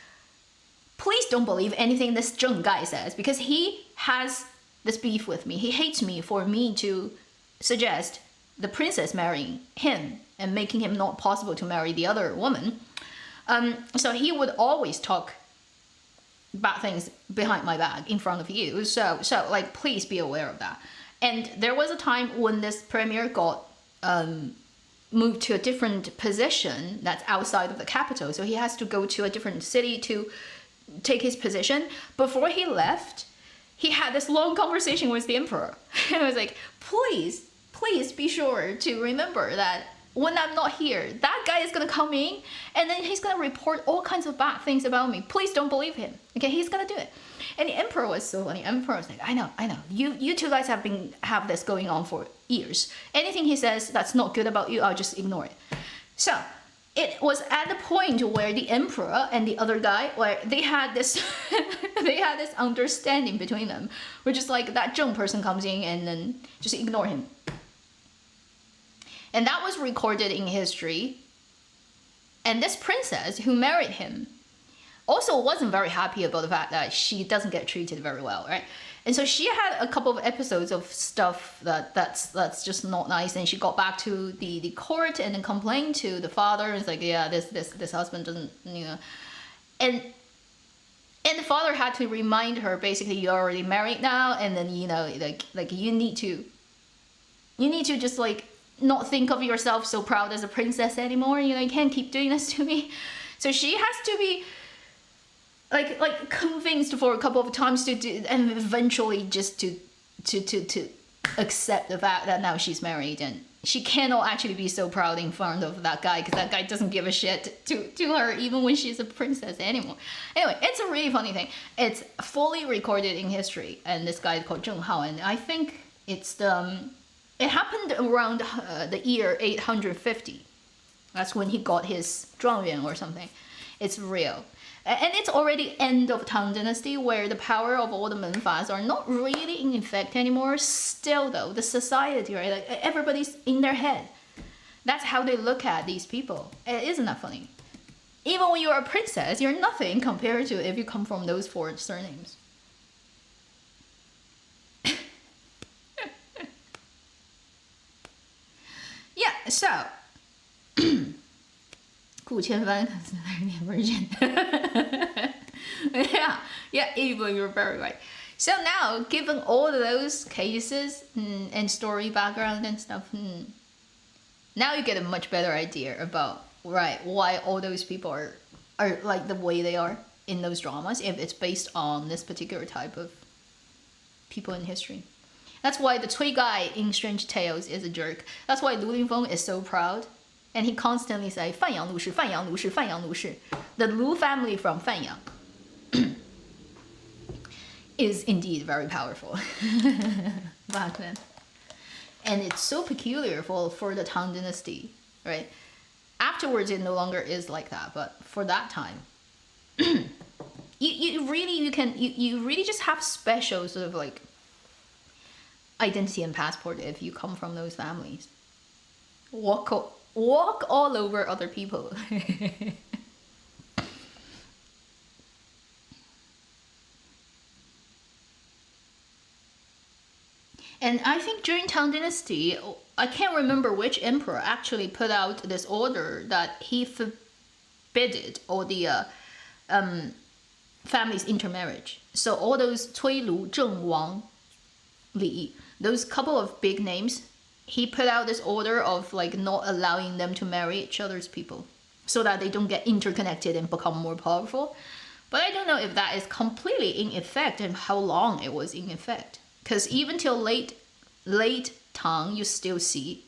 please don't believe anything this Zheng guy says, because he has this beef with me. He hates me for me to suggest the princess marrying him and making him not possible to marry the other woman. So he would always talk bad things behind my back in front of you. So like, please be aware of that. And there was a time when this premier got moved to a different position that's outside of the capital. So he has to go to a different city to take his position. Before he left, he had this long conversation with the emperor. And I was like, please be sure to remember that when I'm not here, that guy is gonna come in and then he's gonna report all kinds of bad things about me. Please don't believe him. Okay, he's gonna do it. And the emperor was so funny. The emperor was like, I know. You two guys have this going on for years. Anything he says that's not good about you, I'll just ignore it. So it was at the point where the emperor and the other guy, where they had this understanding between them, which is like that Zheng person comes in and then just ignore him. And that was recorded in history. And this princess who married him also wasn't very happy about the fact that she doesn't get treated very well, right? And so she had a couple of episodes of stuff that's just not nice. And she got back to the court and then complained to the father. It's like, yeah, this husband doesn't, you know. And the father had to remind her, basically, you're already married now, and then, you know, like you need to just like not think of yourself so proud as a princess anymore. You know, you can't keep doing this to me. So she has to be like convinced for a couple of times to do, and eventually just to accept the fact that now she's married, and she cannot actually be so proud in front of that guy, because that guy doesn't give a shit to her even when she's a princess anymore. Anyway, it's a really funny thing. It's fully recorded in history, and this guy is called Zheng Hao, and I think it's it happened around the year 850. That's when he got his zhuangyuan or something. It's real. And it's already end of Tang Dynasty, where the power of all the menfas are not really in effect anymore. Still though, the society, right? Like, everybody's in their head. That's how they look at these people. Isn't that funny? Even when you're a princess, you're nothing compared to if you come from those four surnames. Yeah, so 顾千帆 considered a virgin. yeah, Eva, you're very right. So now, given all of those cases and story background and stuff, now you get a much better idea about why all those people are like the way they are in those dramas, if it's based on this particular type of people in history. That's why the Cui guy in Strange Tales is a jerk. That's why Lu Lingfeng is so proud. And he constantly says, 范阳卢氏, 范阳卢氏, 范阳卢氏. The Lu family from Fanyang is indeed very powerful back then. And it's so peculiar for the Tang Dynasty, right? Afterwards, it no longer is like that, but for that time, you really just have special sort of like identity and passport if you come from those families. Walk all over other people. And I think during Tang Dynasty, I can't remember which emperor actually put out this order that he forbidded all the families intermarriage. So all those Cui, Lu, Zheng, Wang, Li, those couple of big names, he put out this order of like not allowing them to marry each other's people so that they don't get interconnected and become more powerful. But I don't know if that is completely in effect and how long it was in effect. Because even till late Tang, you still see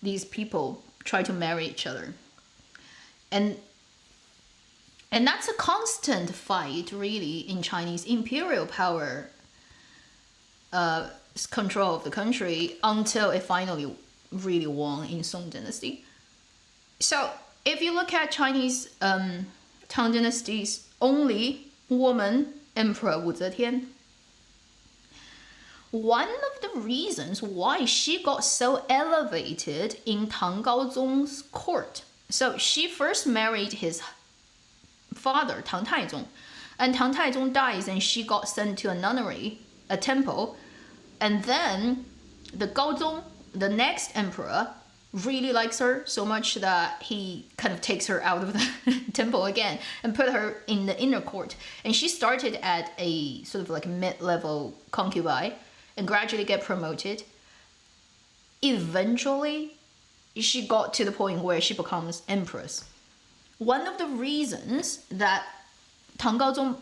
these people try to marry each other. And that's a constant fight, really, in Chinese imperial power control of the country until it finally really won in Song Dynasty. So if you look at Chinese Tang Dynasty's only woman emperor Wu Zetian, one of the reasons why she got so elevated in Tang Gaozong's court. So she first married his father, Tang Taizong, and Tang Taizong dies and she got sent to a nunnery, a temple, and then the Gaozong, the next emperor, really likes her so much that he kind of takes her out of the temple again and put her in the inner court. And she started at a sort of like mid-level concubine and gradually get promoted. Eventually, she got to the point where she becomes empress. One of the reasons that Tang Gaozong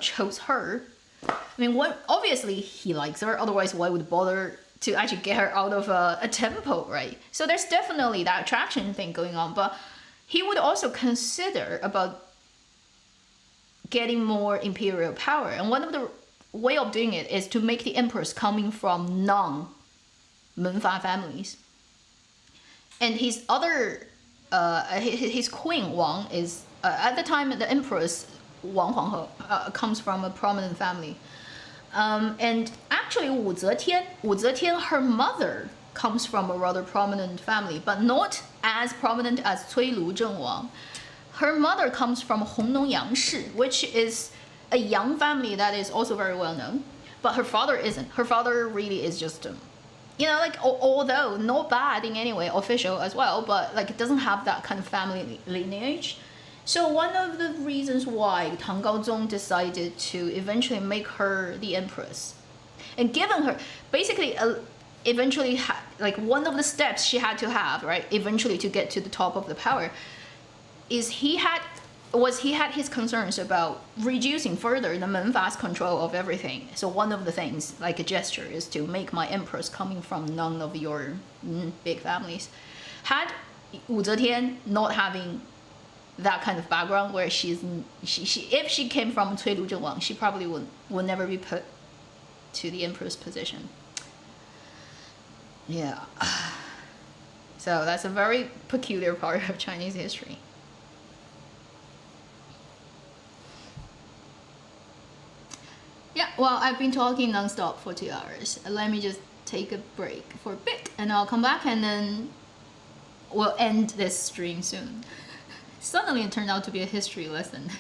chose her, I mean, obviously he likes her, otherwise why would bother to actually get her out of a temple, right? So there's definitely that attraction thing going on, but he would also consider about getting more imperial power. And one of the way of doing it is to make the empress coming from non-Menfa families. And his other, his queen Wang is, at the time the empress Wang Huanghe comes from a prominent family. And actually Wu Zetian, her mother comes from a rather prominent family, but not as prominent as Cui Lu Zhengwang. Her mother comes from Hongnong Yangshi, which is a Yang family that is also very well known, but her father isn't. Her father really is just, you know, like, although not bad in any way, official as well, but like it doesn't have that kind of family lineage. So one of the reasons why Tang Gaozong decided to eventually make her the empress, and given her basically eventually like one of the steps she had to have, right, eventually to get to the top of the power, is he had his concerns about reducing further the Menfa's control of everything. So one of the things, like a gesture, is to make my empress coming from none of your big families. Had Wu Zetian not having that kind of background, where she if she came from Cui Lu Zhengwang, she probably would never be put to the empress position. Yeah. So that's a very peculiar part of Chinese history. Yeah, well, I've been talking nonstop for 2 hours. Let me just take a break for a bit and I'll come back and then we'll end this stream soon. Suddenly it turned out to be a history lesson.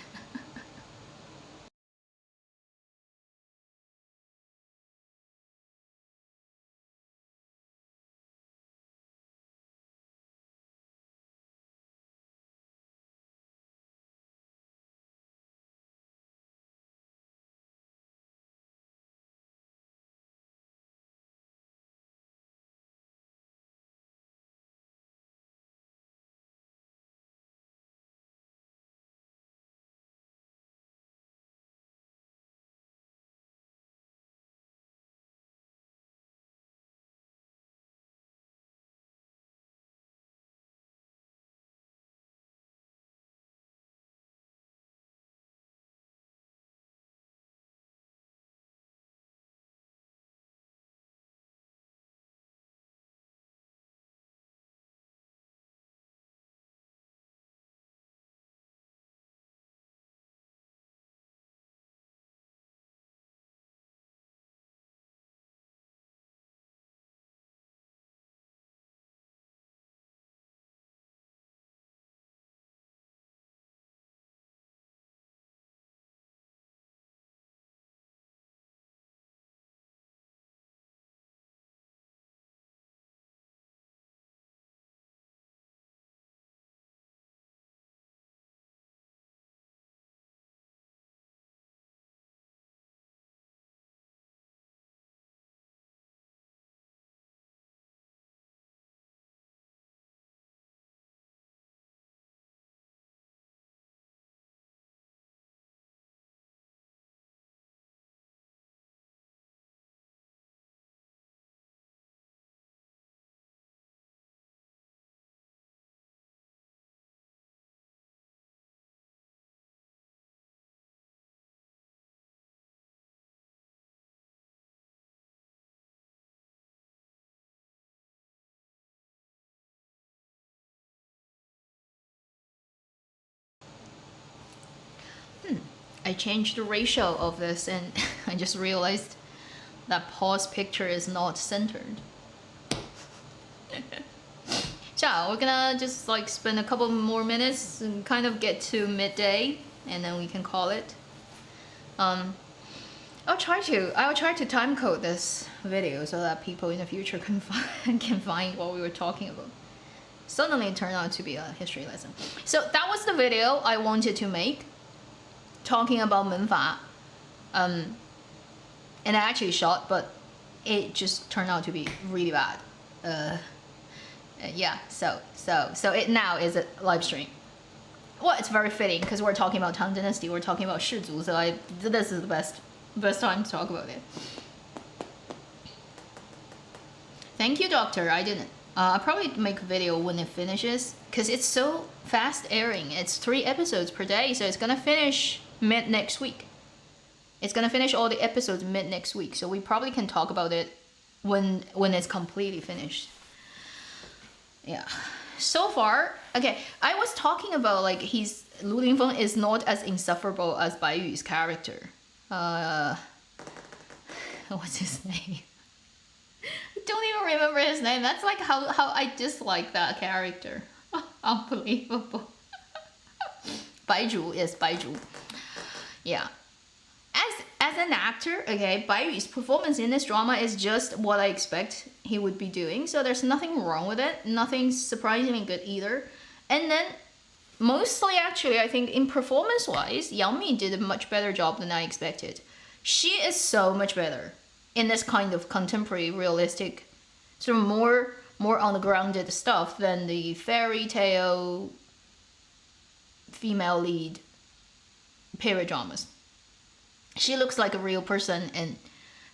I changed the ratio of this and I just realized that pause picture is not centered. So we're gonna just like spend a couple more minutes and kind of get to midday, and then we can call it. I'll try to time code this video so that people in the future can find what we were talking about. Suddenly it turned out to be a history lesson. So that was the video I wanted to make, talking about 门阀. And I actually shot, but it just turned out to be really bad. Yeah, so it now is a live stream. Well, it's very fitting because we're talking about Tang Dynasty, we're talking about 氏族, so this is the best time to talk about it. Thank you, Doctor. I didn't. I'll probably make a video when it finishes because it's so fast airing. It's 3 episodes per day, so it's gonna finish mid next week. It's gonna finish all the episodes mid next week, so we probably can talk about it when it's completely finished. Yeah. So far, okay, I was talking about like Lu Lingfeng is not as insufferable as Bai Yu's character. What's his name? I don't even remember his name. That's like how I dislike that character. Unbelievable. Baizhu, yes, Baizhu. Yeah. As an actor, okay, Bai Yu's performance in this drama is just what I expect he would be doing. So there's nothing wrong with it. Nothing surprisingly good either. And then mostly actually, I think in performance-wise, Yang Mi did a much better job than I expected. She is so much better in this kind of contemporary, realistic, sort of more on the grounded stuff than the fairy tale female lead period dramas. She looks like a real person and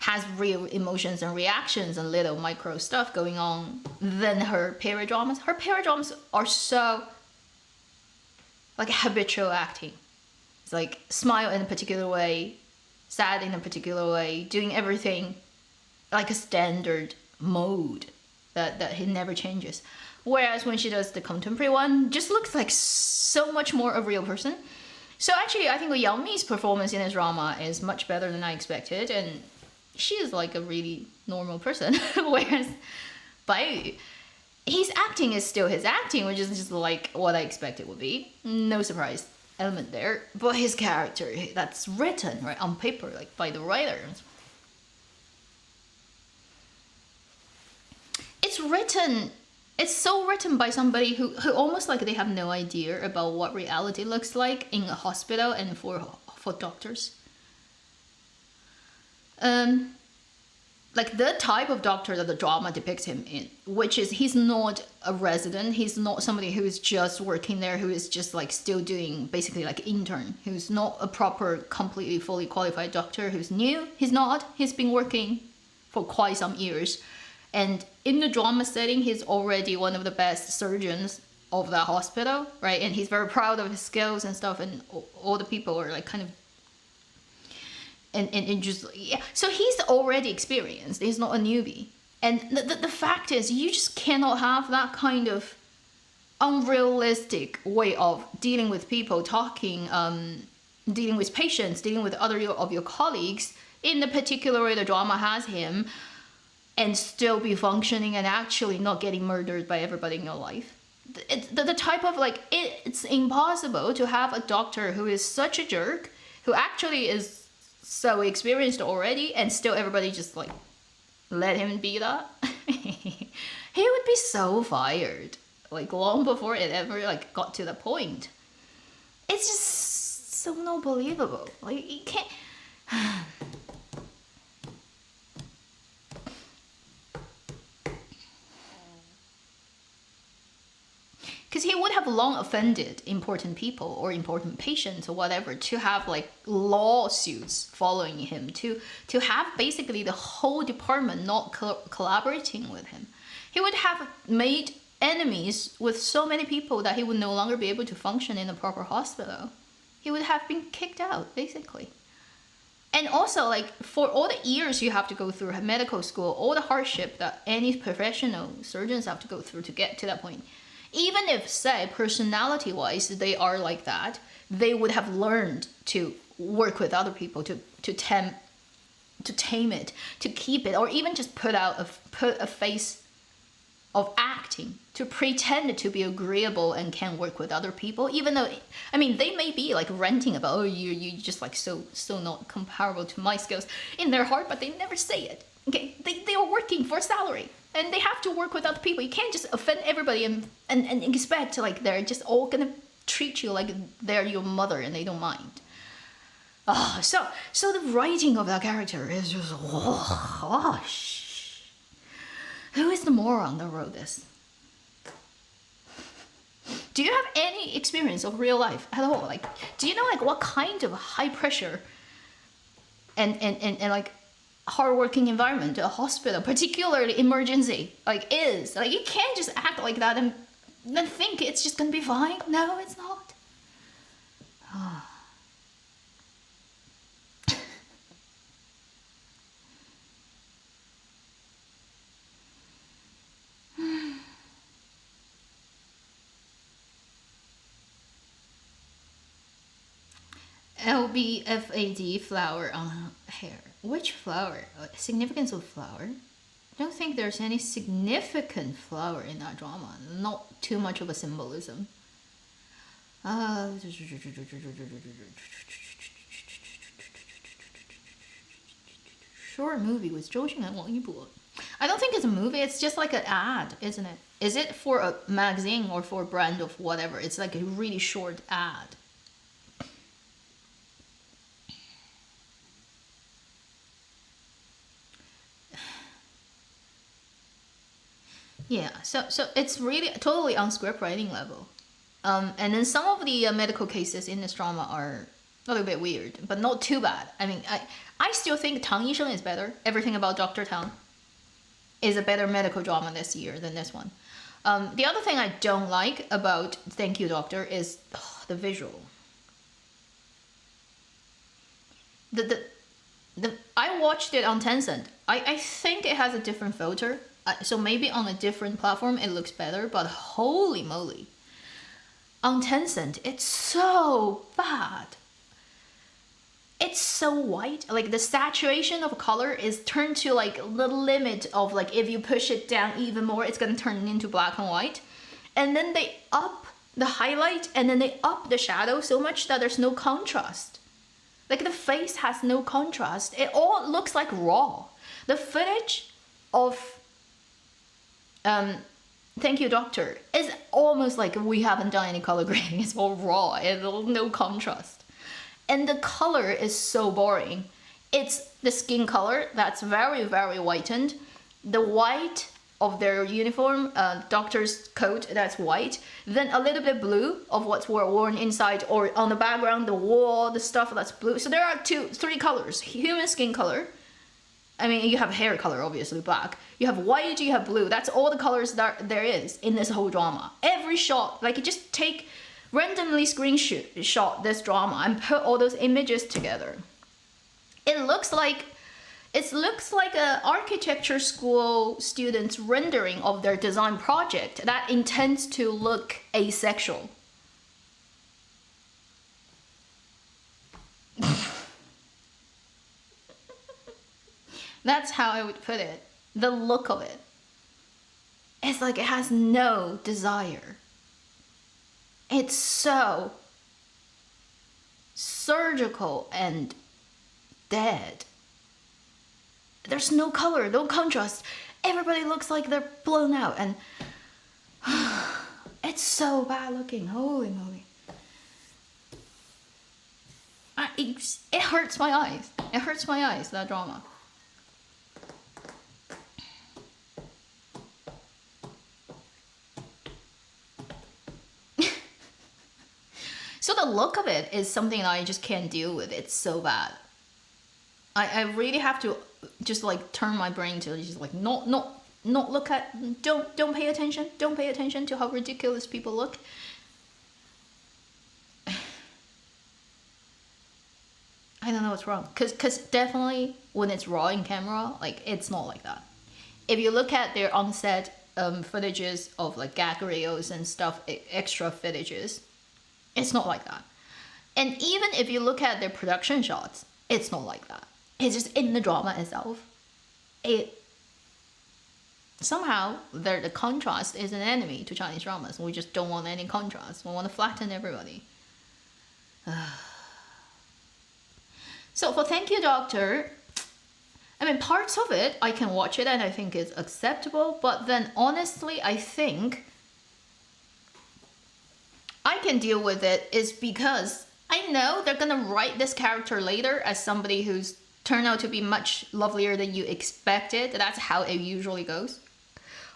has real emotions and reactions and little micro stuff going on than her period dramas. Her period dramas are so like habitual acting. It's like smile in a particular way, sad in a particular way, doing everything like a standard mode that he never changes. Whereas when she does the contemporary one, just looks like so much more a real person. So actually, I think Yang Mi's performance in this drama is much better than I expected, and she is like a really normal person. Whereas Bai Yu, his acting is still his acting, which is just like what I expected would be. No surprise element there. But his character, that's written right on paper, like by the writers. It's so written by somebody who almost like they have no idea about what reality looks like in a hospital and for doctors. Like the type of doctor that the drama depicts him in, which is he's not a resident, he's not somebody who is just working there, who is just like still doing basically like intern, who's not a proper, completely, fully qualified doctor, who's new. He's been working for quite some years. And in the drama setting, he's already one of the best surgeons of that hospital, right? And he's very proud of his skills and stuff, and all the people are like kind of and just, yeah. So he's already experienced. He's not a newbie. And the fact is, you just cannot have that kind of unrealistic way of dealing with people, talking, dealing with patients, dealing with other of your colleagues in the particular way the drama has him, and still be functioning and actually not getting murdered by everybody in your life. The type of like, it's impossible to have a doctor who is such a jerk, who actually is so experienced already, and still everybody just like let him be that. He would be so fired, like long before it ever like got to the point. It's just so not believable. Like you can't. Because he would have long offended important people or important patients or whatever to have like lawsuits following him, to have basically the whole department not collaborating with him. He would have made enemies with so many people that he would no longer be able to function in a proper hospital. He would have been kicked out, basically. And also, like, for all the years you have to go through medical school, all the hardship that any professional surgeons have to go through to get to that point, even if, say, personality-wise, they are like that, they would have learned to work with other people to tame it, to keep it, or even just put a face of acting to pretend to be agreeable and can work with other people, even though, I mean, they may be like ranting about, oh, you just like so not comparable to my skills in their heart, but they never say it. Okay, they are working for salary and they have to work with other people. You can't just offend everybody and expect like they're just all gonna treat you like they're your mother and they don't mind. Oh, so the writing of that character is just who is the moron that wrote this? Do you have any experience of real life at all? Like, do you know like what kind of high pressure and like hardworking environment a hospital, particularly emergency, like is? Like, you can't just act like that and then think it's just gonna be fine. No, it's not. LBFAD flower on hair. Which flower? Significance of flower? I don't think there's any significant flower in that drama. Not too much of a symbolism. Short movie with Zhou Xun and Wang Yibo. I don't think it's a movie. It's just like an ad, isn't it? Is it for a magazine or for a brand of whatever? It's like a really short ad. Yeah, so it's really totally on script writing level. And then some of the medical cases in this drama are a little bit weird, but not too bad. I mean, I still think Tang Yisheng is better. Everything about Dr. Tang is a better medical drama this year than this one. The other thing I don't like about Thank You Doctor is the visual. I watched it on Tencent. I think it has a different filter. So maybe on a different platform it looks better, but holy moly. On Tencent, it's so bad. It's so white. Like the saturation of color is turned to like the limit of like if you push it down even more, it's gonna turn into black and white. And then they up the highlight and then they up the shadow so much that there's no contrast. Like the face has no contrast. It all looks like raw. The footage of Thank You Doctor is almost like we haven't done any color grading. It's all raw and no contrast. And the color is so boring. It's the skin color that's very, very whitened. The white of their uniform, doctor's coat, that's white. Then a little bit blue of what's worn inside or on the background, the wall, the stuff that's blue. So there are three colors. Human skin color. I mean, you have hair color, obviously, black. You have white, you have blue. That's all the colors that there is in this whole drama. Every shot, like, you just take, randomly screenshot this drama and put all those images together. It looks like an architecture school student's rendering of their design project that intends to look asexual. That's how I would put it. The look of it. It's like it has no desire. It's so surgical and dead. There's no color, no contrast. Everybody looks like they're blown out and it's so bad looking. Holy moly. It hurts my eyes. It hurts my eyes, that drama. So the look of it is something that I just can't deal with. It's so bad. I really have to just like turn my brain to just like not look at, don't pay attention. Don't pay attention to how ridiculous people look. I don't know what's wrong. Cause definitely when it's raw in camera, like it's not like that. If you look at their on-set footages of like gag reels and stuff, extra footages, it's not like that. And even if you look at their production shots, it's not like that. It's just in the drama itself. Somehow, the contrast is an enemy to Chinese dramas. We just don't want any contrast. We want to flatten everybody. So for Thank You Doctor, I mean, parts of it, I can watch it and I think it's acceptable. But then honestly, I think I can deal with it is because I know they're going to write this character later as somebody who's turned out to be much lovelier than you expected. That's how it usually goes.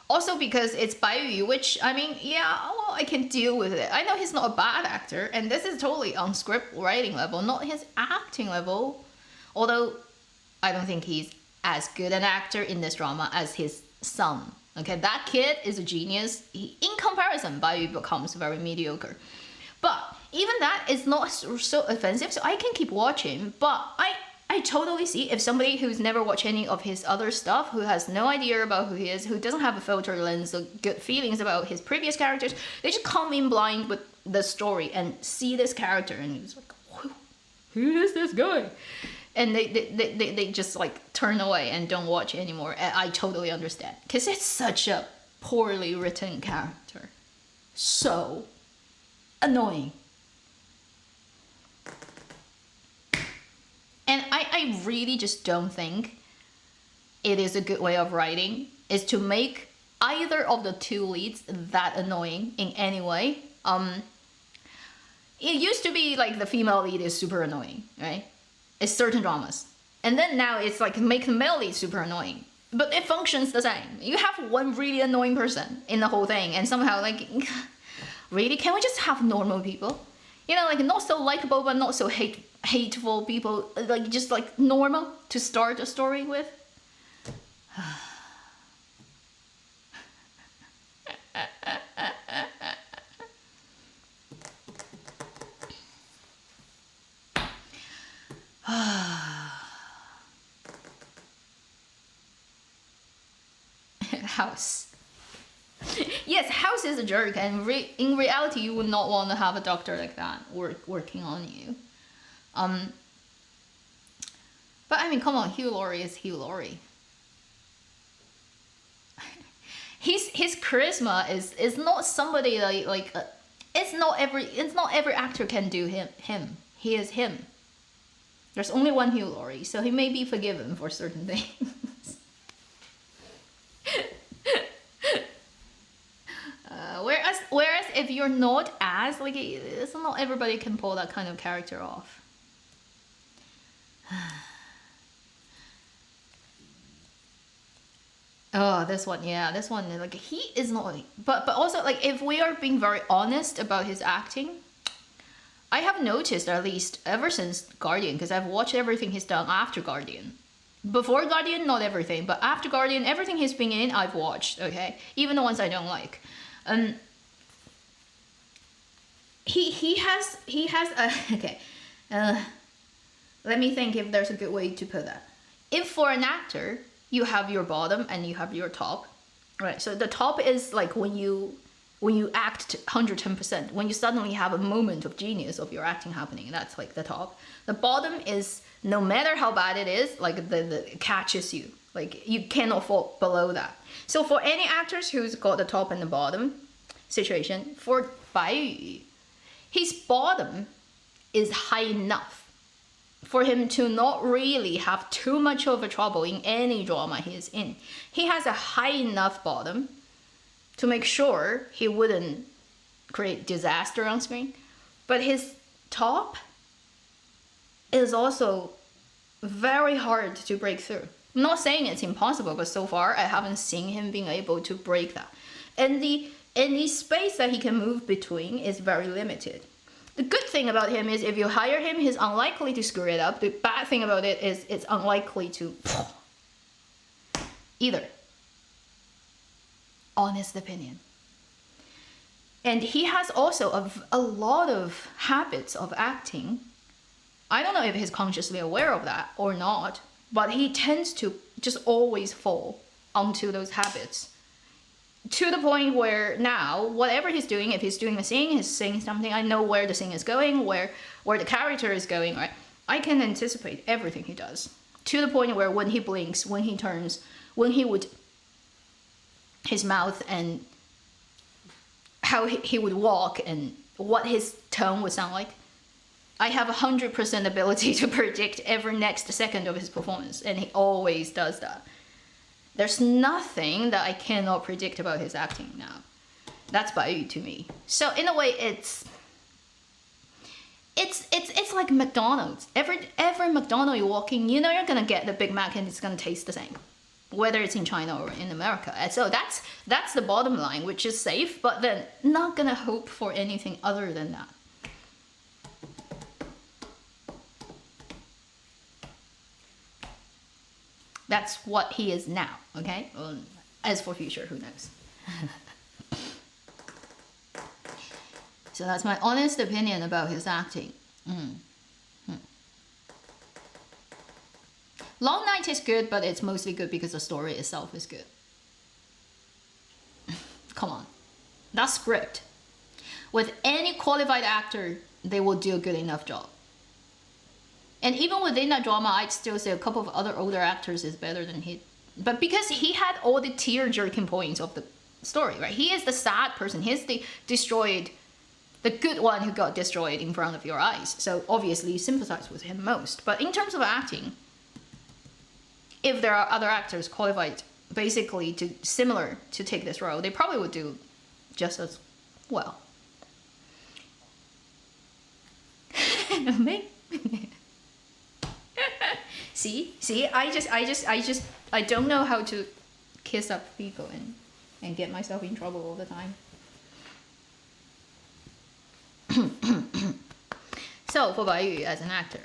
Also because it's Bai Yu, which, I mean, yeah, well, I can deal with it. I know he's not a bad actor, and this is totally on script writing level, not his acting level. Although, I don't think he's as good an actor in this drama as his son. Okay, that kid is a genius. In comparison, Bai Yu becomes very mediocre. But even that is not so offensive, so I can keep watching, but I totally see if somebody who's never watched any of his other stuff, who has no idea about who he is, who doesn't have a filter lens or good feelings about his previous characters, they just come in blind with the story and see this character and it's like, who is this guy? And they just like turn away and don't watch anymore. I totally understand. Because it's such a poorly written character. So annoying. And I really just don't think it is a good way of writing, is to make either of the two leads that annoying in any way. It used to be like the female lead is super annoying, right? It's certain dramas. And then now it's like make the male lead super annoying. But it functions the same. You have one really annoying person in the whole thing and somehow like, really, can we just have normal people? You know, like not so likable but not so hateful people, like just like normal to start a story with. House. Yes, House is a jerk, and in reality, you would not want to have a doctor like that working on you. But I mean, come on, Hugh Laurie is Hugh Laurie. His charisma is not somebody like it's not every actor can do him. He is him. There's only one Hugh Laurie, so he may be forgiven for certain things. Whereas if you're not as like, it's not everybody can pull that kind of character off. Oh, this one, yeah, this one, like he is not, but also like if we are being very honest about his acting, I have noticed at least ever since Guardian, because I've watched everything he's done after Guardian. Before Guardian, not everything, but after Guardian, everything he's been in, I've watched, okay? Even the ones I don't like. He has a, okay, let me think if there's a good way to put that. If for an actor, you have your bottom and you have your top, right? So the top is like when you act 110%, when you suddenly have a moment of genius of your acting happening, that's like the top. The bottom is no matter how bad it is, like the catches you, like you cannot fall below that. So for any actors who's got the top and the bottom situation, for Bai Yu, his bottom is high enough for him to not really have too much of a trouble in any drama he is in. He has a high enough bottom to make sure he wouldn't create disaster on screen. But his top is also very hard to break through. I'm not saying it's impossible, but so far I haven't seen him being able to break that. And the space that he can move between is very limited. The good thing about him is if you hire him, he's unlikely to screw it up. The bad thing about it is it's unlikely to either. Honest opinion. And he has also a lot of habits of acting. I don't know if he's consciously aware of that or not, but he tends to just always fall onto those habits. to the point where now, whatever he's doing, if he's doing a scene, he's saying something, I know where the scene is going, where the character is going, right? I can anticipate everything he does. To the point where when he blinks, when he turns, when he would, his mouth and how he would walk and what his tone would sound like. I have 100% ability to predict every next second of his performance, and he always does that. There's nothing that I cannot predict about his acting now. That's Bai to me. So in a way, it's like McDonald's. Every McDonald's you walk in, you know you're gonna get the Big Mac and it's gonna taste the same, whether it's in China or in America. And so that's the bottom line, which is safe, but then not gonna hope for anything other than that. That's what he is now, okay? As for future, who knows? So that's my honest opinion about his acting. Long Night is good, but it's mostly good because the story itself is good. Come on. That script. With any qualified actor, they will do a good enough job. And even within that drama, I'd still say a couple of other older actors is better than he. But because he had all the tear-jerking points of the story, right? He is the sad person. He's the destroyed, the good one who got destroyed in front of your eyes. So obviously you sympathize with him most. But in terms of acting, if there are other actors qualified basically similar to take this role, they probably would do just as well. Me? See, I don't know how to kiss up people and get myself in trouble all the time. So for Bai Yu as an actor,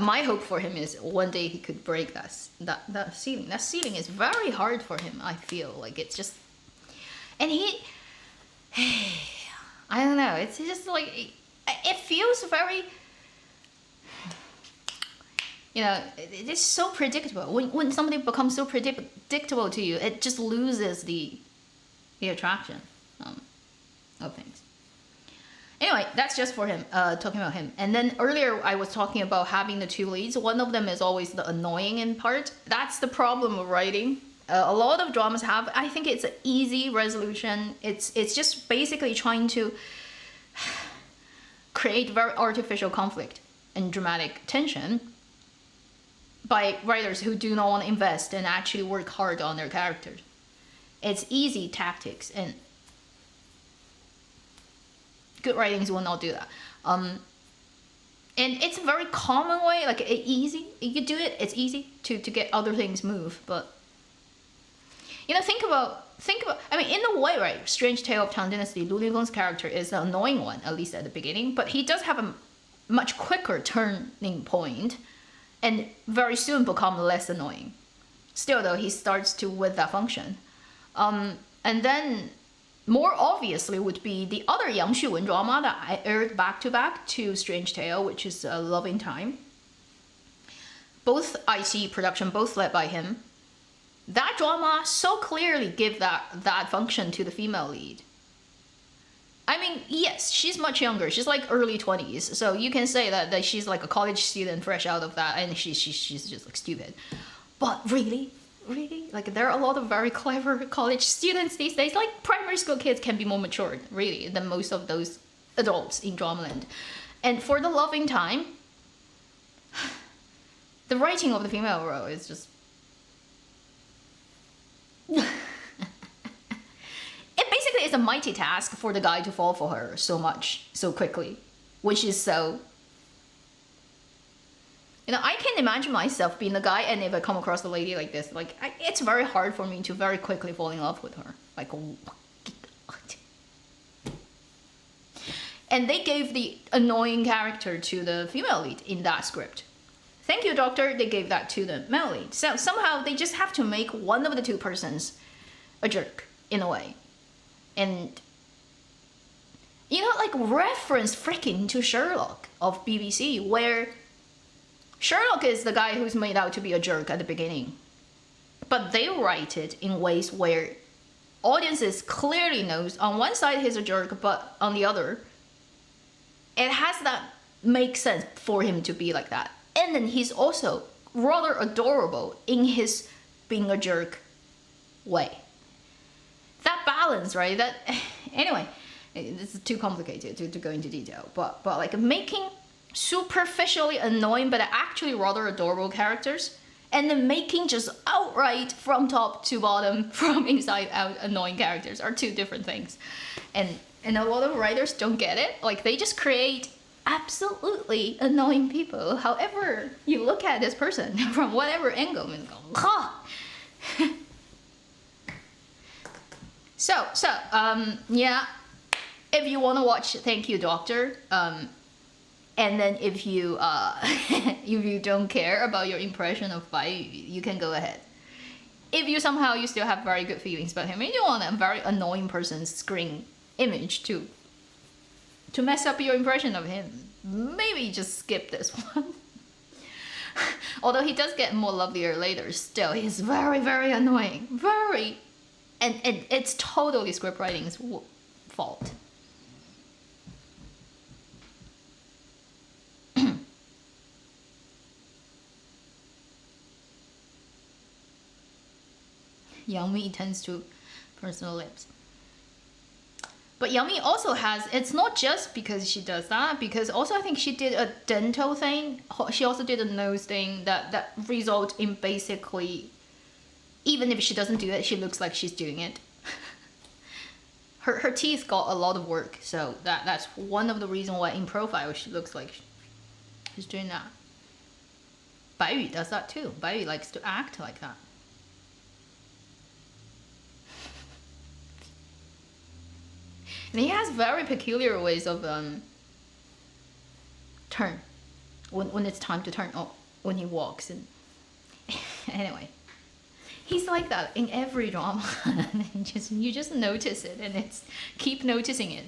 my hope for him is one day he could break that ceiling. That ceiling is very hard for him. I feel like it's just, and I don't know. It's just like it feels very. You know, it's so predictable. When somebody becomes so predictable to you, it just loses the attraction of things. Anyway, that's just for him, talking about him. And then earlier I was talking about having the two leads. One of them is always the annoying in part. That's the problem of writing. A lot of dramas have, I think it's an easy resolution. It's just basically trying to create very artificial conflict and dramatic tension by writers who do not want to invest and actually work hard on their characters. It's easy tactics, and good writings will not do that. And it's a very common way, like easy. You do it, it's easy to get other things move. But you know, think about. I mean, in a way, right? Strange Tale of Tang Dynasty, Lu Lingfeng's character is the annoying one, at least at the beginning. But he does have a much quicker turning point, and very soon become less annoying. Still though, he starts to with that function. And then more obviously would be the other Yang Xuwen drama that I aired back to back to Strange Tale, which is Love in Time. Both IC production, both led by him. That drama so clearly give that function to the female lead. I mean, yes, she's much younger. She's like early 20s. So you can say that she's like a college student fresh out of that, and she's just like stupid. But really? Like there are a lot of very clever college students these days. Like primary school kids can be more matured, really, than most of those adults in Dramaland. And for the Love in Time, the writing of the female role is just... It's a mighty task for the guy to fall for her so much, so quickly, which is so... You know, I can imagine myself being the guy, and if I come across a lady like this, like, it's very hard for me to very quickly fall in love with her. Like, what? And they gave the annoying character to the female lead in that script. Thank you, doctor, they gave that to the male lead. So somehow they just have to make one of the two persons a jerk, in a way. And, you know, like reference freaking to Sherlock of BBC, where Sherlock is the guy who's made out to be a jerk at the beginning. But they write it in ways where audiences clearly knows on one side he's a jerk, but on the other, it has that makes sense for him to be like that. And then he's also rather adorable in his being a jerk way. That balance, right? That anyway, this is too complicated to go into detail. But like making superficially annoying but actually rather adorable characters, and then making just outright from top to bottom, from inside out annoying characters are two different things. And a lot of writers don't get it. Like they just create absolutely annoying people. However you look at this person from whatever angle, and go, ha. So yeah, if you want to watch Thank You Doctor, and then if you if you don't care about your impression of Bai, you can go ahead. If you somehow you still have very good feelings about him, and you want a very annoying person's screen image to mess up your impression of him, maybe just skip this one. Although he does get more lovelier later, still he's very, very annoying. Very, and it's totally script writing's fault. Yummy tends to personal lips. But Yummy also has, it's not just because she does that, because also I think she did a dental thing. She also did a nose thing that result in basically, even if she doesn't do it, she looks like she's doing it. Her teeth got a lot of work, so that's one of the reasons why in profile she looks like she's doing that. Bai Yu does that too. Bai Yu likes to act like that. And he has very peculiar ways of turn when it's time to turn. Oh, when he walks, and anyway, he's like that in every drama. And you just notice it, and it's keep noticing it.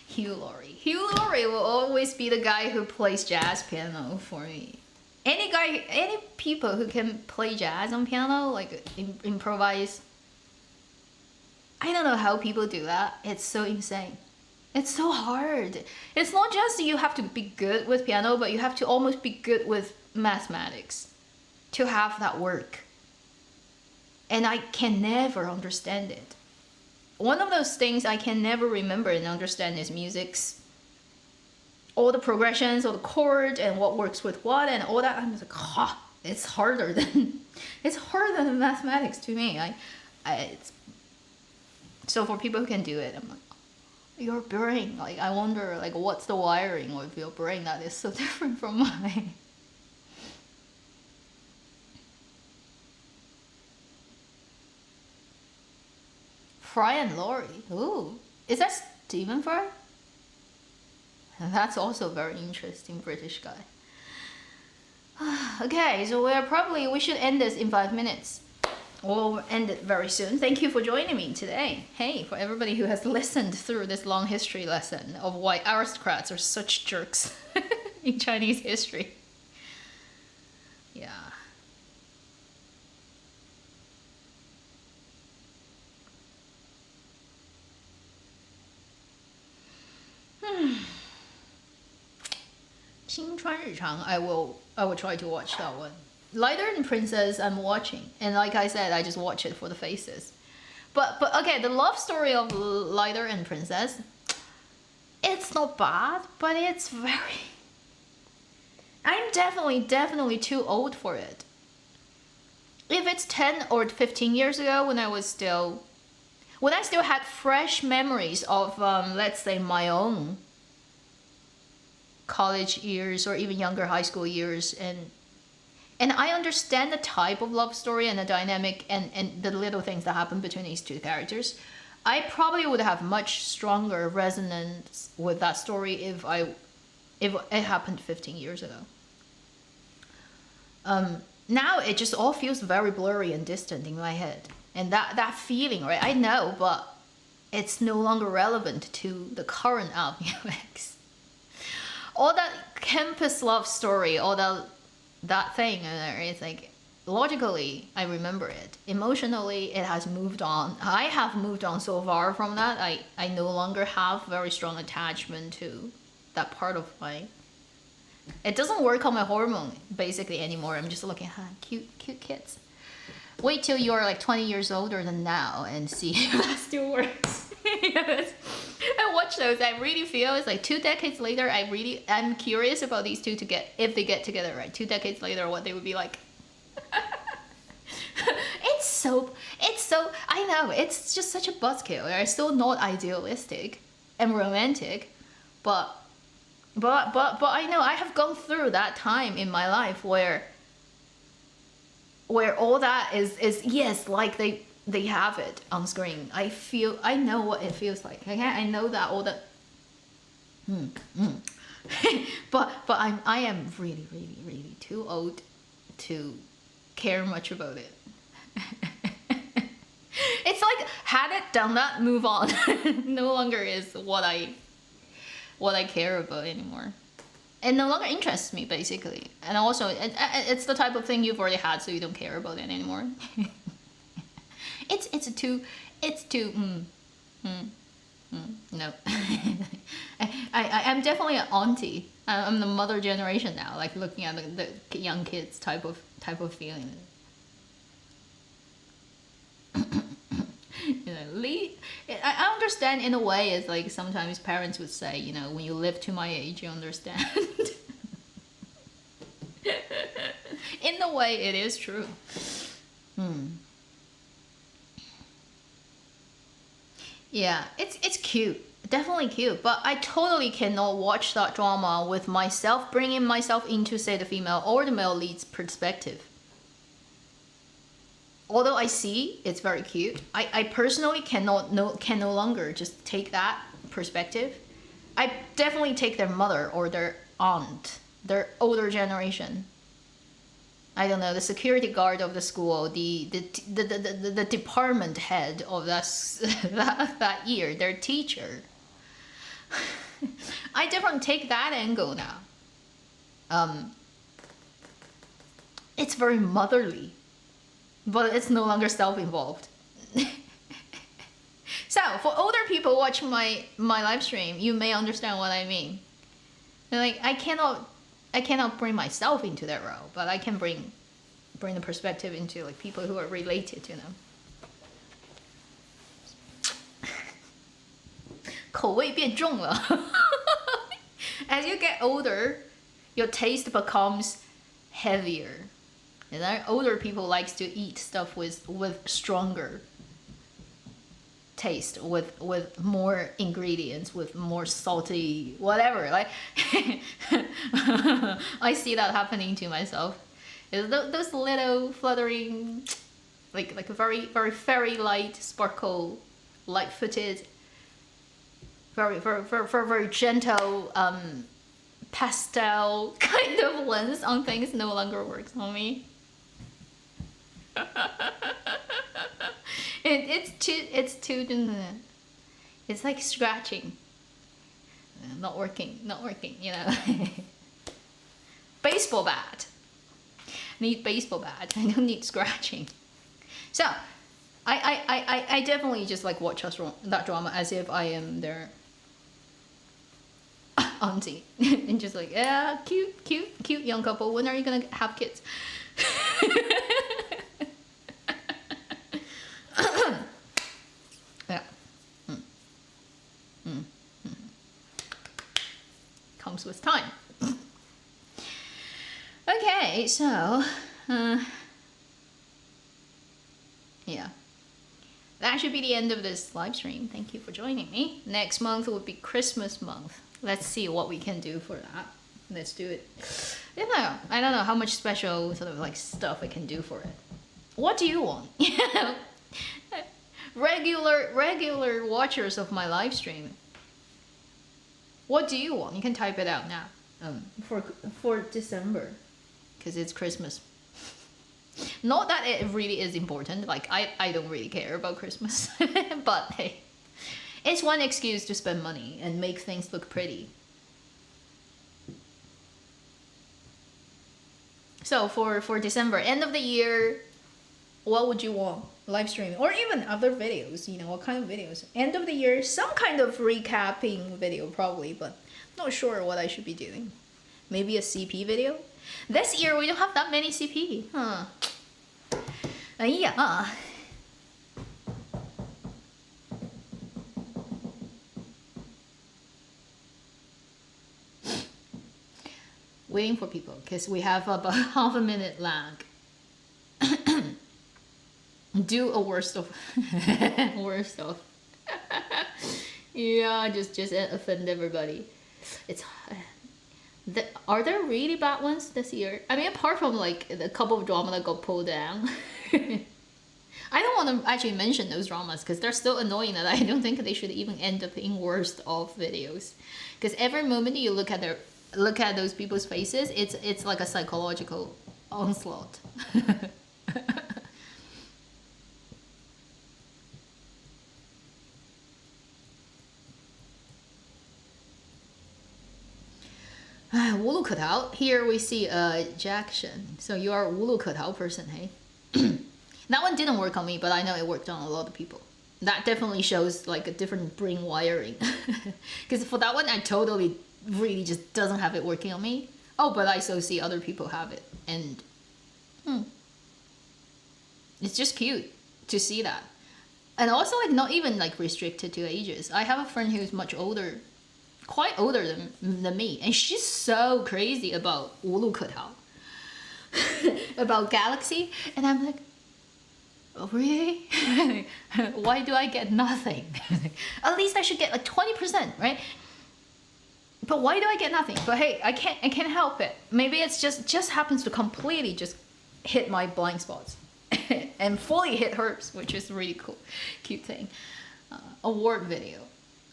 Hugh Laurie. Hugh Laurie will always be the guy who plays jazz piano for me. Any people who can play jazz on piano, like improvise. I don't know how people do that. It's so insane. It's so hard. It's not just you have to be good with piano, but you have to almost be good with mathematics to have that work. And I can never understand it. One of those things I can never remember and understand is music's. All the progressions, all the chord, and what works with what, and all that. I'm just like, it's harder than mathematics to me. So for people who can do it, I'm like, your brain. Like I wonder, like what's the wiring of your brain that is so different from mine. Fry and Laurie. Ooh, is that Stephen Fry? That's also a very interesting British guy. Okay, so we should end this in 5 minutes. We'll end it very soon. Thank you for joining me today. Hey, for everybody who has listened through this long history lesson of why aristocrats are such jerks in Chinese history. Yeah. I will try to watch that one. Lighter and Princess I'm watching, and like I said, I just watch it for the faces. But okay, the love story of Lighter and Princess, it's not bad, but it's very. I'm definitely too old for it. If it's 10 or 15 years ago, when I still had fresh memories of let's say my own college years or even younger high school years, and I understand the type of love story and the dynamic and the little things that happen between these two characters, I probably would have much stronger resonance with that story if it happened 15 years ago. Now it just all feels very blurry and distant in my head, and that feeling, right? I know, but it's no longer relevant to the current UX. All that campus love story, all that thing, it's like, logically, I remember it. Emotionally, it has moved on. I have moved on so far from that. I no longer have very strong attachment to that part of my... It doesn't work on my hormone, basically, anymore. I'm just looking at cute kids. Wait till you're like 20 years older than now and see if that still works. Yes. I watch those. I really feel it's like 2 decades later. I'm curious about these two if they get together, right? 2 decades later, what they would be like. It's so. I know it's just such a buzzkill. It's still not idealistic and romantic, but I know I have gone through that time in my life where all that is yes, like they have it on screen. I know what it feels like. Okay, I know that all that. But I am really too old to care much about it. It's like, had it, done that, move on. No longer is what I care about anymore. It no longer interests me, basically. And also, it's the type of thing you've already had, so you don't care about it anymore. It's too no. I'm definitely an auntie. I'm the mother generation now, like looking at the young kids type of feeling. You know, I understand in a way. It's like sometimes parents would say, you know, when you live to my age, you understand. In a way, it is true. Yeah, it's cute. Definitely cute. But I totally cannot watch that drama with myself, bringing myself into, say, the female or the male lead's perspective. Although I see it's very cute, I personally can no longer just take that perspective. I definitely take their mother or their aunt, their older generation. I don't know, the security guard of the school, the department head of that year, their teacher. I definitely take that angle now. It's very motherly. But it's no longer self-involved. So, for older people watching my live stream, you may understand what I mean. Like, I cannot bring myself into that role, but I can bring the perspective into like people who are related to them. 口味变重了. As you get older, your taste becomes heavier. And older people likes to eat stuff with stronger taste, with more ingredients, with more salty whatever. Like I see that happening to myself. Those little fluttering, like a very fairy light sparkle, light-footed, very gentle pastel kind of lens on things no longer works on me. It's like scratching. Not working, you know. Baseball bat. Need baseball bat. I don't need scratching. So I definitely just like watch that drama as if I am their auntie. And just like, yeah, cute young couple. When are you gonna have kids? Yeah. Comes with time. Okay, so yeah, that should be the end of this live stream. Thank you for joining me. Next month will be Christmas month. Let's see what we can do for that. Let's do it. I don't know how much special sort of like stuff I can do for it. What do you want? regular watchers of my live stream. What do you want? You can type it out now. For December, because it's Christmas. Not that it really is important. Like I don't really care about Christmas, but hey, It's one excuse to spend money and make things look pretty. So for December, end of the year, what would you want? Live streaming or even other videos, you know, what kind of videos? End of the year, some kind of recapping video probably, but not sure what I should be doing. Maybe a CP video? This year we don't have that many CP. Huh. Yeah. Waiting for people because we have about half a minute lag. Do a worst of worst of. Yeah, just offend everybody. It's are there really bad ones this year? I mean, apart from like a couple of drama that got pulled down. I don't want to actually mention those dramas because they're so annoying that I don't think they should even end up in worst of videos. Because every moment you look at those people's faces, it's like a psychological onslaught. Wulu cutout. Here we see Jackson. So you are a Wulu cutout person, hey? That one didn't work on me, but I know it worked on a lot of people. That definitely shows like a different brain wiring. Because for that one, I totally really just doesn't have it working on me. Oh, but I so see other people have it. And it's just cute to see that. And also like not even like restricted to ages. I have a friend who's much older, quite older than me, and she's so crazy about Wulu cutout. About Galaxy, and I'm like, oh, really? Why do I get nothing? At least I should get like 20%, right? But why do I get nothing? But hey, I can't help it. Maybe it's just happens to completely just hit my blind spots and fully hit hers, which is really cool, cute thing. Award video,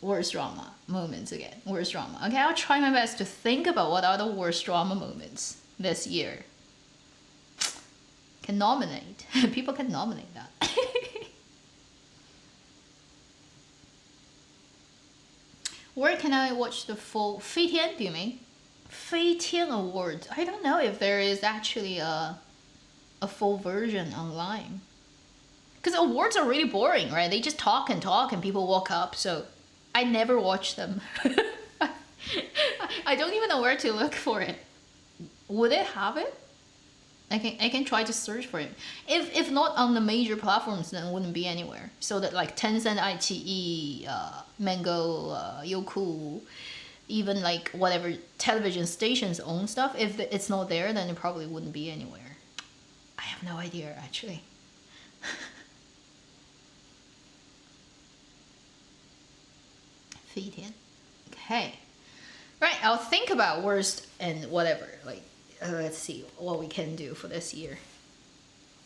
worst drama moments again. Worst drama. Okay, I'll try my best to think about what are the worst drama moments this year. Can nominate. People can nominate that. Where can I watch the full Fei Tian, do you mean? Fei Tian Awards. I don't know if there is actually a full version online. Because awards are really boring, right? They just talk and people walk up, so I never watch them. I don't even know where to look for it. Would it have it? I can try to search for it. If not on the major platforms, then it wouldn't be anywhere. So that like Tencent, iQIYI, Mango, Youku, even like whatever television stations own stuff, if it's not there, then it probably wouldn't be anywhere. I have no idea actually. Okay. Right, I'll think about worst and whatever. Like, let's see what we can do for this year.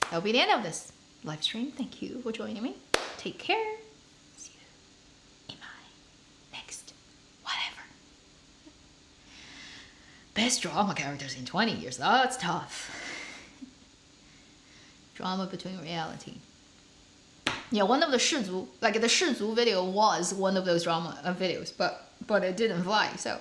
That'll be the end of this live stream. Thank you for joining me. Take care. See you in my next whatever. Best drama characters in 20 years. That's tough. Drama between reality. Yeah, one of the 氏族, like the 氏族 video was one of those drama videos, but it didn't fly, so